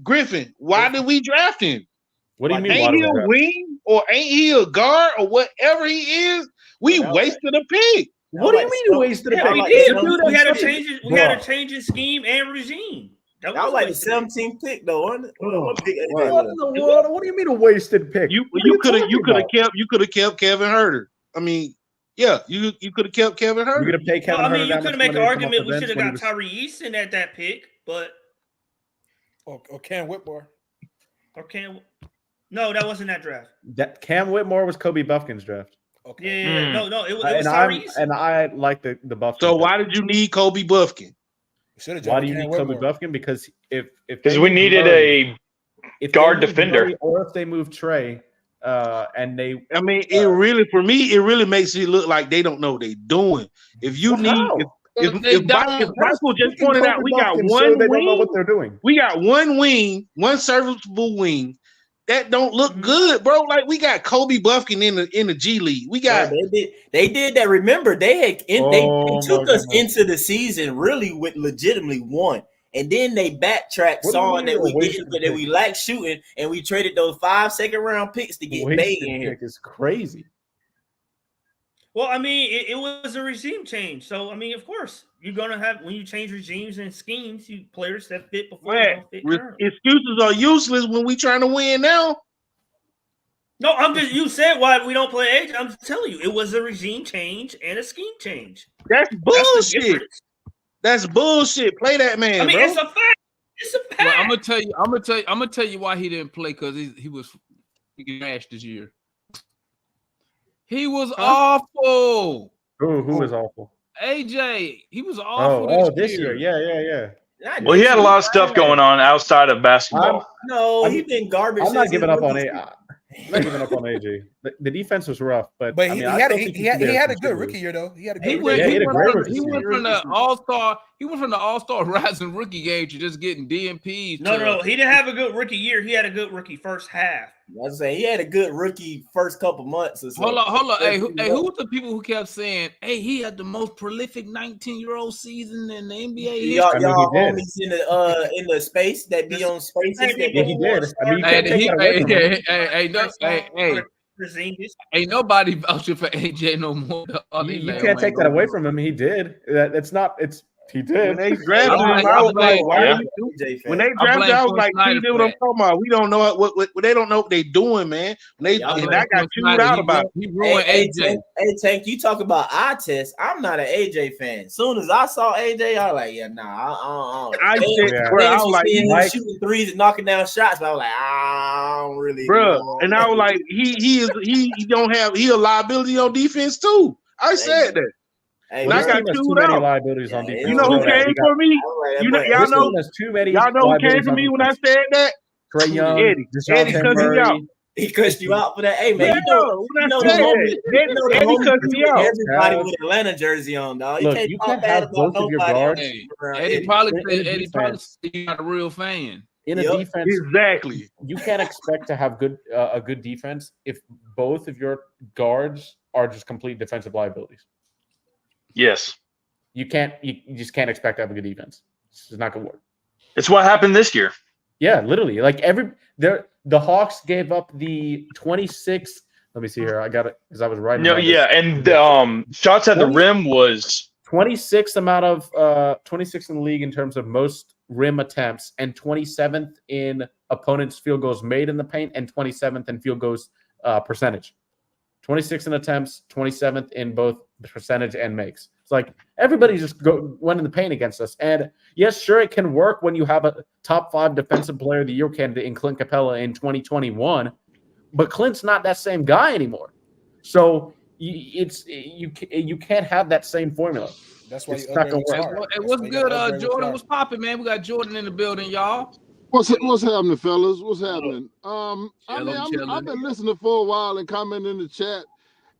Griffin. Why did we draft him? What do you mean? Ain't he a wing or ain't he a guard or whatever he is? We wasted a pick. What do you mean you wasted a pick? We had to change his scheme and regime. That was like the 17th pick, though, wasn't it? What do you mean a wasted pick? You could have kept Kevin Herter. I mean, yeah, you could have kept Kevin Herter. You're gonna pay Kevin Herter. I mean, you could make an argument we should have got Tyree Easton at that pick, but or Cam Whitmore. No, that wasn't that draft. That Cam Whitmore was Kobe Buffkin's draft. Okay. Yeah, no, it was Tyree Easton. And I like the Buffkin. So why did you need Kobe Buffkin? Why do you need Kobe Buffkin? Because because we needed a guard defender, or if they move Trey, and they, I mean, it really makes it look like they don't know what they're doing. If you if Michael just pointed out, we got one they wing. don't know what they're doing. We got one wing, one serviceable wing. That don't look good, bro. Like we got Kobe Buffkin in the G League. We got they did that. Remember, they took us into the season really with legitimately one, and then they backtracked, saw that we lacked shooting, and we traded those 5 second-round picks to get Bay in here. It's crazy. Well, I mean, it was a regime change, so I mean, of course, you're gonna have when you change regimes and schemes, you players that fit before. Excuses are useless when we trying to win now. No, you said why we don't play AJ. I'm just telling you, it was a regime change and a scheme change. That's bullshit. That's bullshit. Play that man. I mean, bro. it's a fact. It's a fact. Well, I'm gonna tell you why he didn't play, because he was mashed this year. He was awful. Who was awful? AJ. He was awful this year. Yeah. Well, he had a lot of stuff going on outside of basketball. He's been garbage. I'm not giving up on AJ. I'm not giving up on AJ. The defense was rough, but he had a good rookie year though. He went from the all-star. He went from the all-star rising rookie game to just getting DMPs. No, he didn't have a good rookie year. He had a good rookie first half. I was saying he had a good rookie first couple months or so. Hold on. Hey, who was the people who kept saying, "Hey, he had the most prolific 19-year-old season in the NBA"? Y'all homies in the space that be on spaces. Yeah, he did. Ain't nobody vouching for AJ no more. You can't take that away from him. He did. He did. When they drafted him, I was like, "Why are you doing?" When they drafted, I was like, "See, what I'm talking about? We don't know what they don't know what they're doing, man." I got chewed out about it. He ruined AJ. Hey, Tank, you talk about eye test. I'm not an AJ fan. As soon as I saw AJ, I was like, "Yeah, nah." I was like, shooting threes and knocking down shots, but I was like, "I don't really." Bro, and I was like, he a liability on defense too. I said that. Hey, I got too many liabilities on defense. You know who came for me? Y'all know there's too many. Y'all know who came for me when I said that? Trey Young, Eddie cussed me out. He cussed you out for that. Hey man, Eddie cussed me out. Everybody with Atlanta jersey on, dog. Look, you can't have both of your guards. Eddie probably said you're not a real fan. In a defense, exactly. You can't expect to have a good defense if both of your guards are just complete defensive liabilities. Yes. You just can't expect to have a good defense. It's not gonna work. It's what happened this year. Yeah, literally. Like the Hawks gave up the 26th. Let me see here. I got it because I was writing. No, yeah, and shots at the rim was 26th amount of 26th in the league in terms of most rim attempts, and 27th in opponents' field goals made in the paint, and 27th in field goals percentage. 26th in attempts, 27th in both percentage and makes. It's like everybody just went in the paint against us. And yes, sure, it can work when you have a top 5 defensive player of the year candidate in Clint Capella in 2021, but Clint's not that same guy anymore. So you can't have that same formula. That's why it's not gonna work. It was good. Jordan was popping, man. We got Jordan in the building, y'all. What's happening, fellas? What's happening? I've been listening for a while and commenting in the chat,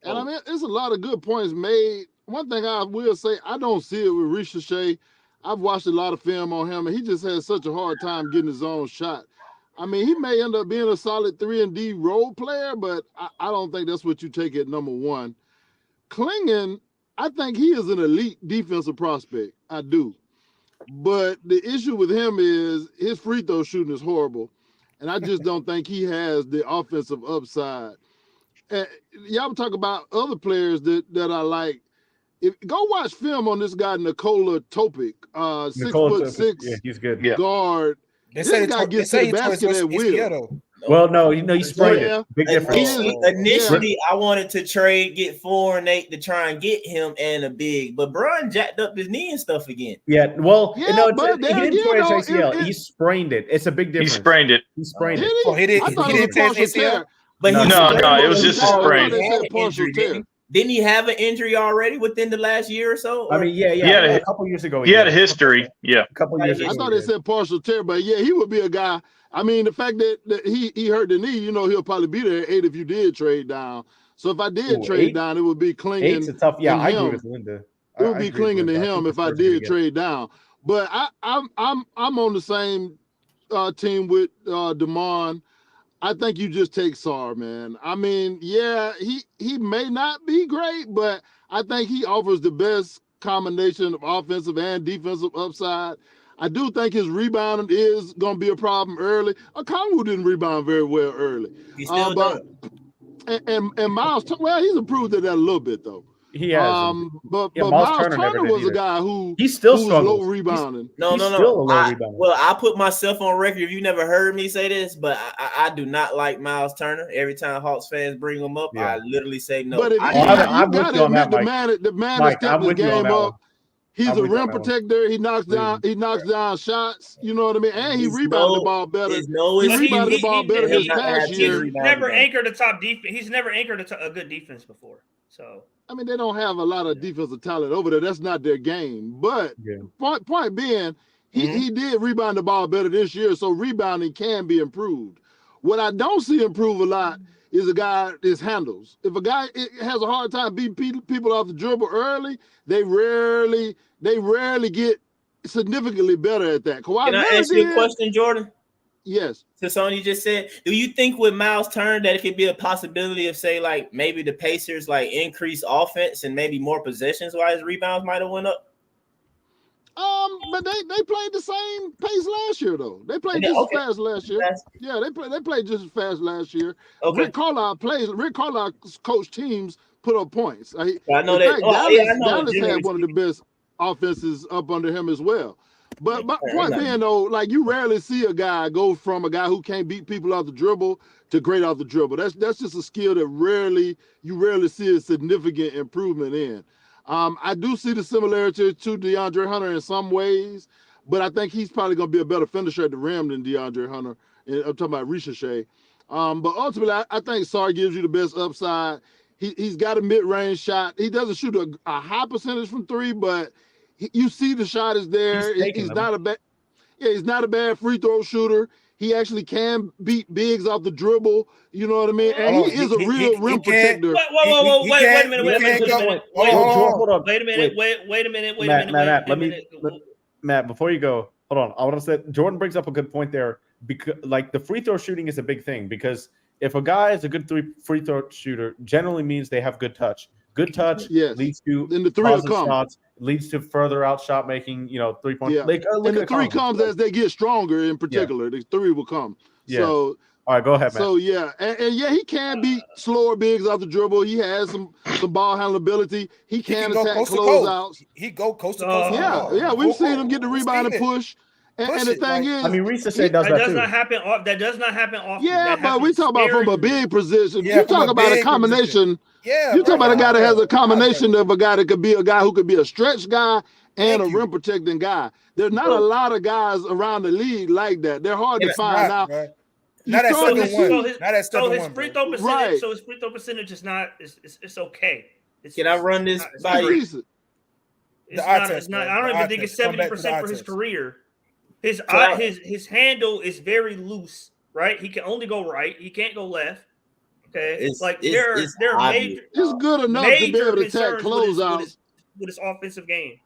and I mean, it's a lot of good points made. One thing I will say, I don't see it with Ricochet. I've watched a lot of film on him, and he just has such a hard time getting his own shot. I mean, he may end up being a solid 3-and-D role player, but I don't think that's what you take at number one. Klingon, I think he is an elite defensive prospect. I do. But the issue with him is his free throw shooting is horrible, and I just don't think he has the offensive upside. Y'all talk about other players that I like. Go watch film on this guy Nikola Topic, 6'6", yeah, he's good. guard. This guy gets to the basket at will. Well, no, he sprayed it. Big difference. Initially, I wanted to get 4 and 8 to try and get him and a big, but Brian jacked up his knee and stuff again. Yeah, well, he didn't tear his ACL. He sprained it. It's a big difference. He sprained it. He sprained it. Oh, he didn't tear his ACL. But no, it was just a sprain. Didn't he have an injury already within the last year or so? I mean, yeah. A couple years ago, he had a history. Yeah, a couple years ago. I thought they said partial tear, but yeah, he would be a guy. I mean, the fact that he hurt the knee, he'll probably be there at 8 if you did trade down. So if I did trade down, it would be clinging. 8's a tough. Yeah, I agree with Linda. It would be clinging to him if I did trade down. But I'm on the same team with Damon. I think you just take Sarr, man. I mean, yeah, he may not be great, but I think he offers the best combination of offensive and defensive upside. I do think his rebounding is going to be a problem early. Okongwu didn't rebound very well early. He still does. And Miles, well, he's improved at that a little bit, though. He has. But Miles Turner was a guy who was low rebounding. No. I put myself on record. If you never heard me say this, but I do not like Miles Turner. Every time Hawks fans bring him up, I literally say no. But if you got to admit the man has stepped his game up. He's a rim protector. He knocks down shots. You know what I mean? And he rebounded the ball better. He rebounded the ball better this past year. He's never anchored a top defense. He's never anchored a good defense before. So I mean, they don't have a lot of defensive talent over there. That's not their game. But point being, he did rebound the ball better this year, so rebounding can be improved. What I don't see improve a lot is a guy his handles. If a guy has a hard time beating people off the dribble early, they rarely get significantly better at that. Can I ask you a question, Jordan? Yes. To something you just said, do you think with Miles Turner that it could be a possibility of, say, like maybe the Pacers like increase offense and maybe more possessions while his rebounds might have went up? But they played the same pace last year, though. They played just as fast last year. Yeah, they played just as fast last year. Okay. Rick Carlisle coached teams put up points. I know that. Dallas had one of the best offenses up under him as well. But my point being, though, like you rarely see a guy go from a guy who can't beat people off the dribble to great off the dribble. That's just a skill that you rarely see a significant improvement in. I do see the similarity to DeAndre Hunter in some ways, but I think he's probably going to be a better finisher at the rim than DeAndre Hunter. I'm talking about Ricochet. But ultimately, I think Sarr gives you the best upside. He's got a mid-range shot. He doesn't shoot a high percentage from three, but you see the shot is there. He's not a bad. Yeah, he's not a bad free throw shooter. He actually can beat bigs off the dribble. You know what I mean? And he is a real rim protector. Wait a minute. Matt, before you go, hold on. I want to say Jordan brings up a good point there, because like the free throw shooting is a big thing, because if a guy is a good free throw shooter, generally means they have good touch. Good touch leads to then the three will come. Shots, leads to further out shot making, 3-point. Yeah. And the three comes as they get stronger in particular. The three will come. Yeah. So all right, go ahead, man. So yeah, and yeah, he can beat slower bigs off the dribble. He has some ball handling ability. He can attack closeouts. He go coast to coast. Yeah, we've seen him get the rebound and push. And the thing is, I mean, Ricochet does that too. That does not happen often. Yeah, but we talk about from a big position. You talk about a combination. Yeah, you talk about a guy that has a combination of a guy that could be a guy who could be a stretch guy and a rim protecting guy. There's not a lot of guys around the league like that. They're hard to find now. Not at 7-1. So his free throw percentage. So his free throw percentage is not. It's okay. Can I run this by you? It's not. I don't even think it's 70% for his career. His handle is very loose, right? He can only go right. He can't go left. Okay, it's major. It's good enough to be able to attack closeouts with his offensive game.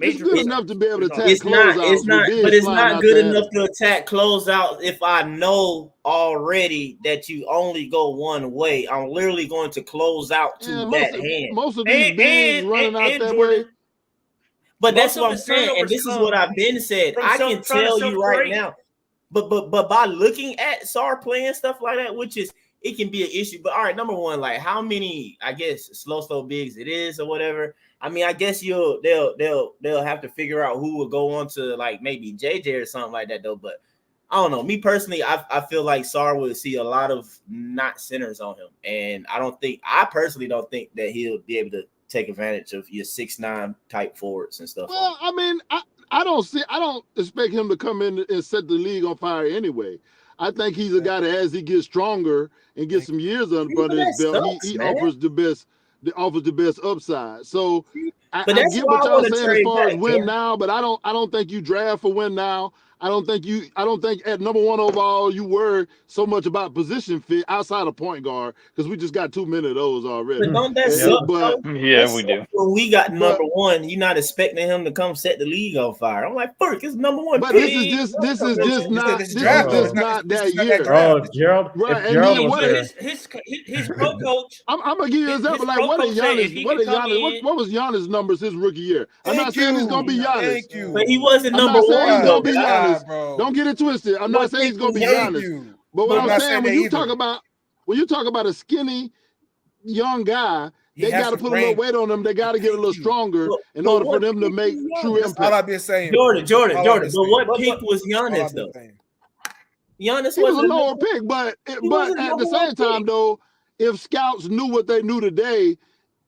It's good enough to be able to attack closeouts. But it's not good enough to attack closeouts if I know already that you only go one way. I'm literally going to close out to that hand. Most of these bigs running out that way. But that's what I'm saying, and this is what I've been said. I can tell you right now, but by looking at SAR playing stuff like that, which is it can be an issue. But all right, number one, like how many, I guess, slow bigs it is or whatever. I mean, I guess they'll have to figure out who will go on to like maybe JJ or something like that though. But I don't know. Me personally, I feel like SAR will see a lot of not centers on him, and I personally don't think that he'll be able to take advantage of your 6'9" type forwards and stuff. Well, I mean, I don't expect him to come in and set the league on fire anyway. I think he's a guy that as he gets stronger and gets some years under his belt, he offers the best upside. So I get what y'all saying as far as win now, but I don't think you draft for win now. I don't think at number 1 overall you worry so much about position fit outside of point guard, because we just got too many of those already. But don't that suck? Yeah, we do. When we got number 1, you're not expecting him to come set the league on fire. I'm like, fuck, it's number 1. But this is just not that year. Oh, Gerald. Right. And then his pro coach. I'm gonna give you an example. Like what was Giannis' numbers his rookie year? I'm not saying it's gonna be Giannis. But he wasn't number 1. It's gonna be Giannis. Don't get it twisted. I'm not saying he's gonna be Giannis. But what I'm saying, when you talk about a skinny young guy, they got to put a little weight on them. They got to get a little stronger in order for them to make true impact. All I've been saying, Jordan. But what pick was Giannis though? Giannis was a lower pick, but at the same time though, if scouts knew what they knew today,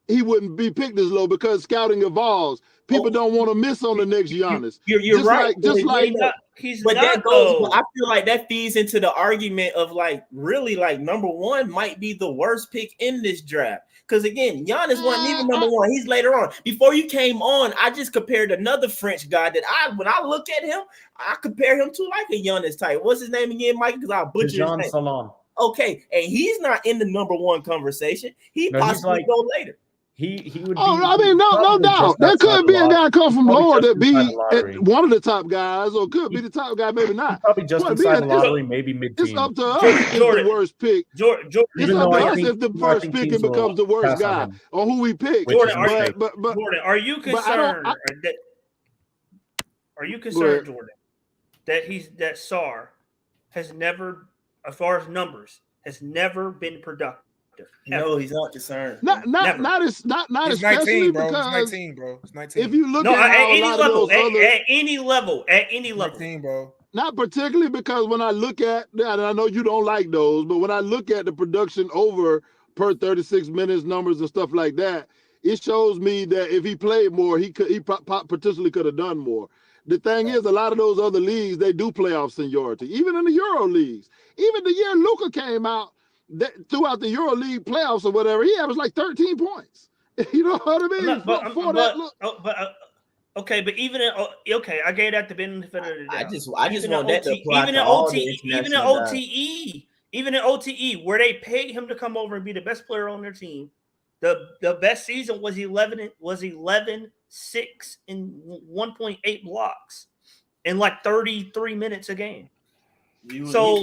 he wouldn't be picked as low, because scouting evolves. People don't want to miss on the next Giannis. You're right. But I feel like that feeds into the argument of like really like number 1 might be the worst pick in this draft. Because again, Giannis wasn't even number 1. He's later on. Before you came on, I just compared another French guy that when I look at him, I compare him to like a Giannis type. What's his name again, Mike? Because I'll butcher his name. Salon. Okay, and he's not in the number 1 conversation. He possibly go later. He would. I mean, no doubt. There could be a guy come from lower that be one of the top guys, or could be the top guy, maybe not. Probably just inside the lottery, maybe mid-team. It's up to us if the worst pick. It's up to us if the first pick becomes the worst guy, or who we pick. Jordan, are you concerned? Are you concerned, Jordan, that SAR has never, as far as numbers, has never been productive? No, he's not concerned. Not especially 19, bro. because it's 19, bro. It's 19. If you look at any level, bro. Not particularly, because when I look at, and I know you don't like those, but when I look at the production over per 36 minutes numbers and stuff like that, it shows me that if he played more, he potentially could have done more. The thing is, a lot of those other leagues, they do playoff seniority, even in the Euro leagues. Even the year Luka came out, throughout the EuroLeague playoffs or whatever, he averaged like 13 points. You know what I mean? Okay, but even I gave that the benefit of the doubt. I just want that to apply to all the international guys. Even in OTE, where they paid him to come over and be the best player on their team, the best season was 11-6 and 1.8 blocks in like 33 minutes a game. He was too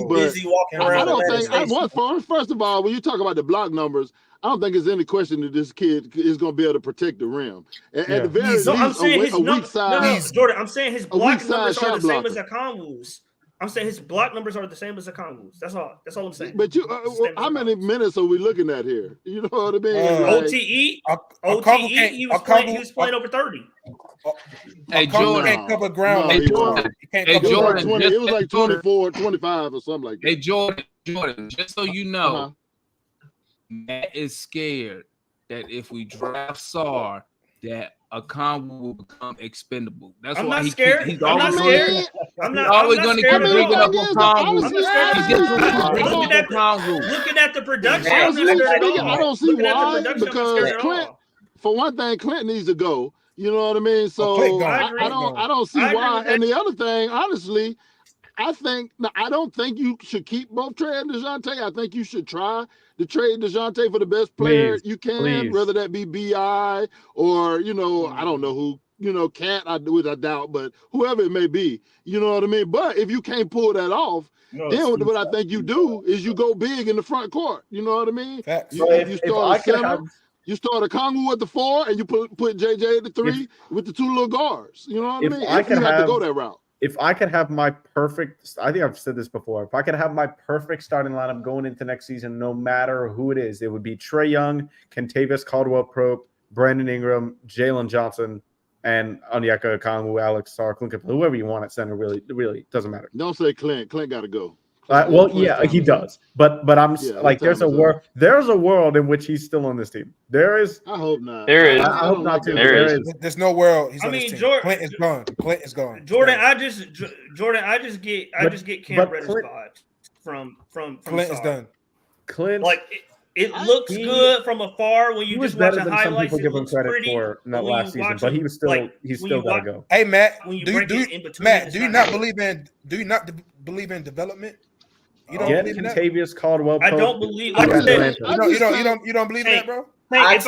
busy walking around. I don't think. First of all, when you talk about the block numbers, I don't think there's any question that this kid is going to be able to protect the rim. At the very least, Jordan, I'm saying his block numbers are the same as Okongwu's. I'm saying his block numbers are the same as Okongwu's. That's all I'm saying. But how many minutes are we looking at here? You know what I mean? OTE, he was playing over 30. Hey, Jordan can't cover ground. Hey, Jordan. It was like 24, 25 or something like that. Hey, Jordan, just so you know, Matt is scared that if we draft Sarr, that Okongwu will become expendable. That's why he's always going to keep bringing up Okongwu. Looking at the production, I don't see why, because Clint, for one thing, Clint needs to go. You know what I mean? So I don't see why. And the other thing, honestly, I don't think you should keep both Trey and DeJounte. I think you should try to trade DeJounte for the best player you can, whether that be BI or, I don't know who, Can't, I doubt, but whoever it may be, you know what I mean? But if you can't pull that off, then what I think you do is you go big in the front court. You know what I mean? You start a center. You start a Okongwu at the 4, and you put JJ at the 3 with the 2 little guards. You know what I mean? If you have to go that route. If I could have my perfect, I think I've said this before, if I could have my perfect starting lineup going into next season, no matter who it is, it would be Trey Young, Kentavious Caldwell-Pope, Brandon Ingram, Jalen Johnson, and Onyeka Okongwu, Alex Sarr, Clint, whoever you want at center. Really doesn't matter. Don't say Clint. Clint got to go. He does. But I'm like, there's a world in which he's still on this team. There is. I hope not. There is. I hope not too. There is. There's no world. He's on this team. Clint is gone. Jordan, I just get Cam Reddish vibes from Clint is done. Clint, like it looks good from afar when you just watch the highlights. Some people give him credit for not last season, but he was still he's still got to go. Hey Matt, do you not believe in development? You don't believe in that? Kentavious Caldwell. I don't believe. Like I said, you don't believe in that, bro. I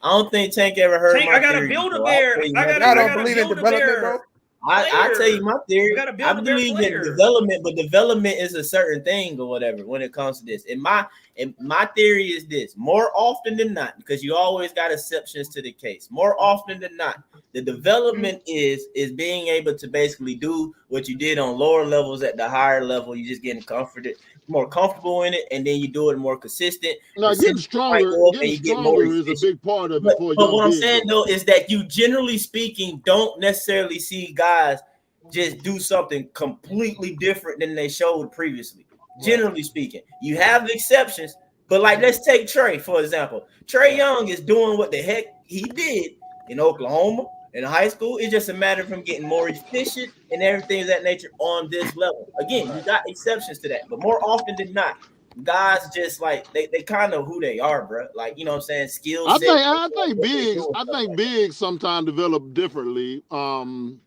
don't think Tank ever heard. I gotta build a bear. I don't believe in development, bro. I tell you my theory. I believe in development, but development is a certain thing or whatever when it comes to this. And my theory is this: more often than not, because you always got exceptions to the case. More often than not, the development is being able to basically do what you did on lower levels at the higher level. You just getting more comfortable in it, and then you do it more consistent. No, getting stronger is a big part of it. But what I'm saying though is that you, generally speaking, don't necessarily see guys just do something completely different than they showed previously. Generally speaking, you have exceptions, but like let's take Trey for example. Trey Young is doing what the heck he did in Oklahoma. In high school, it's just a matter of him getting more efficient and everything of that nature on this level. Again, you got exceptions to that, but more often than not, guys just like they kind of who they are, bro. Like, you know what I'm saying? Skills. I think bigs sometimes develop differently than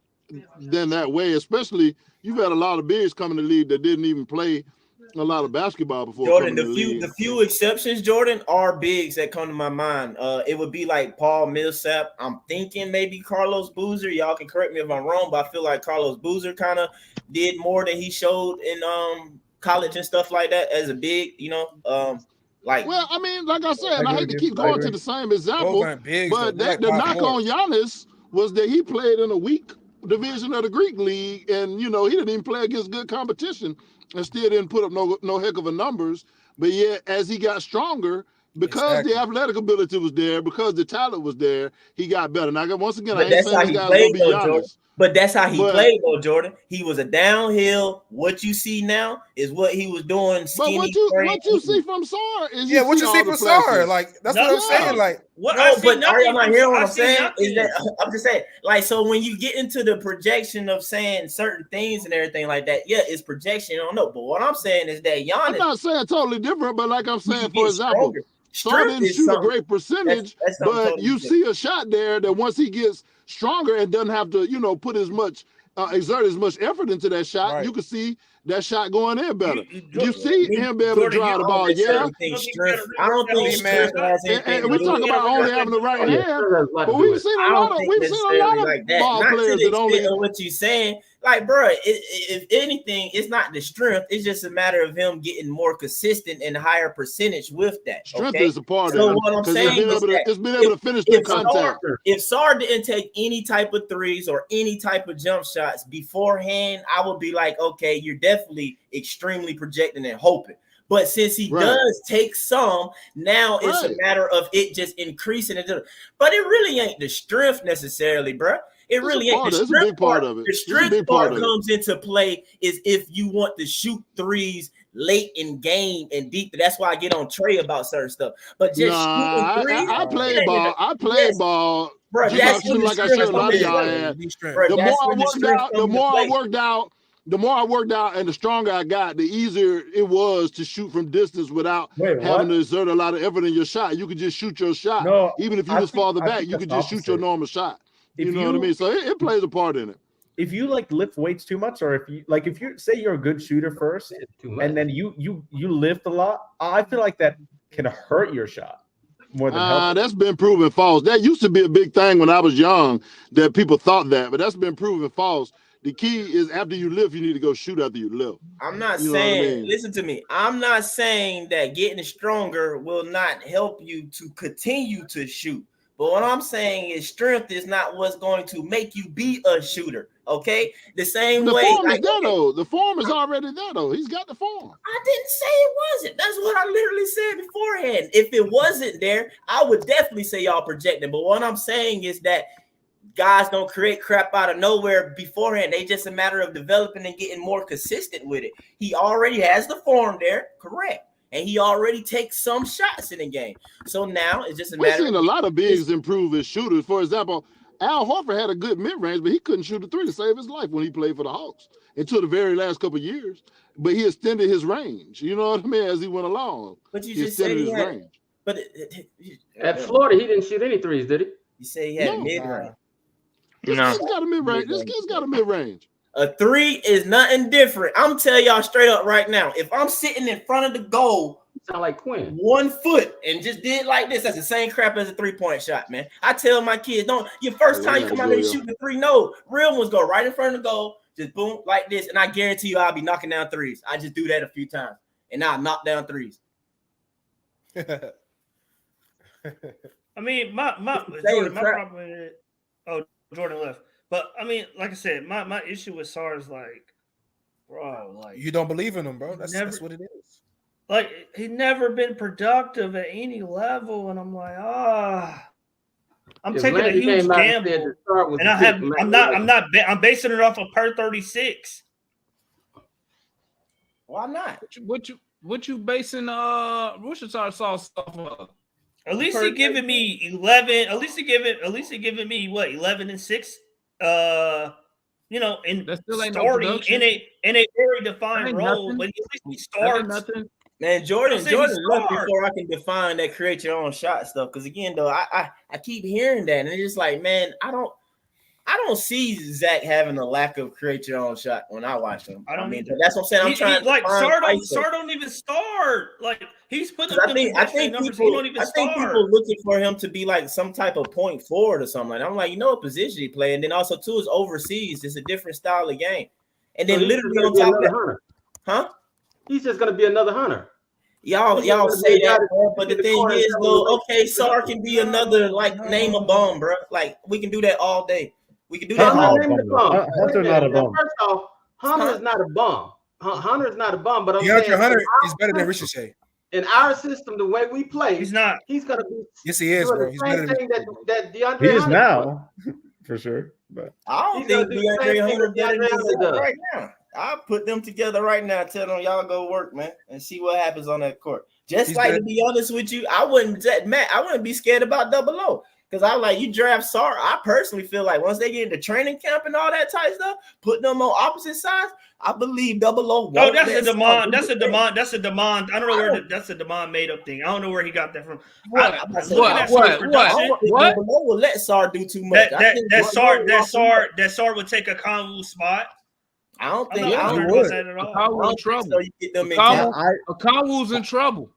that way. Especially you've had a lot of bigs come in the league that didn't even play a lot of basketball before. Jordan, the few exceptions, Jordan, are bigs that come to my mind. It would be like Paul Millsap. I'm thinking maybe Carlos Boozer. Y'all can correct me if I'm wrong, but I feel like Carlos Boozer kind of did more than he showed in college and stuff like that as a big, well, I mean, like I said, I hate to keep going to the same example, but the knock on Giannis was that he played in a weak division of the Greek league, and he didn't even play against good competition. And still didn't put up no heck of a numbers, but yet as he got stronger, because the athletic ability was there, because the talent was there, he got better. Now once again, I ain't saying this guy's gonna be Giannis, But that's how he played, though, Jordan. He was a downhill. What you see now is what he was doing. But what you see from Sar is what you see from Sar. Like that's what I'm saying. Like I'm not hearing what I'm saying. Is that I'm just saying, like, so when you get into the projection of saying certain things and everything like that, yeah, it's projection. I don't know, but what I'm saying is that Giannis. I'm not saying totally different, but like I'm saying, for example, Sar didn't shoot a great percentage, but you see a shot there that once he gets stronger and doesn't have to, put as much, exert as much effort into that shot, you can see that shot going in better. You see him be able to drive the ball. Yeah, I don't think strength has anything. And we talk about only having the right hand, but we've seen a lot of ball players that only. What you saying? Like, bro, if anything, it's not the strength. It's just a matter of him getting more consistent and higher percentage with that. Strength is a part of it. So what I'm saying is that it's been able to finish the contact. If Sar didn't take any type of threes or any type of jump shots beforehand, I would be like, okay, you're definitely extremely projecting and hoping. But since he does take some, now it's a matter of it just increasing it. But it really ain't the strength necessarily, bro. It really ain't. The strength part of it. The strength part comes into play is if you want to shoot threes late in game and deep. That's why I get on Trey about certain stuff. But just shooting threes. I play ball. I play ball. Bro, that's like I said, a lot of y'all had. The more I worked out and the stronger I got, the easier it was to shoot from distance without having to exert a lot of effort in your shot. You could just shoot your shot. No, even if you was farther back, you could just shoot your normal shot. You know what I mean? So it plays a part in it. If you like lift weights too much, or if you say you're a good shooter first, and then you lift a lot, I feel like that can hurt your shot more than help. That's been proven false. That used to be a big thing when I was young that people thought that, but that's been proven false. The key is after you lift, you need to go shoot after you lift. I'm not saying, listen to me. I'm not saying that getting stronger will not help you to continue to shoot. But what I'm saying is strength is not what's going to make you be a shooter. Okay? The same way. The form is there, though. The form is already there, though. He's got the form. I didn't say it wasn't. That's what I literally said beforehand. If it wasn't there, I would definitely say y'all projecting. But what I'm saying is that guys don't create crap out of nowhere beforehand. They just a matter of developing and getting more consistent with it. He already has the form there, correct. And he already takes some shots in the game. So now it's just a matter. We've seen a lot of bigs improve as shooters. For example, Al Horford had a good mid-range, but he couldn't shoot a three to save his life when he played for the Hawks until the very last couple of years. But he extended his range. You know what I mean? As he went along. But you just said he had range. But at Florida, he didn't shoot any threes, did he? You say he had a mid-range. This kid's got a mid-range. This kid's got a mid-range. A three is nothing different. I'm telling y'all straight up right now. If I'm sitting in front of the goal, sound like Quinn, 1 foot, and just did like this, that's the same crap as a 3-point shot, man. I tell my kids, don't your first time you come out there shooting the three, no, real ones go right in front of the goal, just boom like this, and I guarantee you I'll be knocking down threes. I just do that a few times, and I'll knock down threes. I mean, my problem is, Jordan left. But I mean, like I said, my issue with Sar is like, bro, like you don't believe in him, bro. That's what it is. Like he never been productive at any level, and I'm like, I'm taking a huge gamble, and I'm basing it off of per 36. Why not? What you basing what's your Sar off of? At least he giving me 11. At least he giving me what 11 and 6. In starting in a very defined role, but at least he starts. Man, Jordan left before I can define that create your own shot stuff. Because again, though, I keep hearing that, and it's just like, man, I don't see Zach having a lack of create your own shot when I watch him. I mean, that's what I'm saying. I'm trying to Sar don't even start. Like he's putting up I think people looking for him to be like some type of point forward or something. Like I'm like, what position he play, and then also too is overseas. It's a different style of game, and then literally on top of that, huh? He's just gonna be another Hunter. Y'all say that, bro, but the thing is, though, okay, Sar can be another name a bum, bro. Like we can do that all day. We can do that. Hunter's not a bum. First off, Hunter's not a bum. Hunter's not a bum, but I'm saying Hunter is better than Ricochet. In our system, the way we play, he's not. He's gonna be. Yes, he is, bro. He's better than that DeAndre. He is now, for sure. But I don't think DeAndre Hunter better than Zach right now. I'll put them together right now. Tell them y'all go work, man, and see what happens on that court. Just to be honest with you, I wouldn't be scared about double O. Because I like you draft Sar. I personally feel like once they get into training camp and all that type stuff, put them on opposite sides, I believe double O. No, that's a demand. That's a demand. That's a demand. I don't know where that's a demand made up thing. I don't know where he got that from. What? Double O will let Sar do too much. That Sar would take a Conwu spot. I don't think I don't would. that at all. Conwu's in trouble. So you get them in Conwu's in trouble.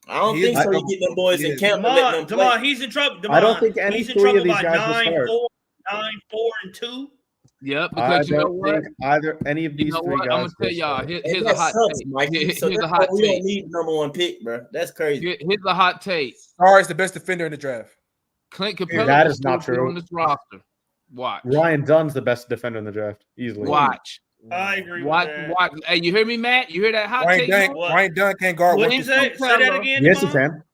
I don't think so. You get them boys in camp. Come on, he's in trouble. I don't think any three of these guys will start. 9-4-2. Yep, because you know what? Either any of these three guys. I'm gonna tell y'all. Here's a hot take. Here's a hot take. We don't need number one pick, bro. That's crazy. Here's a hot take. Sar is the best defender in the draft. Clint Capella that is not true on this roster. Watch. Ryan Dunn's the best defender in the draft, easily. Watch. I agree. Watch. Hey, you hear me, Matt? You hear that hot take? Ryan Dunn can't guard. What did you say? Say that again. Yes, he can.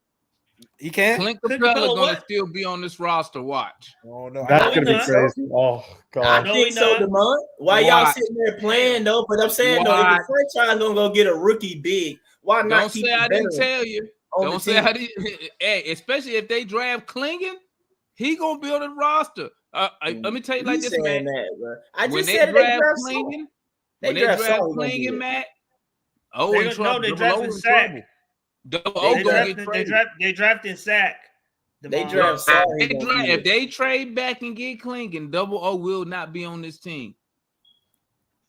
He can. Clint Capella gonna still be on this roster. Watch. Oh no, that's gonna be crazy. Oh god. I think so, Demond. Why y'all sitting there playing though? But I'm saying though, if the franchise gonna go get a rookie big, why not? Don't say I didn't tell you. Don't say I didn't. Hey, especially if they draft Klingon, he gonna build a roster. Let me tell you like this, man. I just said they draft Klingon. They draft Klingon, Matt. Oh, in trouble. No, they drafted Sack. They drafted Sack. They draft Sack. If they trade back and get Klingon, Double O will not be on this team.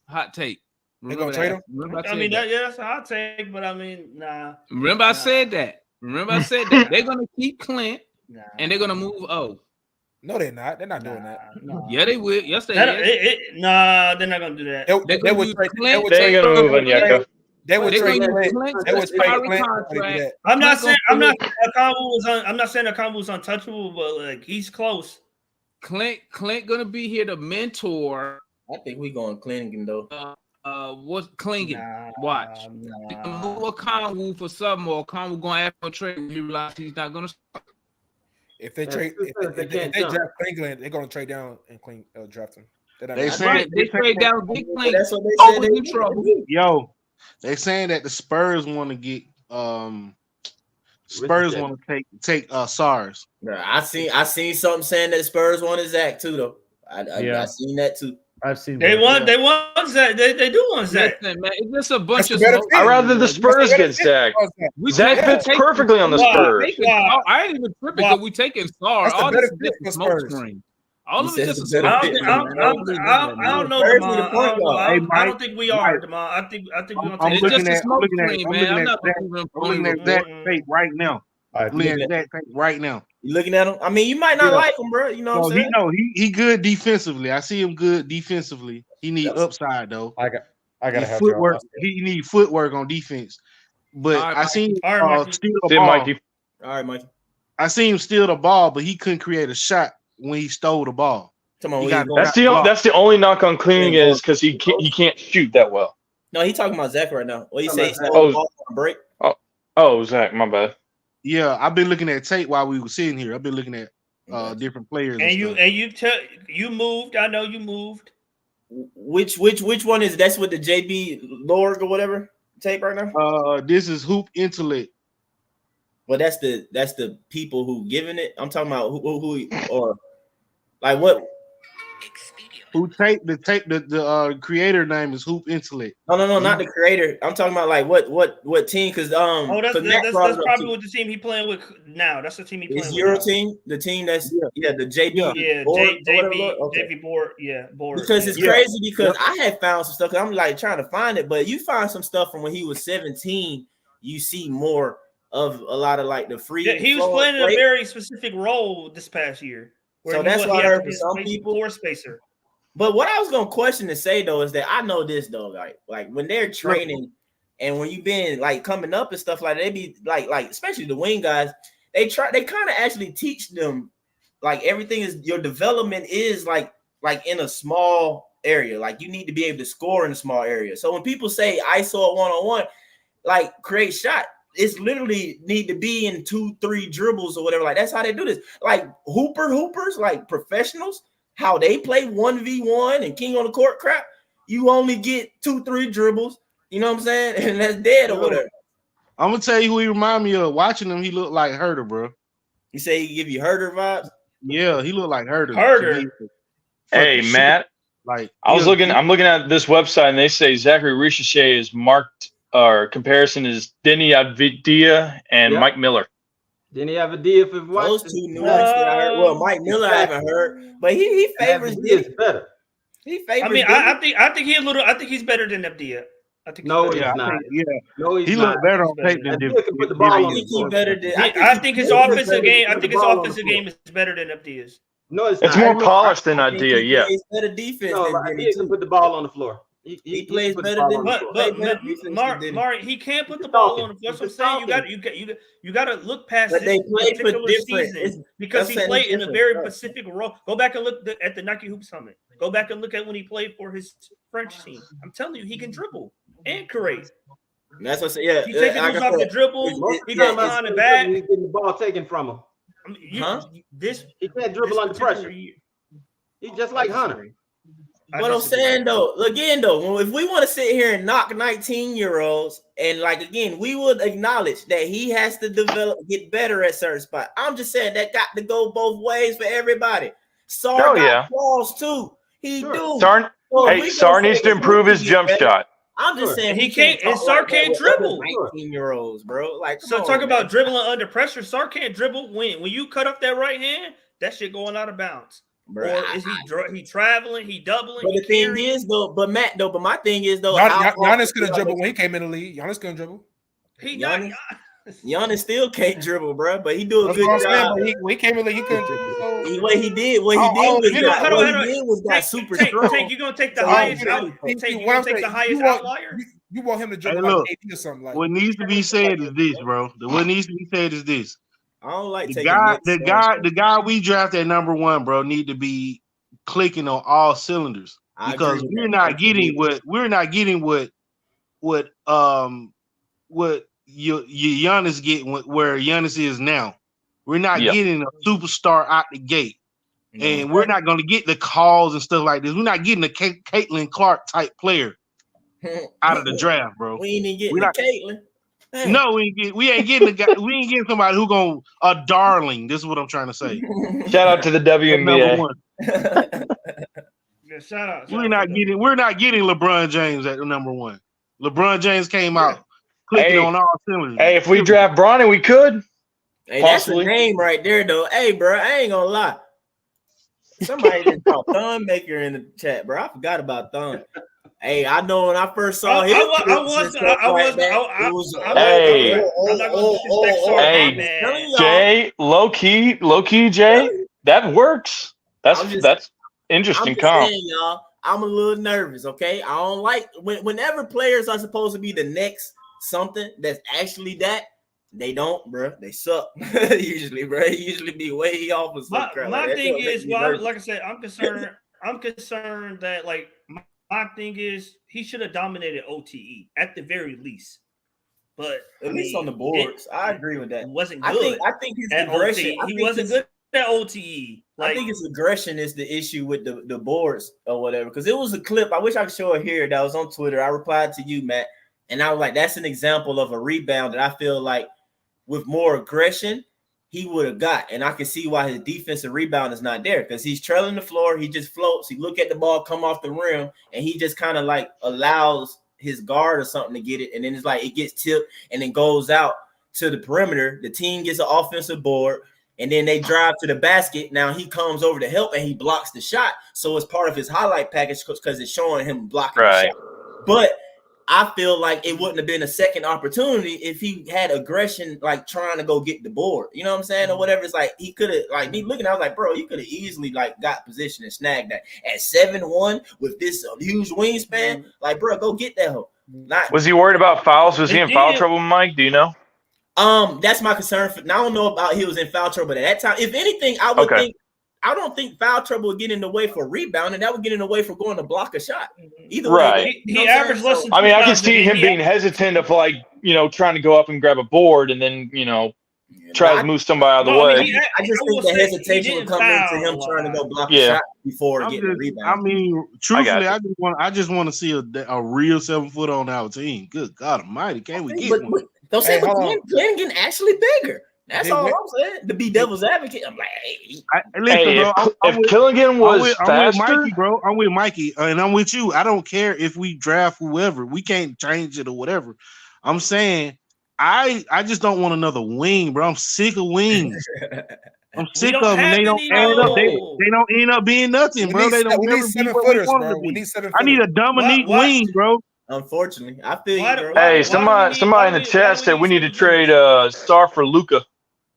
Hot take. They gonna trade him? That's a hot take, but I mean, nah. Remember I said that. They're gonna keep Clint and they're gonna move O. No, they're not. They're not doing that. Yeah, they will. Yes, they will. Nah, they're not gonna do that. They ain't gonna move Onyeka. They would trade Clint. I'm not saying Okongwu was untouchable, but like he's close. Clint gonna be here to mentor. I think we going Klingon though. What's Klingon? Watch. Move Okongwu for something, or Okongwu gonna ask for a trade. You realize he's not gonna start. If they trade, if they draft Klingon, they're gonna trade down and draft him. They trade down big Klingon. That's what they said. They in trouble. Yo, they saying that the Spurs want to get Spurs want to take SARS. I seen something saying that Spurs wanted Zach too though. I seen that too. I've seen they want Zach. They do want Zach. Listen, man, it's just a bunch of. I'd rather the Spurs get Zach. Zach fits perfectly on the Spurs. I ain't even tripping because we taking Star. All this is smoke screen. All of it just. I don't know. I don't think we are. I think we're gonna take. It's just a smoke screen, man. I'm not looking at Zach tape right now. Right now. You looking at him? I mean, you might not like him, bro. You know what I'm saying? He good defensively. I see him good defensively. He need upside though. I gotta have footwork. He need footwork on defense. But I seen him steal the ball. Mikey. All right, Mikey. I seen him steal the ball, but he couldn't create a shot when he stole the ball. Come on, that's the only knock on Klingon is because he can't shoot that well. No, he talking about Zach right now. What you say? He stole the ball on break. Oh, Zach, my bad. Yeah, I've been looking at tape while we were sitting here. I've been looking at different players. And you moved. I know you moved. Which one is that's with the JB Lorg or whatever tape right now? This is Hoop Intellect. Well, that's the people who giving it. I'm talking about who or like what? Who take the creator name is Hoop Intellect. No, not the creator. I'm talking about like what team? Because that's probably what the team he playing with now. That's the team he playing with. Is your team the team that's the JB? JB board. Yeah, board. Because it's crazy because I had found some stuff. I'm like trying to find it, but you find some stuff from when he was 17. You see more of a lot of like the free. Yeah, he was playing in a very specific role this past year. So that's why I heard for some people floor spacer. But what I was gonna question and say though is that I know this though, like when they're training and when you've been like coming up and stuff like that, they be like especially the wing guys, they kind of actually teach them like everything is your development is like in a small area. Like you need to be able to score in a small area. So when people say ISO 1-on-1, like create shot, it's literally need to be in 2-3 dribbles or whatever. Like that's how they do this. Like hoopers, like professionals, how they play 1v1 and king on the court crap, you only get 2-3 dribbles. You know what I'm saying? And that's dead or whatever. I'm gonna tell you who he remind me of. Watching him, he looked like Herder, bro. You say he give you Herder vibes? Yeah, he looked like Herder. Hey, Matt. Like I'm looking at this website and they say Zachary Ricochet is marked comparison is Denny Avdia and Mike Miller. Denny Avdia for what? Those two new ones that I heard. Well, Mike Miller I haven't heard, but he favors Avdia is better. He favors. I mean, I think he's better than Avdia. I think no, he's he's not. No, he looked better on tape than Avdia can put the ball on the floor. I think his offensive game. I think his offensive game is better than Avdia's. No, it's not. more polished than Avdia. Yeah, He plays better defense. No, Avdia can put the ball on the floor. He plays better than. But Mari, he can't put the ball on the floor. That's what I'm saying. You got to look past this particular season because he played in a very specific role. Go back and look at the Nike Hoop Summit. Go back and look at when he played for his French team. I'm telling you, he can dribble and create. That's what I said. Yeah, he takes it off the dribble. He goes behind the back. He's getting the ball taken from him. He can't dribble under pressure. He's just like Hunter. What I'm saying though, if we want to sit here and knock 19-year-olds, and like again, we would acknowledge that he has to get better at certain spots. I'm just saying that got to go both ways for everybody. Sar got flaws too. He do. Sar needs to improve his jump shot. I'm just saying he can't. And Sar can't dribble. 19-year-olds, bro. Like, so talk about dribbling under pressure. Sar can't dribble when you cut up that right hand. That shit going out of bounds. Bro, or is he traveling? He doubling? But the thing is, though, but my thing is though, Giannis couldn't dribble when he came in the league. Giannis couldn't dribble. Giannis still can't dribble, bro. But he do a good job. When he came in the league, he couldn't dribble. What he did was got super strong. You gonna take the highest? The highest outlier? You want him to dribble like AD or something like? What needs to be said is this, bro. What needs to be said is this. I don't like the guy we drafted at number 1, bro, need to be clicking on all cylinders because we're not getting what Giannis getting where Giannis is now. We're not getting a superstar out the gate, and we're not going to get the calls and stuff like this. We're not getting a Caitlin Clark type player out of the draft, bro. We ain't even getting Caitlin. No, we ain't getting the guy. We ain't getting somebody who going a darling. This is what I'm trying to say. Shout out to the WNBA. Shout out. We're not getting LeBron James at the number 1. LeBron James came out clicking on all cylinders. Hey, if we draft Bronny, we could. Hey, that's the name right there, though. Hey, bro, I ain't gonna lie. Somebody just called Thun Maker in the chat, bro. I forgot about Thun. Hey, I know when I first saw him. Jay, low key, Jay, that works. That's interesting. Y'all, I'm a little nervous. Okay, I don't like whenever players are supposed to be the next something that's actually that. They don't, bro. They suck usually, bro. They usually be way off of some crap. My thing is, like I said, I'm concerned. I'm concerned that like. My thing is he should have dominated OTE at the very least, but at least on the boards, I agree with that. He wasn't good. I think his aggression. He wasn't good at OTE. I think his aggression is the issue with the boards or whatever. Because it was a clip. I wish I could show it here. That was on Twitter. I replied to you, Matt, and I was like, "That's an example of a rebound that I feel like with more aggression." He would have got, and I can see why his defensive rebound is not there because he's trailing the floor. He just floats. He look at the ball come off the rim, and he just kind of like allows his guard or something to get it, and then it's like it gets tipped and then goes out to the perimeter. The team gets an offensive board, and then they drive to the basket. Now he comes over to help, and he blocks the shot. So it's part of his highlight package because it's showing him blocking the shot. But I feel like it wouldn't have been a second opportunity if he had aggression, like trying to go get the board. You know what I'm saying? Or whatever. It's like he could have, like me looking, I was like, bro, you could have easily like got position and snagged that at 7'1" with this huge wingspan. Like, bro, go get that hoe. Was he worried about fouls? Was he in foul trouble, Mike? Do you know? That's my concern. I don't know about he was in foul trouble at that time. If anything, I would think. I don't think foul trouble would get in the way for rebounding. That would get in the way for going to block a shot. Either way, he averaged less than. I mean, I can see him being hesitant of like, trying to go up and grab a board and then, tries to move somebody out of the way. I just think the hesitation would come into him trying to go block a shot before getting a rebound. I mean, truthfully, I just want to see a real 7-footer on our team. Good God Almighty, can we get one? Don't say Glenn getting actually bigger. That's all I'm saying. To be devil's advocate, I'm like, if Killigan was I'm faster, with Mikey, bro. I'm with Mikey, and I'm with you. I don't care if we draft whoever. We can't change it or whatever. I'm saying I just don't want another wing, bro. I'm sick of wings. I'm sick of them. They don't end up. They don't end up being nothing, bro. They don't never be what we want them to be. I need a Dominique wing, bro. Unfortunately, I feel you, bro. Hey, somebody in the chat said we need to trade Star for Luka.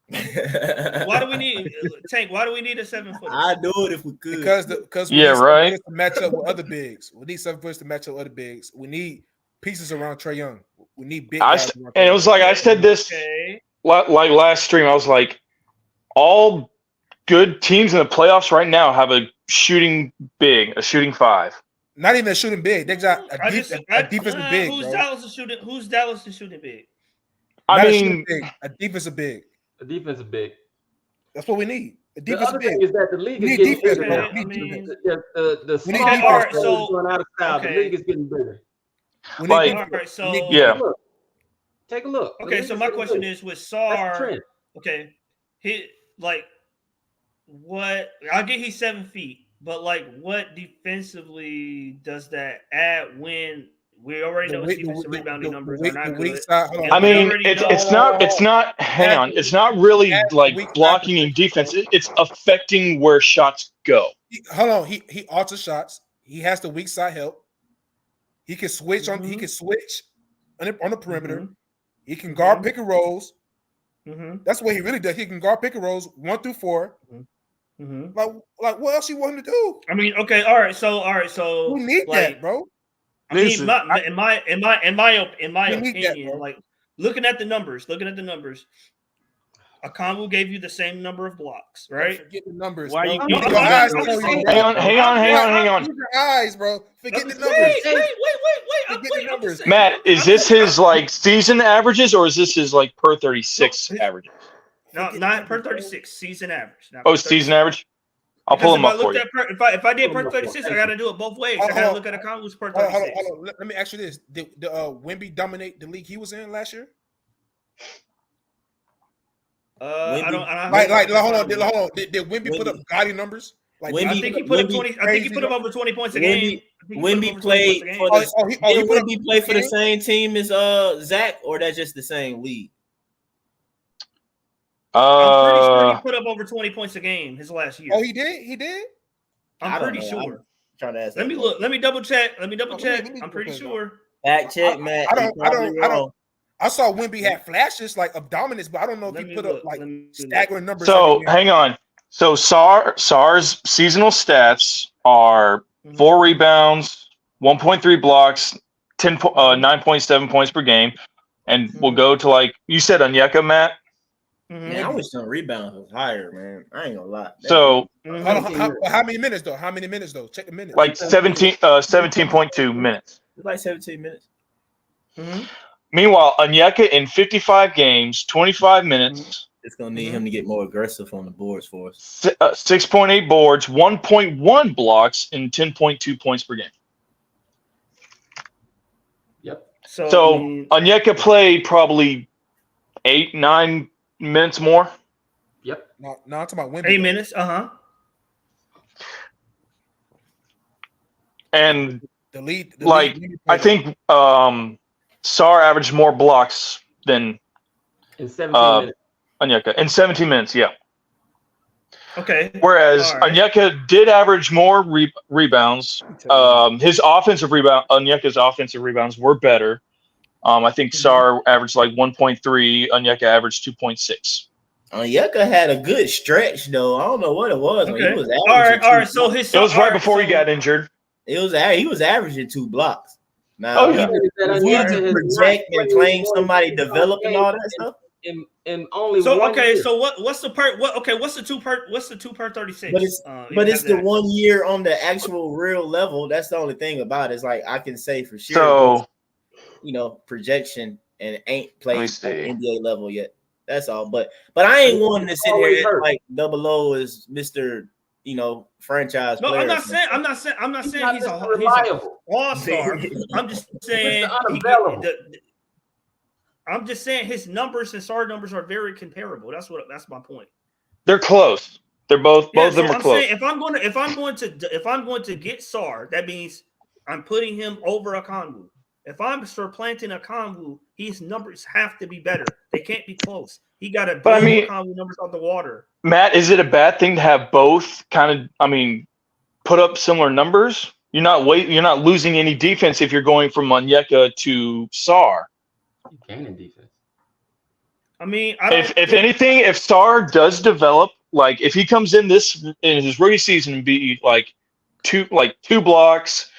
Why do we need Tank? Why do we need a 7-footer? I'd do it if we could. Because we need 7 footers to match up with other bigs. We need 7 footers to match up with other bigs. We need pieces around Trey Young. We need big guys. And it was like I said this like last stream. I was like, all good teams in the playoffs right now have a shooting big, a shooting 5. Not even a shooting big. They got a defensive big. Who's Dallas is shooting big? I mean, a defensive big. A defensive big. That's what we need. A The defensive other big. thing is that the league is getting bigger now. The small is going out of style. The league is getting bigger. Take a look. Okay, so my question is with Sarr. Okay, what? I'll get he's 7 feet, but what defensively does that add when we already know his defensive rebounding numbers are not good? I mean, it's not. Hang on, it's not really like blocking and defense. It's affecting where shots go. Hold on, he alters shots. He has the weak side help. He can switch on. He can switch on the perimeter. He can guard pick and rolls. That's what he really does. He can guard pick and rolls 1 through 4. Like what else you want him to do? I mean, okay, all right. So we need that, bro. I mean, in my opinion, looking at the numbers, Okongwu gave you the same number of blocks, right? Forget the numbers. Why bro. you? Hang on. Use your eyes, bro. Forget the numbers. Wait. Forget the numbers. Matt, is this his season averages or is this his per 36 averages? No, not per 36 season average. Season average. I'll pull them up for you. If I did per 36, I got to do it both ways. I got to look at Okongwu's per 36. Hold on. Let me ask you this: Did Wemby dominate the league he was in last year? I don't. Hold on. Did Wemby put up gaudy numbers? I think he put up 20. I think he put up over 20 points a game. Wemby played for the. Did Wemby play for the same team as Zach, or that's just the same league? I'm pretty sure he put up over 20 points a game his last year. Oh, he did. I'm pretty sure. I'm trying to ask. Let me look. Let me double check. I'm pretty sure. Fact check, man. I saw Wemby had flashes of dominance, but I don't know if he put up staggering numbers. So hang on. So Sarr's seasonal stats are 4 rebounds, 1.3 blocks, 9.7 points per game, and we'll go to you said Onyeka, Matt. Man, I wish some rebounds was higher, man. I ain't gonna lie. So how many minutes though? Check the minutes. 17.2 minutes. It's like 17 minutes. Meanwhile, Onyeka in 55 games, 25 minutes. It's gonna need him to get more aggressive on the boards for us. 6.8 boards, 1.1 blocks, and 10.2 points per game. Yep. So Onyeka played probably 8-9 minutes more. Yep. No, I'm talking about Wemby. 8 minutes. And the lead I think Sarr averaged more blocks than in 17 minutes. Onyeka in 17 minutes. Yeah. Okay. Whereas Onyeka did average more rebounds. Onyeka's offensive rebounds were better. I think Sarr averaged 1.3. Onyeka averaged 2.6. Onyeka had a good stretch though. I don't know what it was. Okay. When he was all right. So it was right before he got injured. He was averaging 2 blocks. Now, if you project and claim somebody developing all that stuff. In only one year. So what's the per? What's the 2 per 36? But it's the 1 year on the actual real level. That's the only thing about it. It's I can say for sure. So projection and ain't played at NBA level yet. That's all. But I ain't wanting to sit here and like Double O is Mr. Franchise player. I'm not saying he's reliable all-star. I'm just saying I'm just saying his numbers and SAR numbers are very comparable. That's my point. They're close. They're both of them are close. Saying if I'm going to get SAR, that means I'm putting him over Okongwu. If I'm supplanting Okongwu, his numbers have to be better. They can't be close. He got to blow Okongwu numbers out the water. Matt, is it a bad thing to have both put up similar numbers? You're not losing any defense if you're going from Onyeka to SAR. You gaining defense. If anything, if SAR does develop, like if he comes in his rookie season and be like two blocks,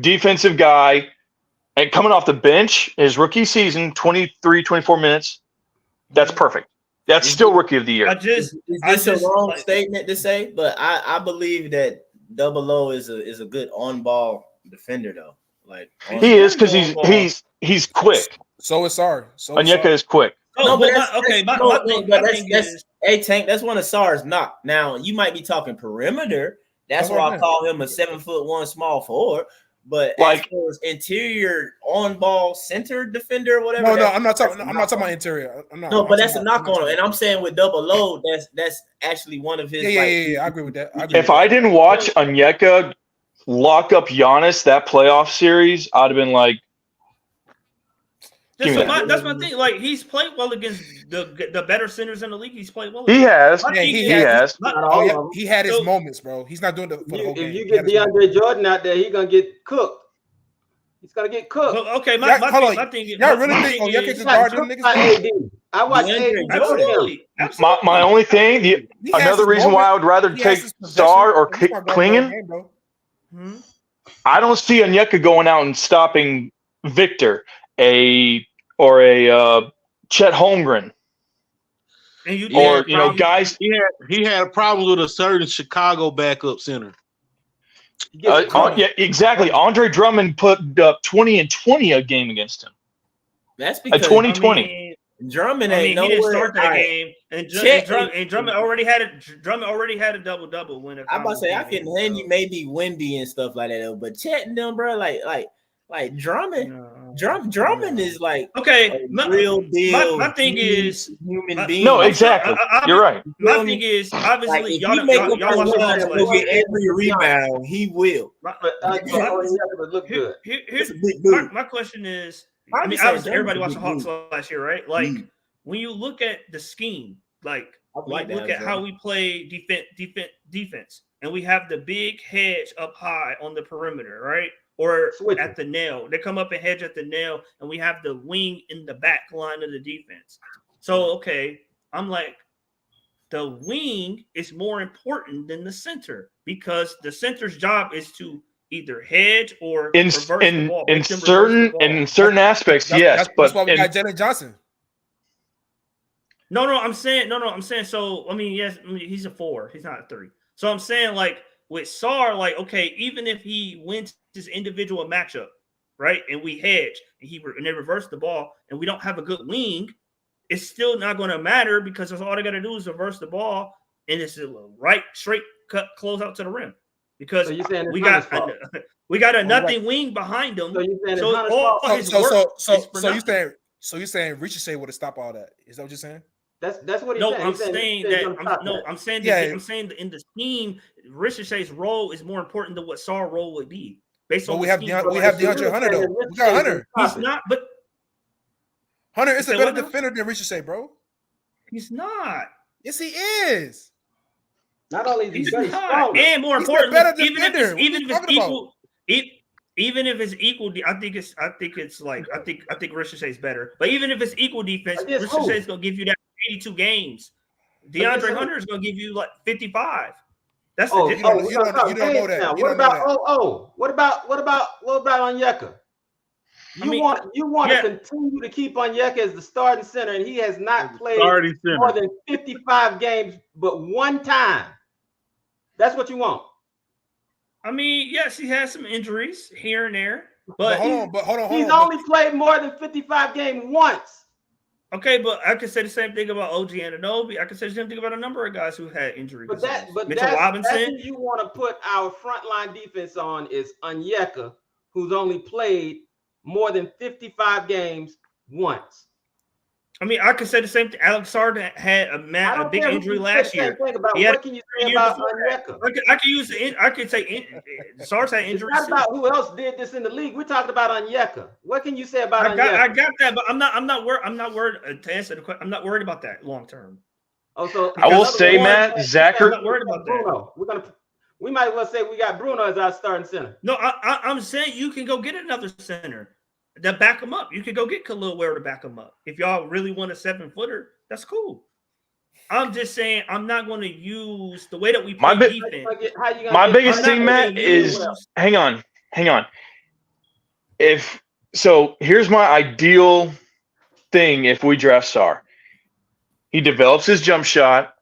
defensive guy, and coming off the bench, his rookie season, 23, 24 minutes, that's perfect. That's still rookie of the year. Is this a wrong statement to say? But I believe that Double O is a good on-ball defender, though. Like he is because he's quick. So is SAR. Onyeka is quick. Hey Tank, that's one of SAR's knock. Now you might be talking perimeter. That's why I call him a 7'1" small forward. But as far as interior on-ball center defender or whatever. No, I'm not talking about interior. But that's a knock on him. And I'm saying with Double O, that's actually one of his. Yeah, I agree with that. If I didn't watch Onyeka lock up Giannis that playoff series, I'd have been like. That's my thing. Like he's played well against the better centers in the league. He's played well. He has. He had his moments, bro. He's not doing it for the whole game. If you get DeAndre Jordan out there, he's gonna get cooked. He's gonna get cooked. Okay, my thing is. Y'all really think Onyeka can guard them niggas? I watch AD. My only thing, another reason why I would rather take SAR or Klingen. I don't see Onyeka going out and stopping Victor, or a Chet Holmgren, guys. He had problems with a certain Chicago backup center. Yeah, exactly. Andre Drummond put up 20 and 20 a game against him. That's because 2020. Drummond he didn't start that game, and Drummond already had a double-double when I'm about to say I can hand you maybe Wemby and stuff like that, but Chet and them, bro, like Drummond is like real deal. My thing is human being. No, exactly. You're right. My thing is obviously like, y'all watch will get every rebound. He will. Here's my question is. I mean, obviously everybody watched the Hawks last year, right? Like when you look at the scheme, look at how we play defense, and we have the big hedge up high on the perimeter, right? Or at the nail. They come up and hedge at the nail, and we have the wing in the back line of the defense. So, I'm like, the wing is more important than the center because the center's job is to either hedge or reverse the ball. In certain aspects, yes. That's why we got Jalen Johnson. I'm saying. So, yes, he's a 4. He's not a 3. So, I'm saying, like, with SAR, even if he wins his individual matchup, right, and we hedge, and they reverse the ball, and we don't have a good wing, it's still not going to matter because all they got to do is reverse the ball, and it's a right straight cut close out to the rim because we got a nothing wing behind them. So you're saying Ricochet would have stopped all that? Is that what you're saying? That's what he's saying. I'm saying in the scheme, Ricochet's role is more important than what SAR's role would be. Based on we have DeAndre Hunter though. We got Hunter. He's not, but Hunter is a better defender than Ricochet, bro. He's not. Yes, he is. Not only is he's not, and more important, even if it's equal, I think Ricochet's better. But even if it's equal defense, Ricochet's gonna give you that 82 games. DeAndre Hunter is gonna give you like 55. That's the difference. You don't know that. What about Onyeka? You want to continue to keep Onyeka as the starting center, and he has not played more than 55 games, but one time. That's what you want. Yes, he has some injuries here and there, but he's only played more than 55 games once. Okay, but I could say the same thing about OG Anunoby. I could say the same thing about a number of guys who had injury concerns. Mitchell Robinson. That's who you want to put our frontline defense on is Onyeka, who's only played more than 55 games once. I mean, I could say the same thing. Alex Sargent had a big injury last year. What can you say about Onyeka? I could say Sargent had injuries. It's not about who else did this in the league. We're talking about Onyeka. What can you say about Onyeka? I got that, but I'm not worried to answer the question. I'm not worried about that long term. Also, I will say, Matt, Zachary. I'm not worried about that. Bruno. We might as well say we got Bruno as our starting center. No, I'm saying you can go get another center to back him up. You could go get Khalil Ware to back him up. If y'all really want a 7-footer, that's cool. I'm just saying I'm not going to use the way that we play defense. My biggest thing, Matt, is hang on. Here's my ideal thing if we draft Sarr. He develops his jump shot.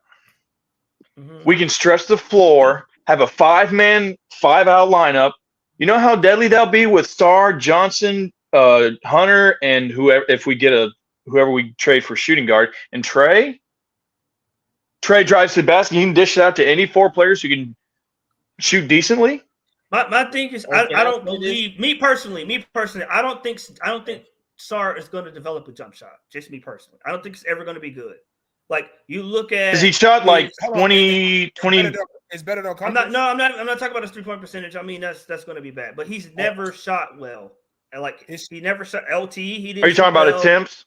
Mm-hmm. We can stretch the floor, have a 5-man, 5-out lineup. You know how deadly that'll be with Sarr, Johnson, Hunter, and whoever. If we get whoever we trade for shooting guard, and Trey drives to the basket. He can dish it out to any 4 players who can shoot decently. My thing is, I don't believe me personally. I don't think Sarr is going to develop a jump shot. Just me personally, I don't think it's ever going to be good. Like you look at, because he shot like 20. It's better than I'm not talking about his 3-point percentage. I mean that's going to be bad. But he's never shot well. And like he never shot LT. He didn't. Are you talking about attempts?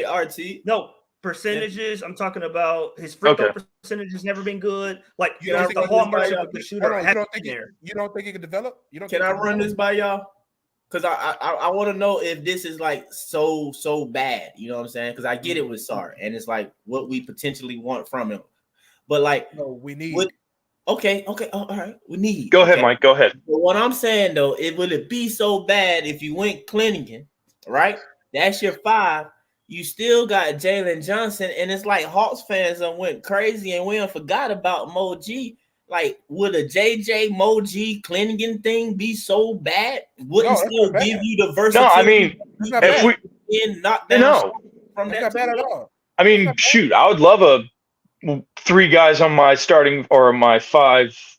ART. No percentages. I'm talking about his free throw percentage has never been good. Like you don't the hallmarks of the shooter. You don't think he could develop? Can I run this by y'all? Because I want to know if this is like so bad. You know what I'm saying? Because I get it with Sarr, and it's like what we potentially want from him. But like, no, we need. Okay. All right. We need. Go ahead, Mike. Go ahead. But what I'm saying though, would it be so bad if you went Clennigan, right? That's your 5. You still got Jalen Johnson, and it's like Hawks fans went crazy, and we forgot about Mo G. Like, would a JJ Mo G Clennigan thing be so bad? Wouldn't still give you the versatility? No, I mean, if we knock down from that, not bad at all. I mean, shoot, I would love 3 guys on my starting or my 5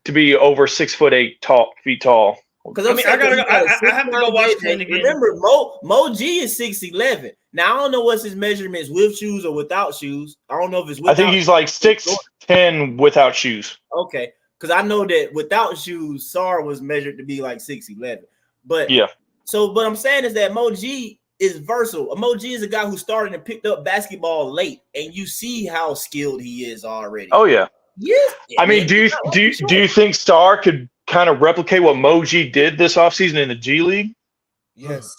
to be over 6'8" feet tall. Because I have to go watch Clennigan. Remember, Mo G is 6'11". Now I don't know what's his measurements with shoes or without shoes. I don't know if it's without. I think he's like 6'10" without shoes. Okay, because I know that without shoes, Sarr was measured to be like 6'11". But yeah. So what I'm saying is that Mo G is versatile. Mo G is a guy who started and picked up basketball late, and you see how skilled he is already. Oh yeah. Yes. I mean, do you think Sarr could kind of replicate what Mo G did this offseason in the G League? Yes.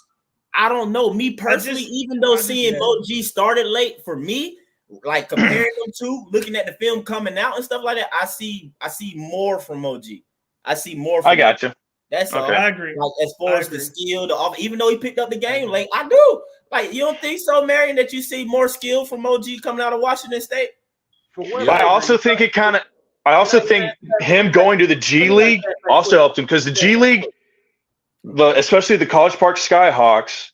I don't know. Me personally, even though seeing Mo G started late for me, like comparing them to looking at the film coming out and stuff like that, I see more from Mo G. I see more from I got you. That's all. I agree. Like as far as the skill, even though he picked up the game late, I do. Like, you don't think so, Marion, that you see more skill from Mo G coming out of Washington State? But I also think him going to the G League also helped him, because the G League, especially the College Park Skyhawks,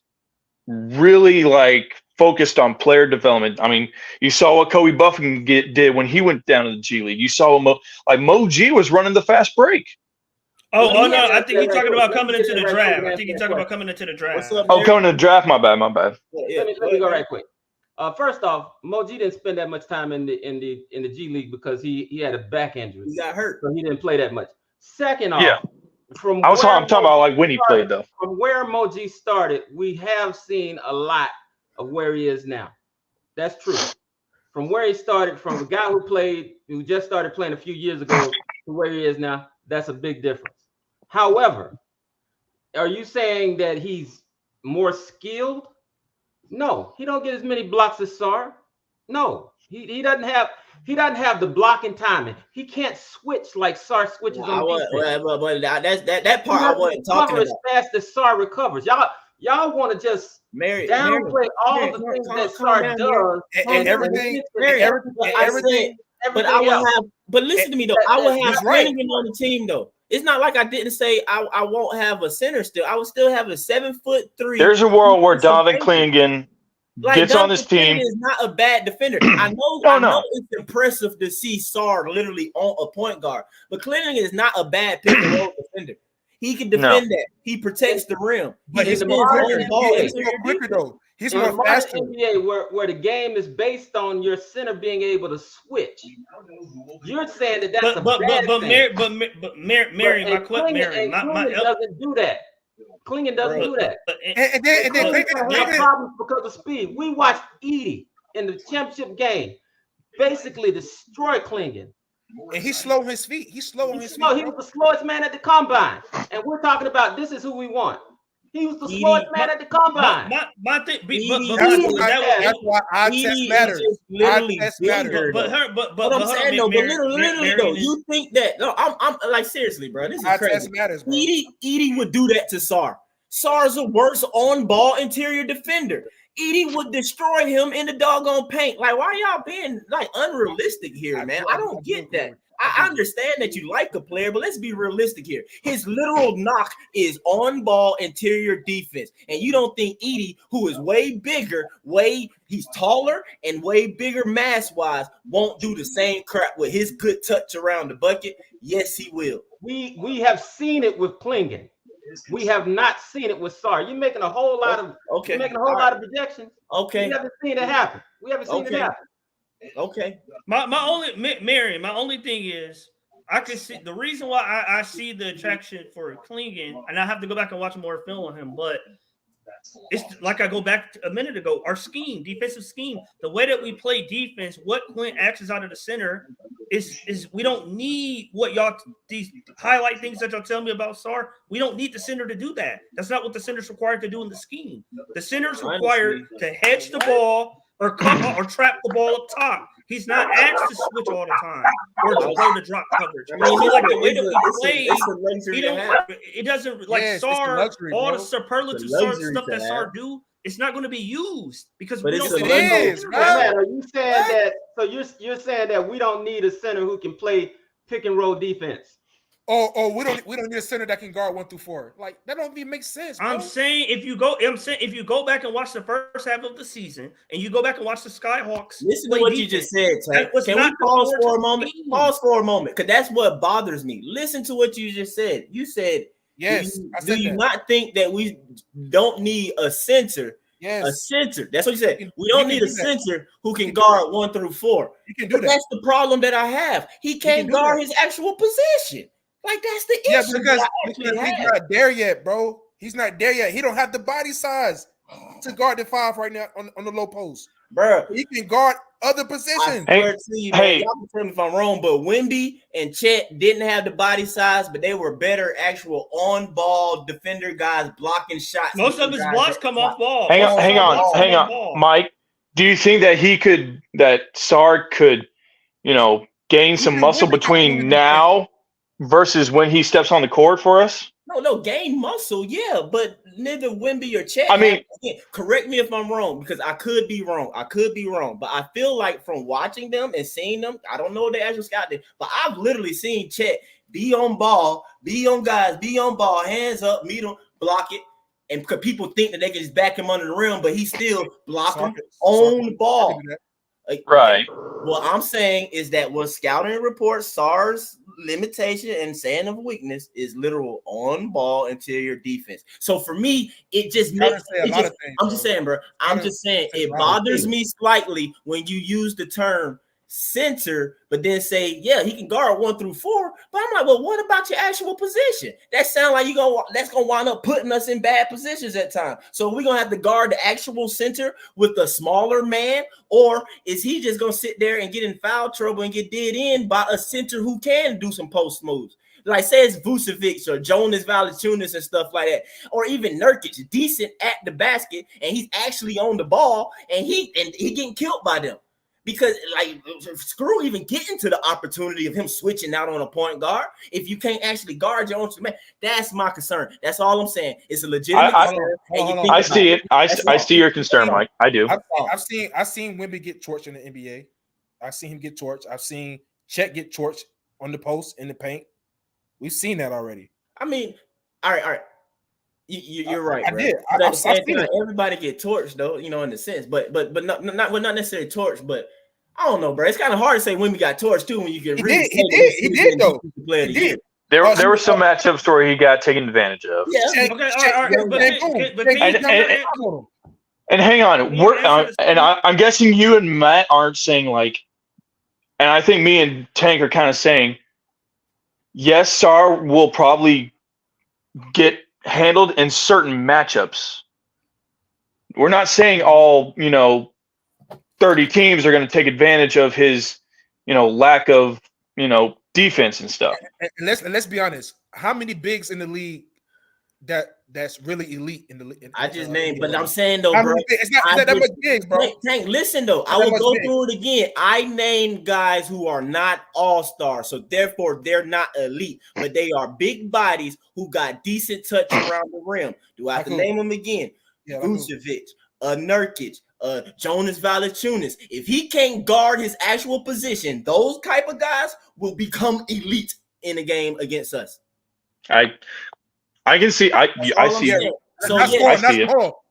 really like focused on player development. I mean, you saw what Kobe Buffington did when he went down to the G League. You saw Mo G was running the fast break. Oh no! I think he's talking about coming into the draft. Coming into the draft. Coming to the draft. My bad. Let me go right quick. First off, Mo G didn't spend that much time in the G League because he had a back injury. He got hurt, so he didn't play that much. Second off, I'm talking about like when he played though. From where Mo G started, we have seen a lot of where he is now. That's true. From where he started, from a guy who just started playing a few years ago to where he is now, that's a big difference. However, are you saying that he's more skilled? No, he don't get as many blocks as Sarr. No, he doesn't have the blocking timing. He can't switch like Sarr switches on defense. But that part I wasn't talking about. As fast as Sarr recovers, y'all want to just downplay all the things that Sarr does and everything. But I will have. But listen to me though. I will have Clennigan on the team though. It's not like I didn't say I won't have a center still. I will still have a 7'3". There's a world where Donovan Clennigan gets on this team. Is not a bad defender. I know it's impressive to see Sarr literally on a point guard, but Clinton is not a bad pick and roll defender. He can defend that. He protects the rim. But he's more quicker though. He's more faster. NBA where the game is based on your center being able to switch. You're saying that that's a bad thing. Mary, my doesn't do that. Clingan doesn't do that. And then have problems because of speed. We watched Edie in the championship game basically destroy Clingan. And he's slow on his feet. He's slow on his feet. He was the slowest man at the combine. And we're talking about this is who we want. He was the slowest man at the combine. My thing, that's why eye test matters. Eye test matters. But I'm saying though, literally though, you think that? No, I'm like seriously, bro. This is crazy. Test matters, bro. Edie would do that to Sarr. Sarr's a worse on-ball interior defender. Edie would destroy him in the doggone paint. Like, why y'all being like unrealistic here, man? I don't get that. I understand that you like the player, but let's be realistic here. His literal knock is on-ball interior defense. And you don't think Edie, who is way bigger, he's taller and way bigger mass-wise, won't do the same crap with his good touch around the bucket? Yes, he will. We have seen it with Clingan. We have not seen it with Sarr. You're making a whole lot of lot of projections. Okay. We haven't seen it happen. It happen. Okay. My only thing is I can see the reason why I see the attraction for Clingan, and I have to go back and watch more film on him, but it's like I go back a minute ago. Our scheme, defensive scheme, the way that we play defense, what Clint actions out of the center is we don't need what these highlight things that y'all tell me about Sarr. We don't need the center to do that. That's not what the center's required to do in the scheme. The center's required to hedge the ball or trap the ball up top. He's not asked to switch all the time or to go to drop coverage. I mean, like the way that we play, it doesn't like Sarr, all the superlative stuff that Sarr do, it's not going to be used because we don't. Are you saying that? So you're saying that we don't need a center who can play pick and roll defense? Oh, we don't need a center that can guard 1 through 4. Like that don't even make sense. Bro. I'm saying if you go back and watch the first half of the season and you go back and watch the Skyhawks. Listen to what you just said, Tank. Can we pause for a moment? Pause for a moment, because that's what bothers me. Listen to what you just said. You said, yes. Do you not think that we don't need a center? Yes. A center. That's what you said. We don't need a center who can guard 1 through 4. You can do that. That's the problem that I have. He can't guard his actual position. Like that's the issue. Yeah, because he's not there yet, bro. He's not there yet. He don't have the body size to guard the 5 right now on the low post, bro. He can guard other positions. Y'all can tell me if I'm wrong, but Wemby and Chet didn't have the body size, but they were better actual on-ball defender guys blocking shots. Most of his blocks come off ball. Hang on, Mike. Do you think that Sarr could, gain some muscle between now versus when he steps on the court for us? No, gain muscle, yeah, but neither Wemby or Chet. I mean, correct me if I'm wrong, because I could be wrong. But I feel like from watching them and seeing them, I don't know what the actual scout did, but I've literally seen Chet be on ball, be on ball, hands up, meet him, block it, and because people think that they can just back him under the rim, but he's still blocking on the ball. Right. What I'm saying is that what scouting reports Sarr's limitation and saying of weakness is literal on-ball interior defense. So for me, it just makes I'm just saying, bro. I'm just saying it bothers me slightly when you use the term center, but then say, yeah, he can guard 1 through 4. But I'm like, well, what about your actual position? That sounds like that's gonna wind up putting us in bad positions at times. So we're gonna have to guard the actual center with a smaller man, or is he just gonna sit there and get in foul trouble and get dead in by a center who can do some post moves? Like say it's Vucevic or Jonas Valanciunas and stuff like that, or even Nurkic, decent at the basket, and he's actually on the ball, and he getting killed by them. Because, like, screw even getting to the opportunity of him switching out on a point guard if you can't actually guard your own man. That's my concern. That's all I'm saying. It's a legitimate concern. I see it. I see your concern, Mike. I do. I've seen Wemby get torched in the NBA. I've seen him get torched. I've seen Chet get torched on the post in the paint. We've seen that already. I mean, all right. You're right, I bro. did. But at the same seen time, it. everybody get torched though, in a sense. But not necessarily torched, but I don't know, bro. It's kind of hard to say when we got torched too when you can really say he did though. Player He did. There were some matchups where he got taken advantage of. Yeah. Okay. All right. But And hang on, I'm guessing you and Matt aren't saying like, and I think me and Tank are kind of saying, yes, Sar will probably get handled in certain matchups. We're not saying all 30 teams are going to take advantage of his lack of defense and stuff. And let's be honest. How many bigs in the league that's really elite in the league? I just named, but I'm saying though, bro. It's not that much bigs, bro. Tank, listen though, I will go through it again. I named guys who are not all-stars, so therefore they're not elite, but they are big bodies who got decent touch around the rim. Do I have to name them again? Vucevic, Nurkic, Jonas Valanciunas. If he can't guard his actual position, those type of guys will become elite in a game against us. I can see. I see it. So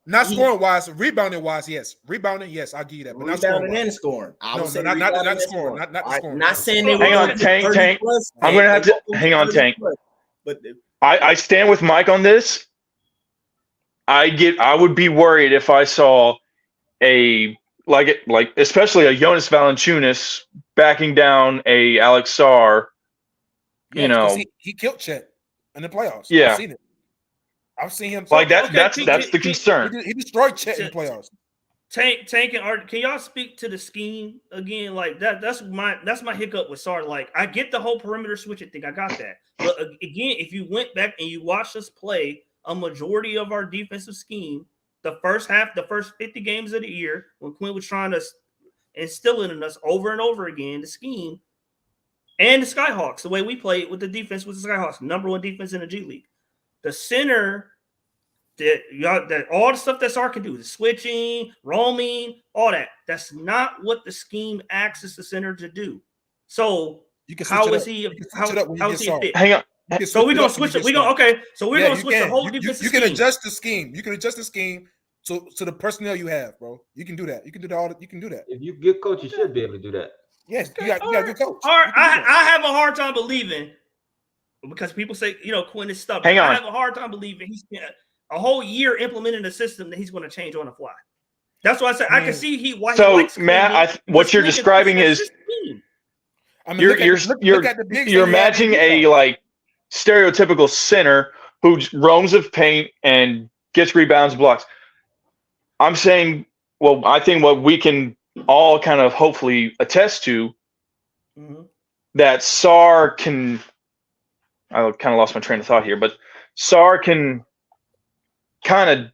not scoring wise, rebounding wise, yes. Rebounding, yes, I'll give you that. But not rebounding and scoring. Not scoring. Not scoring. Not saying they hang on, Tank. I'm gonna have to hang on, Tank. But I stand with Mike on this. I would be worried if I saw especially a Jonas Valanciunas backing down a Alex Sarr. He killed Chet in the playoffs. Yeah. I've seen him like that. That's the concern. He destroyed Chet in the playoffs. Tank and Art, can y'all speak to the scheme again? Like that's my hiccup with Sarr. Like I get the whole perimeter switching thing. I got that. But again, if you went back and you watched us play a majority of our defensive scheme, the first 50 games of the year, when Quinn was trying to instill it in us over and over again, the scheme, and the Skyhawks, the way we played with the defense with the Skyhawks, number one defense in the G League. The center, that all the stuff that Sarr can do, the switching, roaming, all that. That's not what the scheme asks the center to do. So how is he fit? Hang on. So we're gonna switch it. We're gonna switch the whole defensive scheme. You can adjust the scheme. You can adjust the scheme to the personnel you have, bro. You can do that. You can do that. You can do that. If you good coach, you should be able to do that. Yes, you got a good coach. All right, I have a hard time believing because people say Quinn is stubborn. Hang on. I have a hard time believing he's a whole year implementing a system that he's going to change on the fly. That's why I said I can see why. So Matt, what you're describing is you're imagining a stereotypical center who roams of paint and gets rebounds, blocks. I'm saying, well, I think what we can all kind of hopefully attest to that Sarr can. I kind of lost my train of thought here, but Sarr can kind of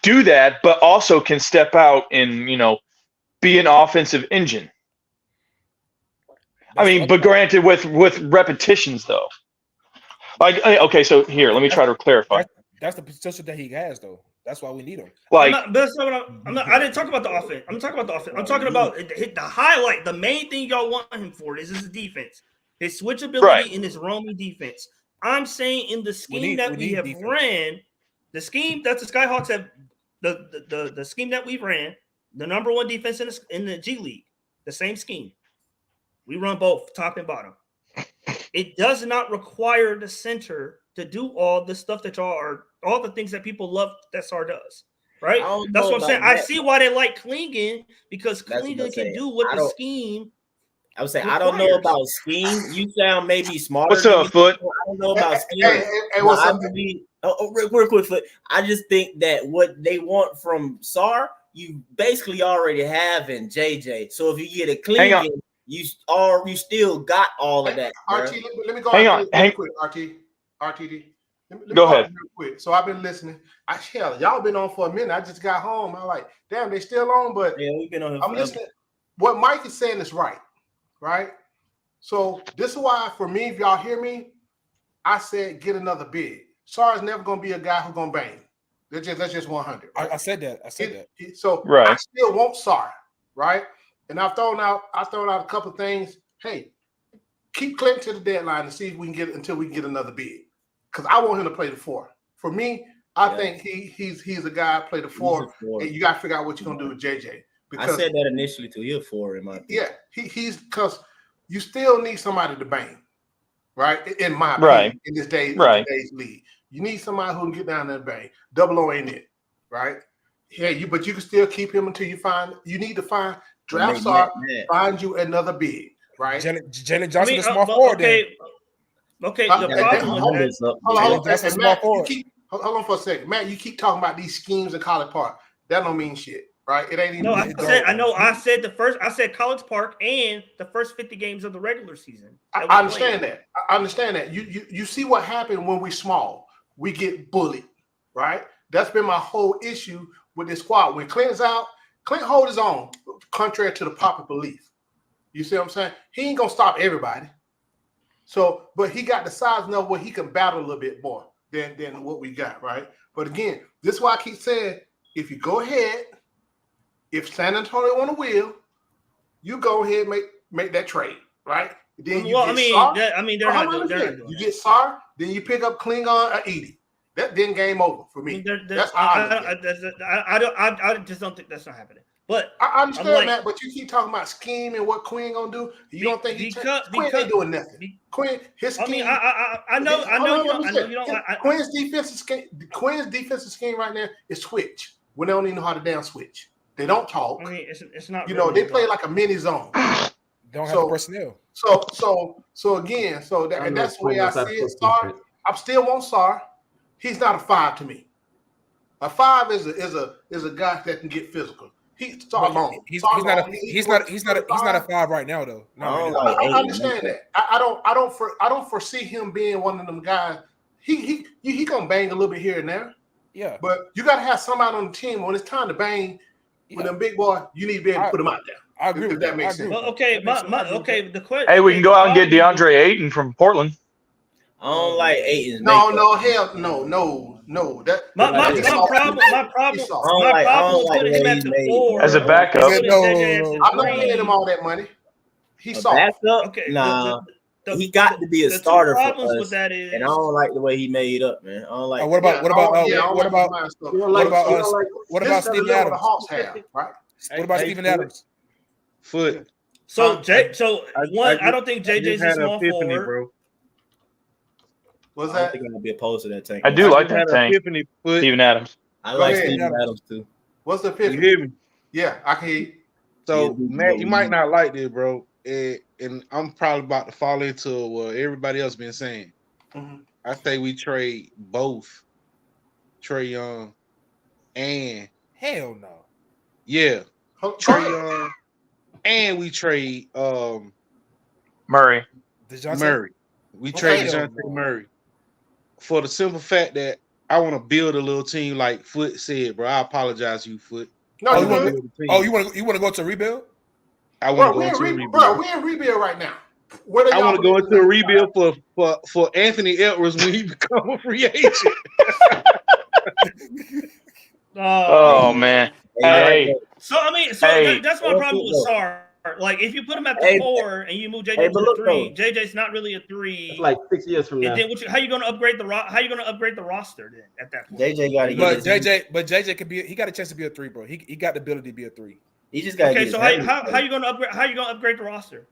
do that, but also can step out and be an offensive engine. But granted, with repetitions though. Okay, so here, let me try to clarify. That's the potential that he has, though. That's why we need him. I didn't talk about the offense. I'm talking about the offense. I'm talking about the highlight. The main thing y'all want him for is his defense, his switchability, and his roaming defense. I'm saying in the scheme we have ran, the scheme that the Skyhawks have, the scheme that we ran, the number one defense in the G League, the same scheme. We run both top and bottom. It does not require the center to do all the stuff that y'all are, all the things that people love that Sarr does, right? That's what I'm saying. I see why they like Klingon, because Klingon can do what the scheme. I would say I don't know about scheme. You sound maybe smarter. What's up, Foot? I don't know about scheme. Hey, what's up? Real quick, Foot. I just think that what they want from Sarr, you basically already have in JJ. So if you get a Klingon, you still got all of that. RT, let me go. Hang on, quick, RTD. Go ahead. Real quick. So I've been listening. Y'all been on for a minute. I just got home. I'm like, damn, they still on, but yeah, we've been on. I'm listening. What Mike is saying is right? So this is why, for me, if y'all hear me, I said get another big. Sarr is never gonna be a guy who's gonna bang. That's just 100. Right? I said that. So I still want Sarr, right? And I've thrown out a couple of things. Hey, keep Clinton to the deadline and see if we can get until we can get another bid. Because I want him to play the 4. For me, I think he's a guy play the 4, and you got to figure out what you're gonna do with JJ. Because I said that initially too. You're 4 in my opinion. Yeah, he's because you still need somebody to bang, right? In my opinion, in this today's league, you need somebody who can get down there and bang. Double O ain't it, right? Yeah, but you can still keep him until you find. You need to find draft star, find you another bid, right? Jalen Johnson is small forward. Okay. Hold on for a second, Matt. You keep talking about these schemes in College Park. That don't mean shit, right? It ain't even. No, I said College Park and the first 50 games of the regular season. I understand that. I understand that. You see what happened when we small. We get bullied, right? That's been my whole issue with this squad. When Clint's out, Clint hold his own, contrary to the popular belief. You see what I'm saying? He ain't gonna stop everybody. So, but he got the size enough where he can battle a little bit more than what we got, right? But again, this is why I keep saying, if you go ahead, if San Antonio want to wheel, you go ahead and make that trade, right? Then you they're not doing you get Sar, then you pick up Klingon or Edie. That then game over for me. I just don't think that's not happening. But I understand that, but you keep talking about scheme and what Quinn gonna do. You don't think Quinn ain't doing nothing. Quinn, his scheme. I know you don't. Quinn's defensive scheme right now is switch when they don't even know how to down switch. They don't talk. I mean, it's not. You know, they play like a mini zone. Don't have the personnel. So again, that's the way I see it. Sar, I still want Sar. He's not a 5 to me. A 5 is a guy that can get physical. He's not a 5 right now though. I understand that. I don't foresee him being one of them guys. He gonna bang a little bit here and there. Yeah. But you gotta have somebody on the team when it's time to bang with them big boy. You need to be able to put them out there. I agree with that. Makes sense. Well, okay, the question. Hey, we can go out and get DeAndre Ayton from Portland. I don't like Ayton. No, hell no. That my problem is putting him at the 4 as a backup. I'm not paying him all that money. He's soft. Backup? Okay, nah. He got to be a starter for us, with that is, and I don't like the way he made up, man. I don't like. What about Steven Adams? Right? What about Steven Adams? Foot. So I don't think JJ's a small forward, bro. What's I that? don't think I'm gonna be opposed to that tank. I do like that tank. Steven Adams. I like Steven Adams too. What's the epiphany? You hear me? Yeah, I can hear you. So Matt, you might not like this, bro. And I'm probably about to fall into what everybody else been saying. Mm-hmm. I think we trade both Trey Young and hell no. Yeah. Trey Young and we trade Murray. Murray. We trade DeJounte Murray for the simple fact that I want to build a little team like Foot said, bro. I apologize, you Foot. No, you want to go to a rebuild? I want to go into a rebuild. Bro, we're in rebuild right now. I want to go into a rebuild for Anthony Edwards when he become a free agent. Oh man. Hey. So that's my problem with Sarr. Like if you put him at the 4 and you move JJ to the 3, JJ's not really a 3. It's like 6 years from now. And then how you going to upgrade the roster then at that point? JJ got to get. But JJ could be. He got a chance to be a 3, bro. He got the ability to be a 3. He just got. Okay, so how you going to upgrade? How you going to upgrade the roster?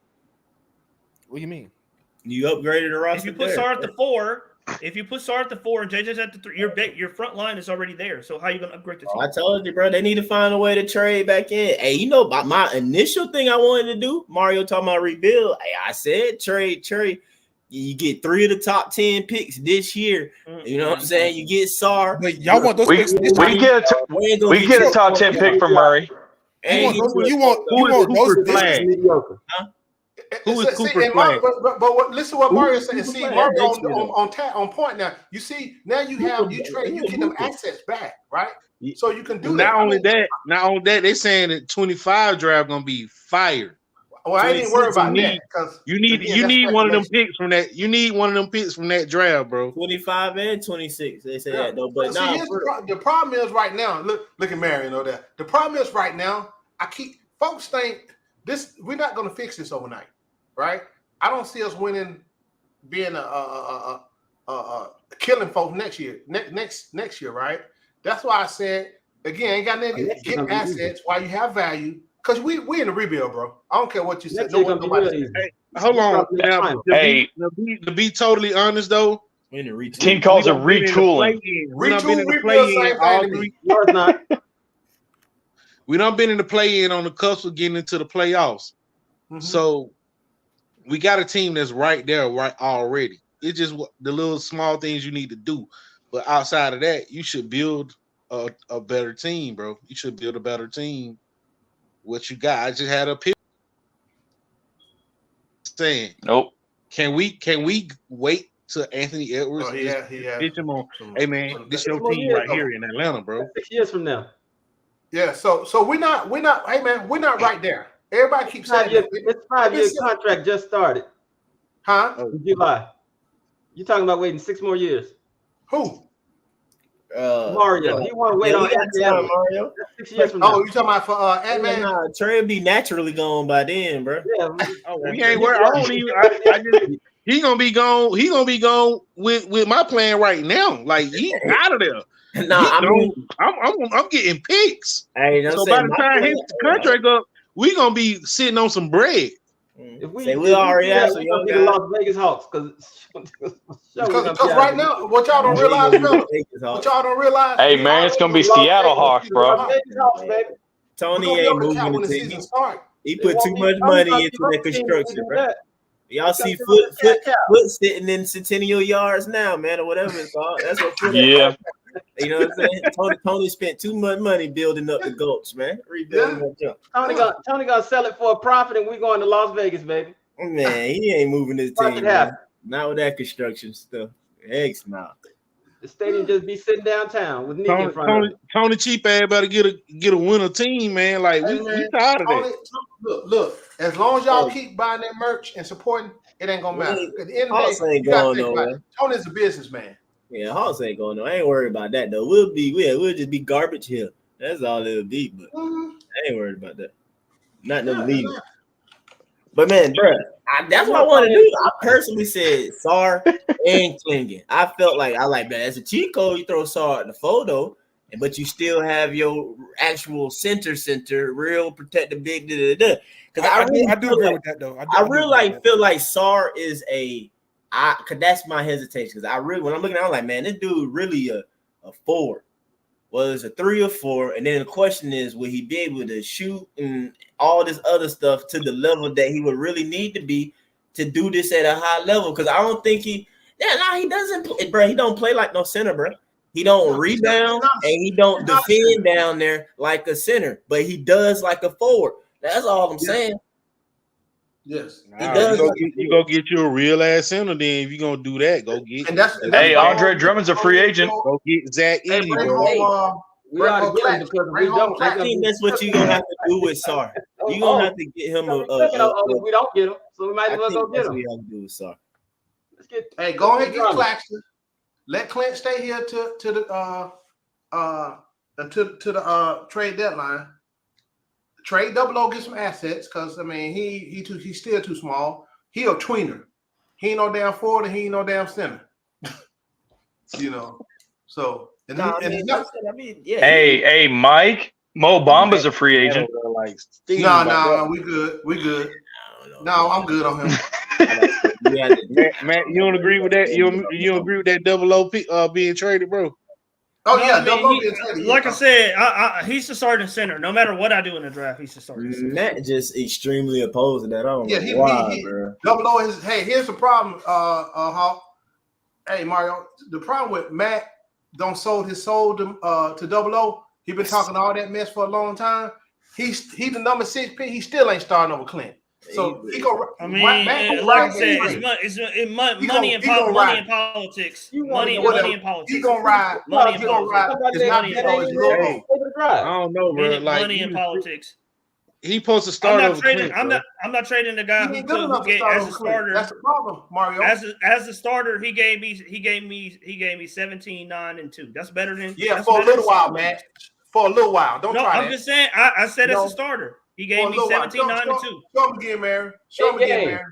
What do you mean? You upgraded the roster. If you put Sarr at the 4. If you put Sarr at the 4 and JJ's at the 3, your front line is already there. So how you gonna upgrade the team? I told you, bro. They need to find a way to trade back in. Hey, you know about my initial thing I wanted to do. Mario talking about rebuild. Hey, I said trade. You get 3 of the top 10 picks this year. You know what I'm saying? You get Sarr. But y'all want those picks? We get a top 10 pick from Murray. You want those picks? Mediocre. Huh? Who is Cooper's plan? But listen to what Mario said. See, Mario on point now. You see, now you get them assets back, right? So you can do not only that, they saying that 25 draft gonna be fired. Well, I ain't worried about that because you need one of them picks from that. You need one of them picks from that draft, bro. 25 and 26. They say that though. But the problem is right now. Look at Mario over there. The problem is right now. Folks think this. We're not gonna fix this overnight. Right? I don't see us winning, being a killing folks next year. Next year, right? That's why I said again, ain't got nothing to get assets while you have value. Because we in the rebuild, bro. I don't care what you said. Hey, hold on. Now, to be totally honest, though, team calls it retooling. We done been in the play-in all 3. No, it's not. We done been in the play-in on the cusp of getting into the playoffs. So we got a team that's right there, right already. It's just the little small things you need to do. But outside of that, you should build a better team, bro. You should build a better team. What you got? I just had a pick saying, nope. Can we wait till Anthony Edwards? Pitch him on. Hey man, this your team right here in Atlanta, bro. 6 years from now. Yeah. So we're not. Hey man, we're not right there. Everybody keeps saying it's 5-year contract just started. Huh? In July. You talking about waiting 6 more years? Who? Mario. He want to wait on Ant-Man. Mario. 6 years from now. Oh, you talking about for Ant-Man? Nah, Trey will be naturally gone by then, bro. Yeah. We ain't worried. I just he gonna be gone. He gonna be gone with my plan right now. Like he out of there. Nah, I'm getting picks. Hey, so by the time his contract up, we gonna be sitting on some bread. If we already have some young guys, the Las Vegas Hawks because right now, what y'all don't realize, what y'all don't realize. Hey man, it's gonna be Seattle Hawks, bro. Tony ain't moving the team. He put too much money into that construction, bro. Y'all see foot sitting in Centennial Yards now, man, or whatever it's called. That's what foot yeah. You know what I'm saying? Tony spent too much money building up the Gulch, man. Rebuilding that junk. Tony gonna sell it for a profit, and we going to Las Vegas, baby. Man, he ain't moving his team. Not with that construction stuff. Eggs now. The stadium just be sitting downtown with Nick in front of it. Tony cheap ass better get a winner team, man. Like we tired of that. Look, as long as y'all keep buying that merch and supporting, it ain't gonna matter. At the end of the day, ain't going nowhere. Tony's a businessman. Yeah, Hawks ain't going nowhere. I ain't worried about that though. We'll just be garbage here. That's all it'll be. But I ain't worried about that. Not no leaving. But man, bro, that's what I want to do. I personally said Sar and Klingon. I felt like man, as a cheat code, you throw Sar in the photo, but you still have your actual center, real protective big. Because I do agree with that though. I really feel like Sar is cause that's my hesitation. Because when I'm looking at it, I'm like, man, this dude really a forward. Well, it's a 3 or 4, and then the question is, will he be able to shoot and all this other stuff to the level that he would really need to be to do this at a high level? Because I don't think he doesn't, bro. He don't play like no center, bro. He don't rebound and he don't defend down there like a center, but he does like a forward. That's all I'm saying. Yes, he does. You go get you a real ass center. Then if you gonna do that, go get. Hey, Andre Drummond's a free agent. Go get Zach Edey, bro. I think that's what you're gonna have to do with Sar. You're gonna have to get him we don't get him, so we might as well go get him. We have to do with Sar. Let's get. Hey, go ahead and get Claxton. Let Clint stay here to the trade deadline. Trade Double O, get some assets because I mean he's still too small. He a tweener. He ain't no damn forward and he ain't no damn center. You know. So hey, Mike, Mo Bamba's a free agent. No, we good. No, I'm good on him. Matt, you don't agree with that? You don't agree with that Double O being traded, bro? Oh yeah, like I said, he's the starting center. No matter what I do in the draft, he's the starting center. Matt just extremely opposed to that. I don't know why, bro. Double O is. Hey, here's the problem, Hawk. Hey, Mario. The problem with Matt don't sold his soul to Double O. He been talking all that mess for a long time. He's the number 6 pick. He still ain't starting over Clint. So he go. I mean, like I said, it's money and politics. Money and politics. He gonna ride. Money and politics. I don't know, bro. Like money and politics. He supposed to start over Clint. I'm not trading the guy who get as a starter. That's the problem, Mario. As a starter, he gave me 17, 9, and 2. That's better than for a little while, man. For a little while. Don't try that. I'm just saying. I said as a starter. He gave me 17, 9, and 2. Show him again, Mary. Show him again, Mary.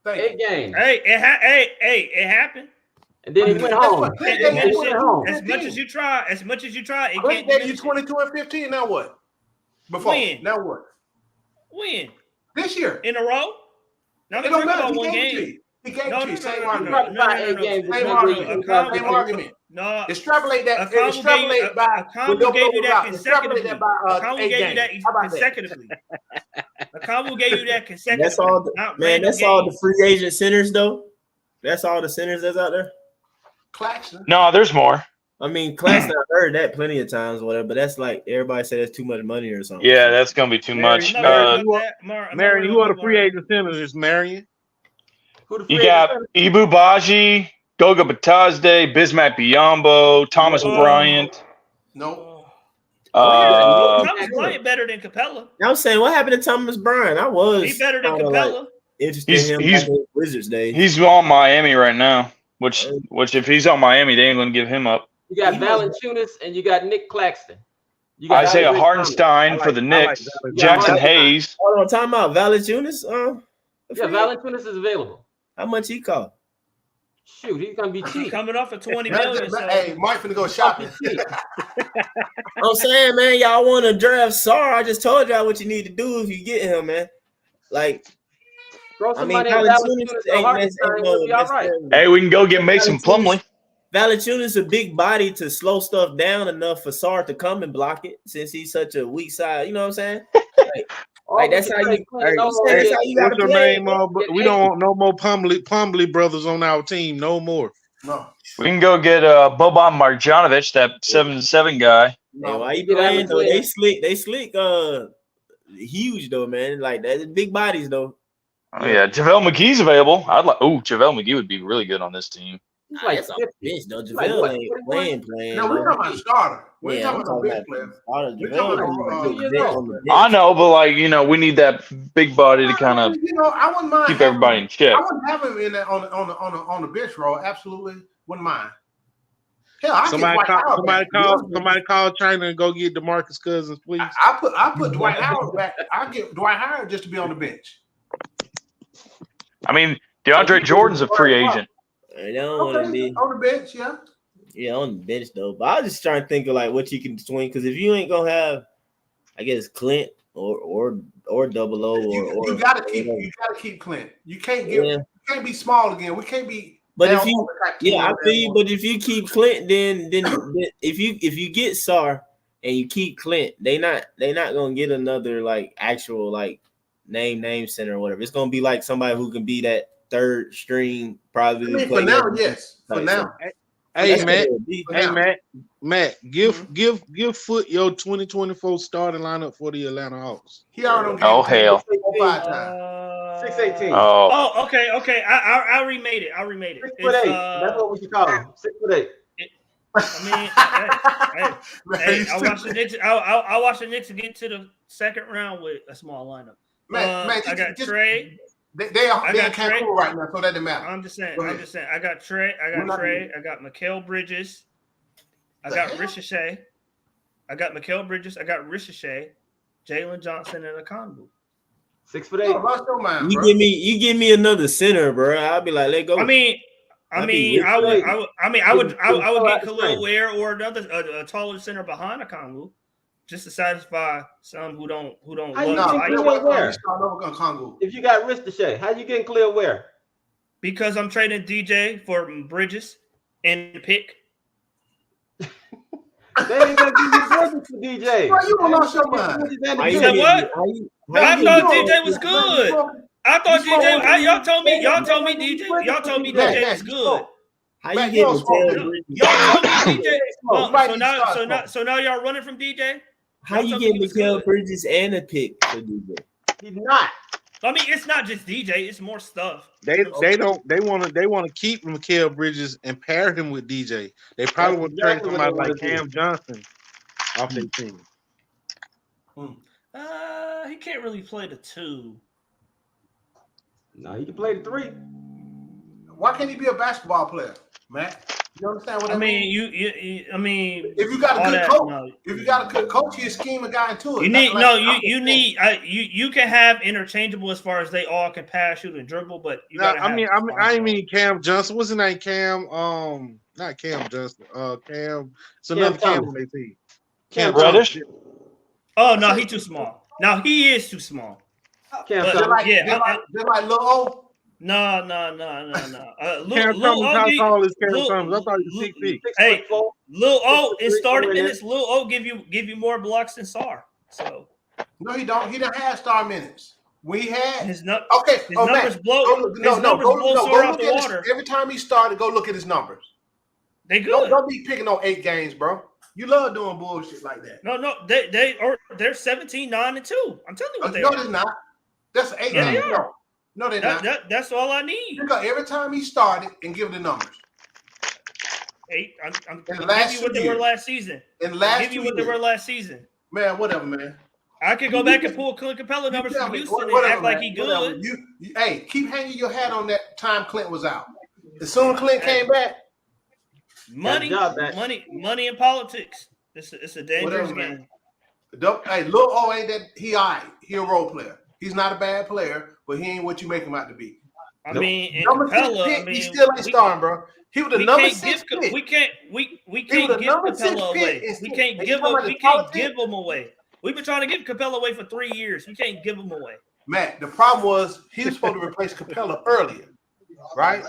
8 games. Hey, it happened. And then he went home. As much as you try, it Clint can't gave you diminish 22 and 15. Now what? Before. When? Now what? When? This year. In a row? Now It let's don't talk matter. about He one gave it to game. you. He gave it to you. Same No. argument. No. Extrapolate that. Extrapolate by. Akambu gave you that Extrapolate consecutively. that by Akambu 8 gave you that games. How about that? consecutively. Akambu gave you that consecutively. That's all, man. That's all the free agent centers, though. That's all the centers that's out there. Claxton. No, there's more. I mean, Claxton, I've heard that plenty of times, or whatever. But that's like everybody said that's too much money or something. Yeah, that's gonna be too much. Marion, who are the free agent centers? Marion. You got Ibu Baji, Goga Batazde, Bismack Biyombo, Thomas Bryant. No. Thomas Bryant better than Capella. I'm saying, what happened to Thomas Bryant? I was. He better than Capella. Interested in him back in Wizards days. He's on Miami right now. Which if he's on Miami, they ain't gonna give him up. You got Valanciunas and you got Nick Claxton. You got Isaiah Hartenstein for the Knicks. Jackson Hayes. Hold on, talking about Valanciunas. Yeah, Valanciunas is available. How much he cost? Shoot, he's gonna be cheap. Coming off of 20 million. Hey, Mike finna go shopping. I'm saying, man, y'all want to draft Sarr. I just told y'all what you need to do if you get him, man. Like, I mean, hey, we can go get Mason Plumlee. Valanciunas a big body to slow stuff down enough for Sarr to come and block it, since he's such a weak side. You know what I'm saying? Like that's how you. That's how you got to play. We don't want no more Plumlee brothers on our team. No more. No. We can go get Boban Marjanovic, that 7'7" guy. Man, why you playing though? They slick. Huge though, man. Like that's big bodies though. Oh yeah, JaVale McGee's available. JaVale McGee would be really good on this team. That's off the bench though. JaVale ain't playing. No, we're talking about starter. We're talking about bench player. I know, but like we need that big body to kind of I wouldn't mind keep everybody in check. I wouldn't have him in that on the bench role. Absolutely wouldn't mind. Hell, somebody call China and go get DeMarcus Cousins, please. I put Dwight Howard back. I get Dwight Howard just to be on the bench. I mean, DeAndre Jordan's a free agent. They don't want to be on the bench, yeah. Yeah, on the bench though. But I was just trying to think of like what you can swing, because if you ain't gonna have, I guess Clint or Double O or you gotta keep Clint. You can't be small again. We can't be. But if you I feel you. But if you keep Clint, then if you get Sarr and you keep Clint, they not gonna get another like actual like name center or whatever. It's gonna be like somebody who can be that third string probably. For now, yes. For now. Hey Matt, give Foot your 2024 starting lineup for the Atlanta Hawks. He already don't hell. 6'18". Oh, okay. I remade it. 6'8". That's what we should call him. 6'8". I mean, I watched the Knicks. I watched the Knicks get to the second round with a small lineup. I got Trey. They're in Cancun right now, so that doesn't matter. I'm just saying. I got Trey. I got Mikal Bridges. I got Ricochet. I got Jalen Johnson, and Akambu. 6'8". You give me another center, bro. I'll be like, let go. I would get Khalil Ware or another a taller center behind Akambu, just to satisfy some who don't love If you got Ricochet, how you getting Khalil Ware? Because I'm trading DJ for Bridges and the pick. They ain't gonna give you Bridges for DJ. Bro, you don't lost your mind. You said what? I thought DJ was good. I thought DJ. Y'all told me DJ. Y'all told me DJ was good. How you getting y'all told me DJ? So now y'all running from DJ? How you get Mikal Bridges and a pick for DJ? He's not. I mean, it's not just DJ; it's more stuff. They want to keep Mikal Bridges and pair him with DJ. They probably want to trade somebody like Cam Johnson off their team. He can't really play the 2. No, he can play the 3. Why can't he be a basketball player, Matt? You understand what I I mean? mean? I mean, If you got a all good that, coach, no. if you got a good coach, you scheme a guy into it. You need Like, you can have interchangeable as far as they all can pass, shoot, and dribble, but you No, gotta I have. ain't mean Cam Johnson. What's his name? Cam. Not Cam Johnson. Cam. It's another Cam on their team. Cam Reddish. Thomas. Oh no, he's too small. Now he is too small. Cam But, Thomas. Just like Lil O. No. Cam Lil Thomas. How O, tall is Cam Thomas? I thought he was 6 feet. hey, Lil O in 6'3" starting winner. minutes, Lil O give you more blocks than Sar. So No, he don't. He done had star minutes. We had his numbers Matt, blow. Go Sar out look the at water. every time he started. Go look at his numbers. They good. Don't be picking on 8 games, bro. You love doing bullshit like that. No, they're 17, 9, and 2. I'm telling you what they No, are. there's not. That's 8 Yeah, games. they are. No, they're not. That's all I need. Because every time he started and give the numbers. 8. I'm In the giving last you what 2 they were years. last season. In the last give you 2 what they years. were last season. Man, whatever, man. I could go back and pull Clint Capella numbers from Houston and act like he good. Hey, keep hanging your hat on that time Clint was out. As soon as Clint came back, money and politics. It's a dangerous game. Hey, Lil O ain't that he all right. He a role player. He's not a bad player, but he ain't what you make him out to be. I mean, and number Capella, 6 pick, he still ain't starting, bro. He was the number 6 pick. We can't give Capella away. We can't give him away. We've been trying to give Capella away for 3 years. We can't give him away. Matt, the problem was he was supposed to replace Capella earlier, right?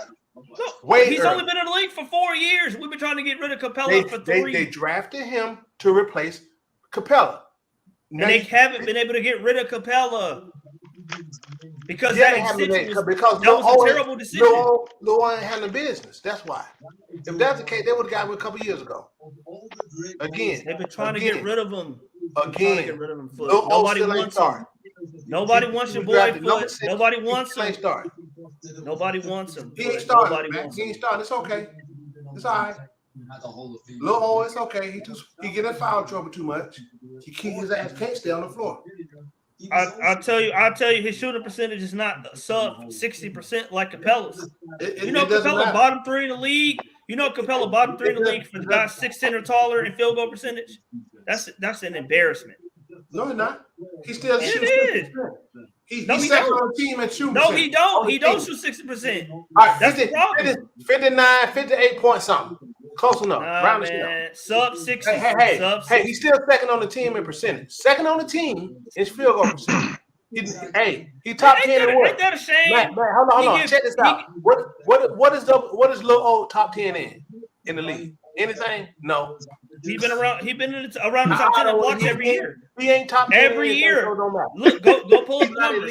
He's only been in the league for 4 years. We've been trying to get rid of Capella for 3. They drafted him to replace Capella. And they haven't been able to get rid of Capella because that was a terrible decision. Lil ain't handling business. That's why. If that's the case, they would have got him a couple years ago. Again, they've been trying to get rid of him. Again, Nobody wants him. Nobody wants your boy Foot. Nobody wants him. Nobody wants him. He ain't starting, man. He ain't starting. It's okay. It's all right. Lil O, it's okay. He get in foul trouble too much. His ass can't stay on the floor. I'll tell you, his shooting percentage is not sub 60% like Capella's. Capella bottom 3 in the league. You know Capella bottom 3 in the league for the guys 6'10" or taller in field goal percentage. That's an embarrassment. No, he's not. He still shoots. It is. He's second on the team and shooting. No, he don't. He don't shoot 60%. All right, that's the problem. 59, 58 point something. Close enough. Round sub 60. Hey, he's still second on the team in percentage. Second on the team is field goal percentage. He top 10 in what? Ain't that a shame? Man, hold on. Check this out. What is Lil O top 10 in the league? Anything? No. He's been around the top 10 in blocks every year. He ain't top 10 every year. Look, go pull up the numbers.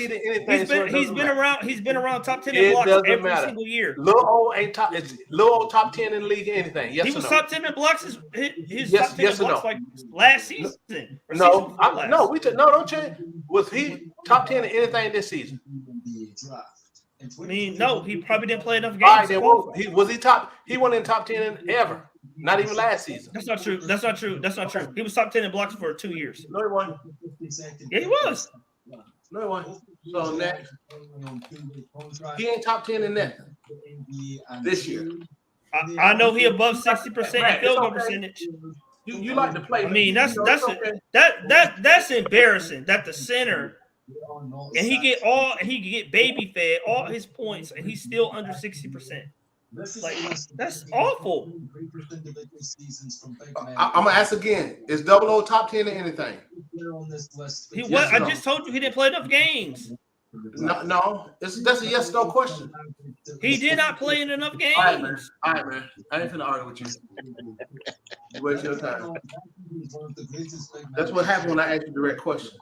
He's been around top 10 in blocks every single year. Lil O ain't top. Is Lil O top 10 in the league? Anything? Yes. He was top 10 in blocks. His top 10 in blocks like last season. Don't change. Was he top 10 in anything this season? I mean, no, he probably didn't play enough games. All right, then was he top? He wasn't in top 10 ever. Not even last season. That's not true. He was top 10 in blocks for 2 years. No, he wasn't. Yeah, he was. No, he wasn't. So next, he ain't top 10 in that this year. I know he above 60% in field goal percentage. You like to play. I mean, that's embarrassing that the center and he get baby fed all his points and he's still under 60%. Like that's awful. I'm gonna ask again. Is Double O top 10 in anything? I just told you he didn't play enough games. No, that's a yes no question. He did not play in enough games. All right, man. I ain't finna argue with you. You waste your time. That's what happened when I asked you direct question.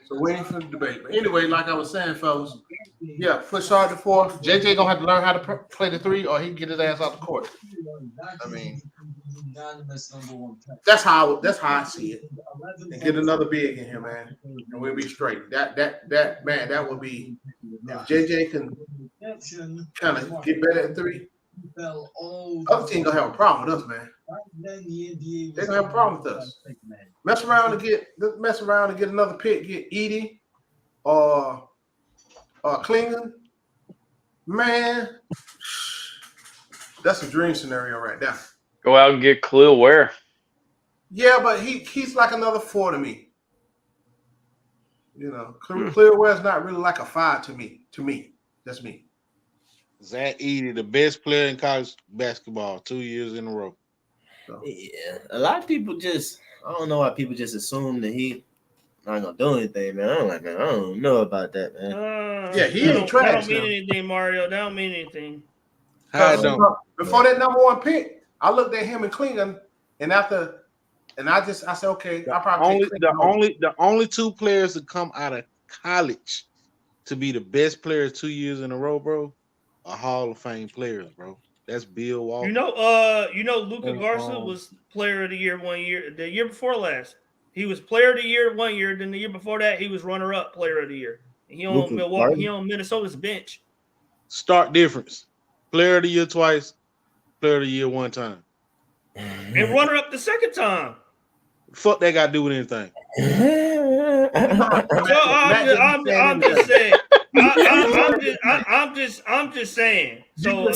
So waiting for the debate. But anyway, like I was saying, fellas, yeah, push hard to 4. JJ gonna have to learn how to play the 3, or he can get his ass out the court. I mean, that's how I see it. And get another big in here, man, and we'll be straight. That would be if JJ can kind of get better at 3. Other team gonna have a problem with us, man. They're gonna have a problem with us. Mess around and get another pick. Get Edie or Klingon, man. That's a dream scenario right there. Go out and get Khalil Ware. Yeah, but he's like another 4 to me. You know, Khalil Ware's not really like a 5 to me. That's me. Zach Edey, the best player in college basketball, 2 years in a row. So. Yeah, a lot of people I don't know why people just assume that he not gonna do anything, man. I'm like, man, I don't know about that, man. Yeah, he ain't trash. That don't mean anything, Mario. That don't mean anything. Before that number 1 pick, I looked at him and Klingon, and I said, okay, I probably the only 2 players to come out of college to be the best players 2 years in a row, bro, are Hall of Fame players, bro. That's Bill Walton. You know, Luka Garza was Player of the Year 1 year. The year before last, he was Player of the Year 1 year. Then the year before that, he was runner-up Player of the Year. He on Milwaukee. He on Minnesota's bench. Stark difference. Player of the Year twice. Player of the Year 1 time. And runner-up the second time. Fuck that got to do with anything. I'm just saying. I'm just saying. So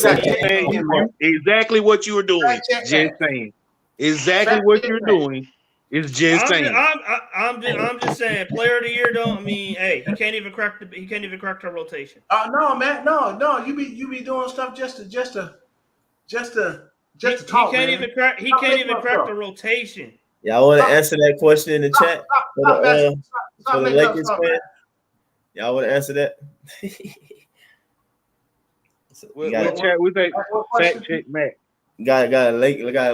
exactly what you were doing. Just saying. Exactly what you're doing is just saying. I'm just saying. Player of the Year don't mean. Hey, he can't even crack the rotation. No, man, no. You be doing stuff just to talk. He can't even crack. He can't even crack the rotation. Y'all want to answer that question in the chat for the Lakers fan? Y'all want to answer that? We think fact check Matt. Got a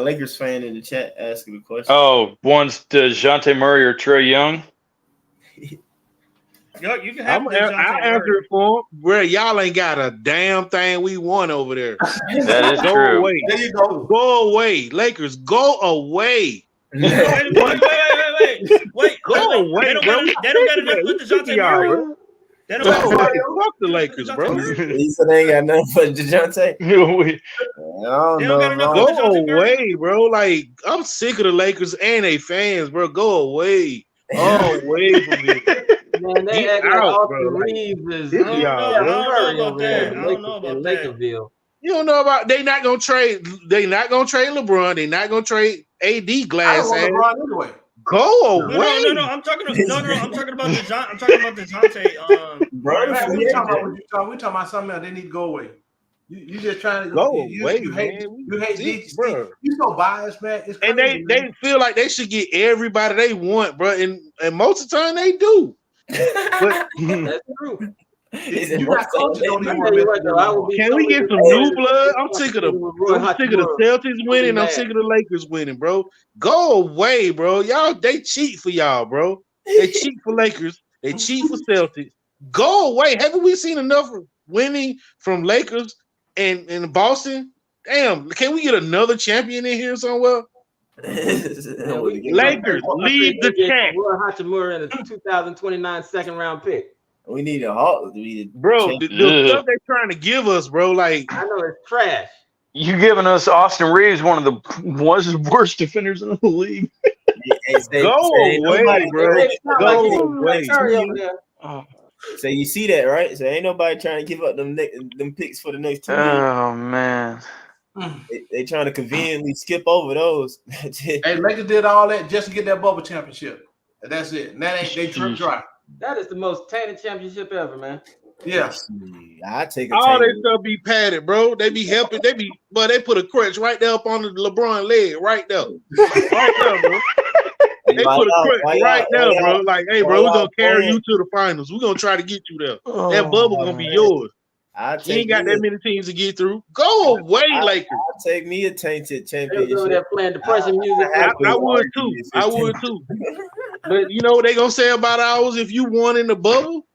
Lakers fan in the chat asking the question. Oh, one's DeJounte Murray or Trey Young. Yo, you can have. I answer it for him. Bro, y'all ain't got a damn thing we won over there. That is go true. Away. There you go. Go away, Lakers. Go away. Wait. Go away, bro. They don't got enough with DeJounte Murray. They don't got fuck the Lakers, bro. He said they ain't got nothing for DeJounte. Go away, bro. Like, I'm sick of the Lakers and they fans, bro. Go away. Away from me. Man, they act like Austin Reeves is. I don't know about that. You don't know about they not gonna trade. They not gonna trade LeBron. They not gonna trade AD glass. I don't want LeBron anyway. Go away. No. I'm talking about DeJounte. I'm talking about DeJounte. We talking about something else. They need to go away. You just trying to go away. You hate DC, bro. You so biased, man. It's crazy, and they feel like they should get everybody they want, bro. And most of the time they do. But that's true. Can we get some new blood? I'm sick of the Celtics winning. I'm sick of the Lakers winning, bro. Go away, bro. Y'all, they cheat for y'all, bro. They cheat for Lakers. They cheat for Celtics. Go away. Haven't we seen enough winning from Lakers and Boston? Damn, can we get another champion in here somewhere? Lakers, leave the chat. Roy Hachimura in a 2029 second round pick. We need a Hawk. Bro, the stuff they're trying to give us, bro, like I know it's trash. You giving us Austin Reeves, one of the worst defenders in the league. Go away, bro. Go away. So you see that, right? So ain't nobody trying to give up them picks for the next 2 years. Oh man. They trying to conveniently skip over those. Hey, Lakers did all that just to get that bubble championship. And that's it. And that ain't they trip dry. That is the most tainted championship ever, man. Yeah. I take all their stuff be padded, bro. They be helping. They put a crutch right there up on the LeBron leg, right there. Right there, bro. They put a crutch right there, bro. Like, hey, bro, we're gonna carry you to the finals. We're gonna try to get you there. That bubble gonna be yours. You ain't got that many teams to get through. Go away, Lakers. I'll take me a tainted championship. Over there playing depression music. I would too. I would too. But you know what they gonna say about ours if you won in the bubble?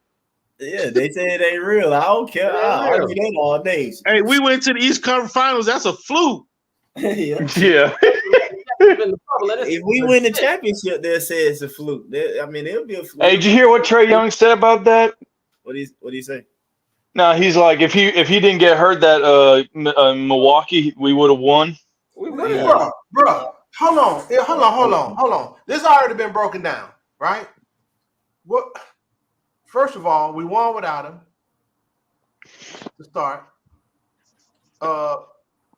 Yeah, they say it ain't real. I don't care. I'll argue that all day. Hey, we went to the East Conference Finals. That's a fluke. Yeah. If we win the championship, they'll say it's a fluke. I mean, it'll be a fluke. Hey, did you hear what Trey Young said about that? What do you say? No, he's like, if he didn't get hurt that Milwaukee, we would have won. Bro, hold on. This already been broken down, right? What? First of all, we won without him to start.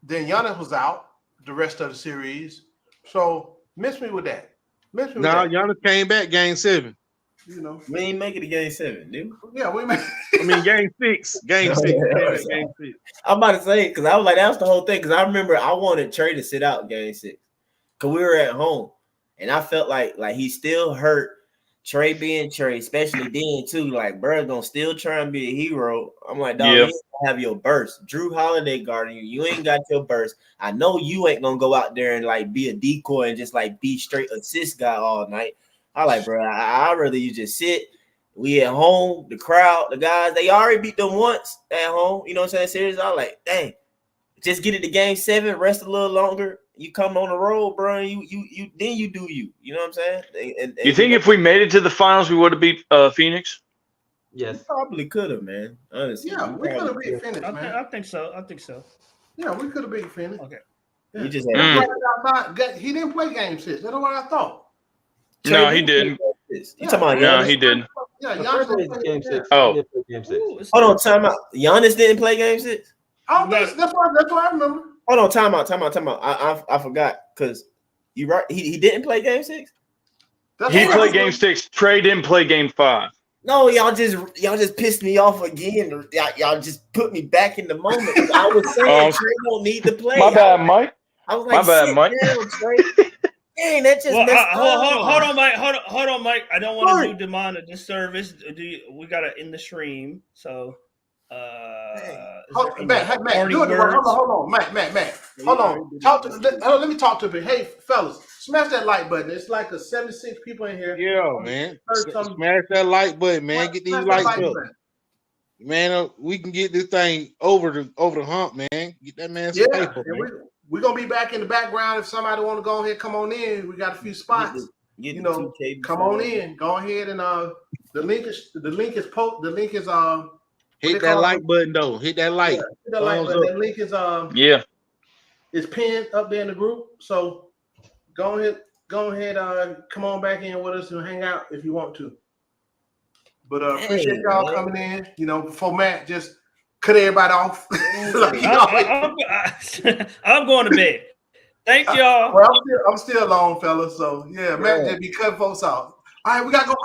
Then Giannis was out the rest of the series. So miss me with that. Nah, Giannis came back game 7. You know, we ain't make it to game 7, dude. Yeah, we made. I mean, game 6. Game 6. Game 6. I'm about to say because I was like, that was the whole thing. Because I remember I wanted Trey to sit out game 6 because we were at home, and I felt like he still hurt. Trey being Trey, especially then too, like bro, gonna still try and be a hero. I'm like, dog, you ain't gonna have your burst. Drew Holiday guarding you. You ain't got your burst. I know you ain't gonna go out there and like be a decoy and just like be straight assist guy all night. I like, bro, I'd rather you just sit. We at home, the crowd, the guys, they already beat them once at home. You know what I'm saying? Seriously, I like, dang, just get it to game 7, rest a little longer. You come on the road, bro. And you then you do you. You know what I'm saying? And you think if we made it to the finals, we would have beat Phoenix? Yes, probably could have, man. Honestly, yeah, we could have beat Phoenix, man. I think so. Yeah, we could have beat Phoenix. Okay. Yeah. We just he didn't play game 6. That's what I thought. No, he didn't. You talking about No, Giannis? he didn't. Yeah, Giannis didn't play game 6. Oh, Game 6. Hold on, time out. Giannis didn't play game 6. Oh, that's what I remember. Hold on, time out. I forgot because you right. He didn't play game 6. He played game 6. Trey didn't play game 5. No, y'all just pissed me off again. Y'all just put me back in the moment. I was saying Trey don't need to play. My bad, Mike. I was like, my bad, Mike. Down, Trey. Dang, that just hold on, Mike. Hold on, Mike. I don't want to do Demond a disservice. We gotta end the stream. So Matt, hold on, Matt. Hold on. Let me talk to him. Hey, fellas, smash that like button. It's like a 76 people in here. Yeah, man. Smash that like button, man. Get these likes up. Man, we can get this thing over the hump, man. Get that man some paper, man. We're gonna be back in the background. If somebody want to go ahead, come on in. We got a few spots. Come on in. Go ahead and the link is hit that like button though. Hit that like. Hit that like button. That link is it's pinned up there in the group. So go ahead, come on back in with us and hang out if you want to. But appreciate y'all coming in. Before Matt just cut everybody off. I'm going to bed. Thank y'all. Well, I'm still alone, fellas. So yeah, Matt just be cutting folks off. All right, we gotta go.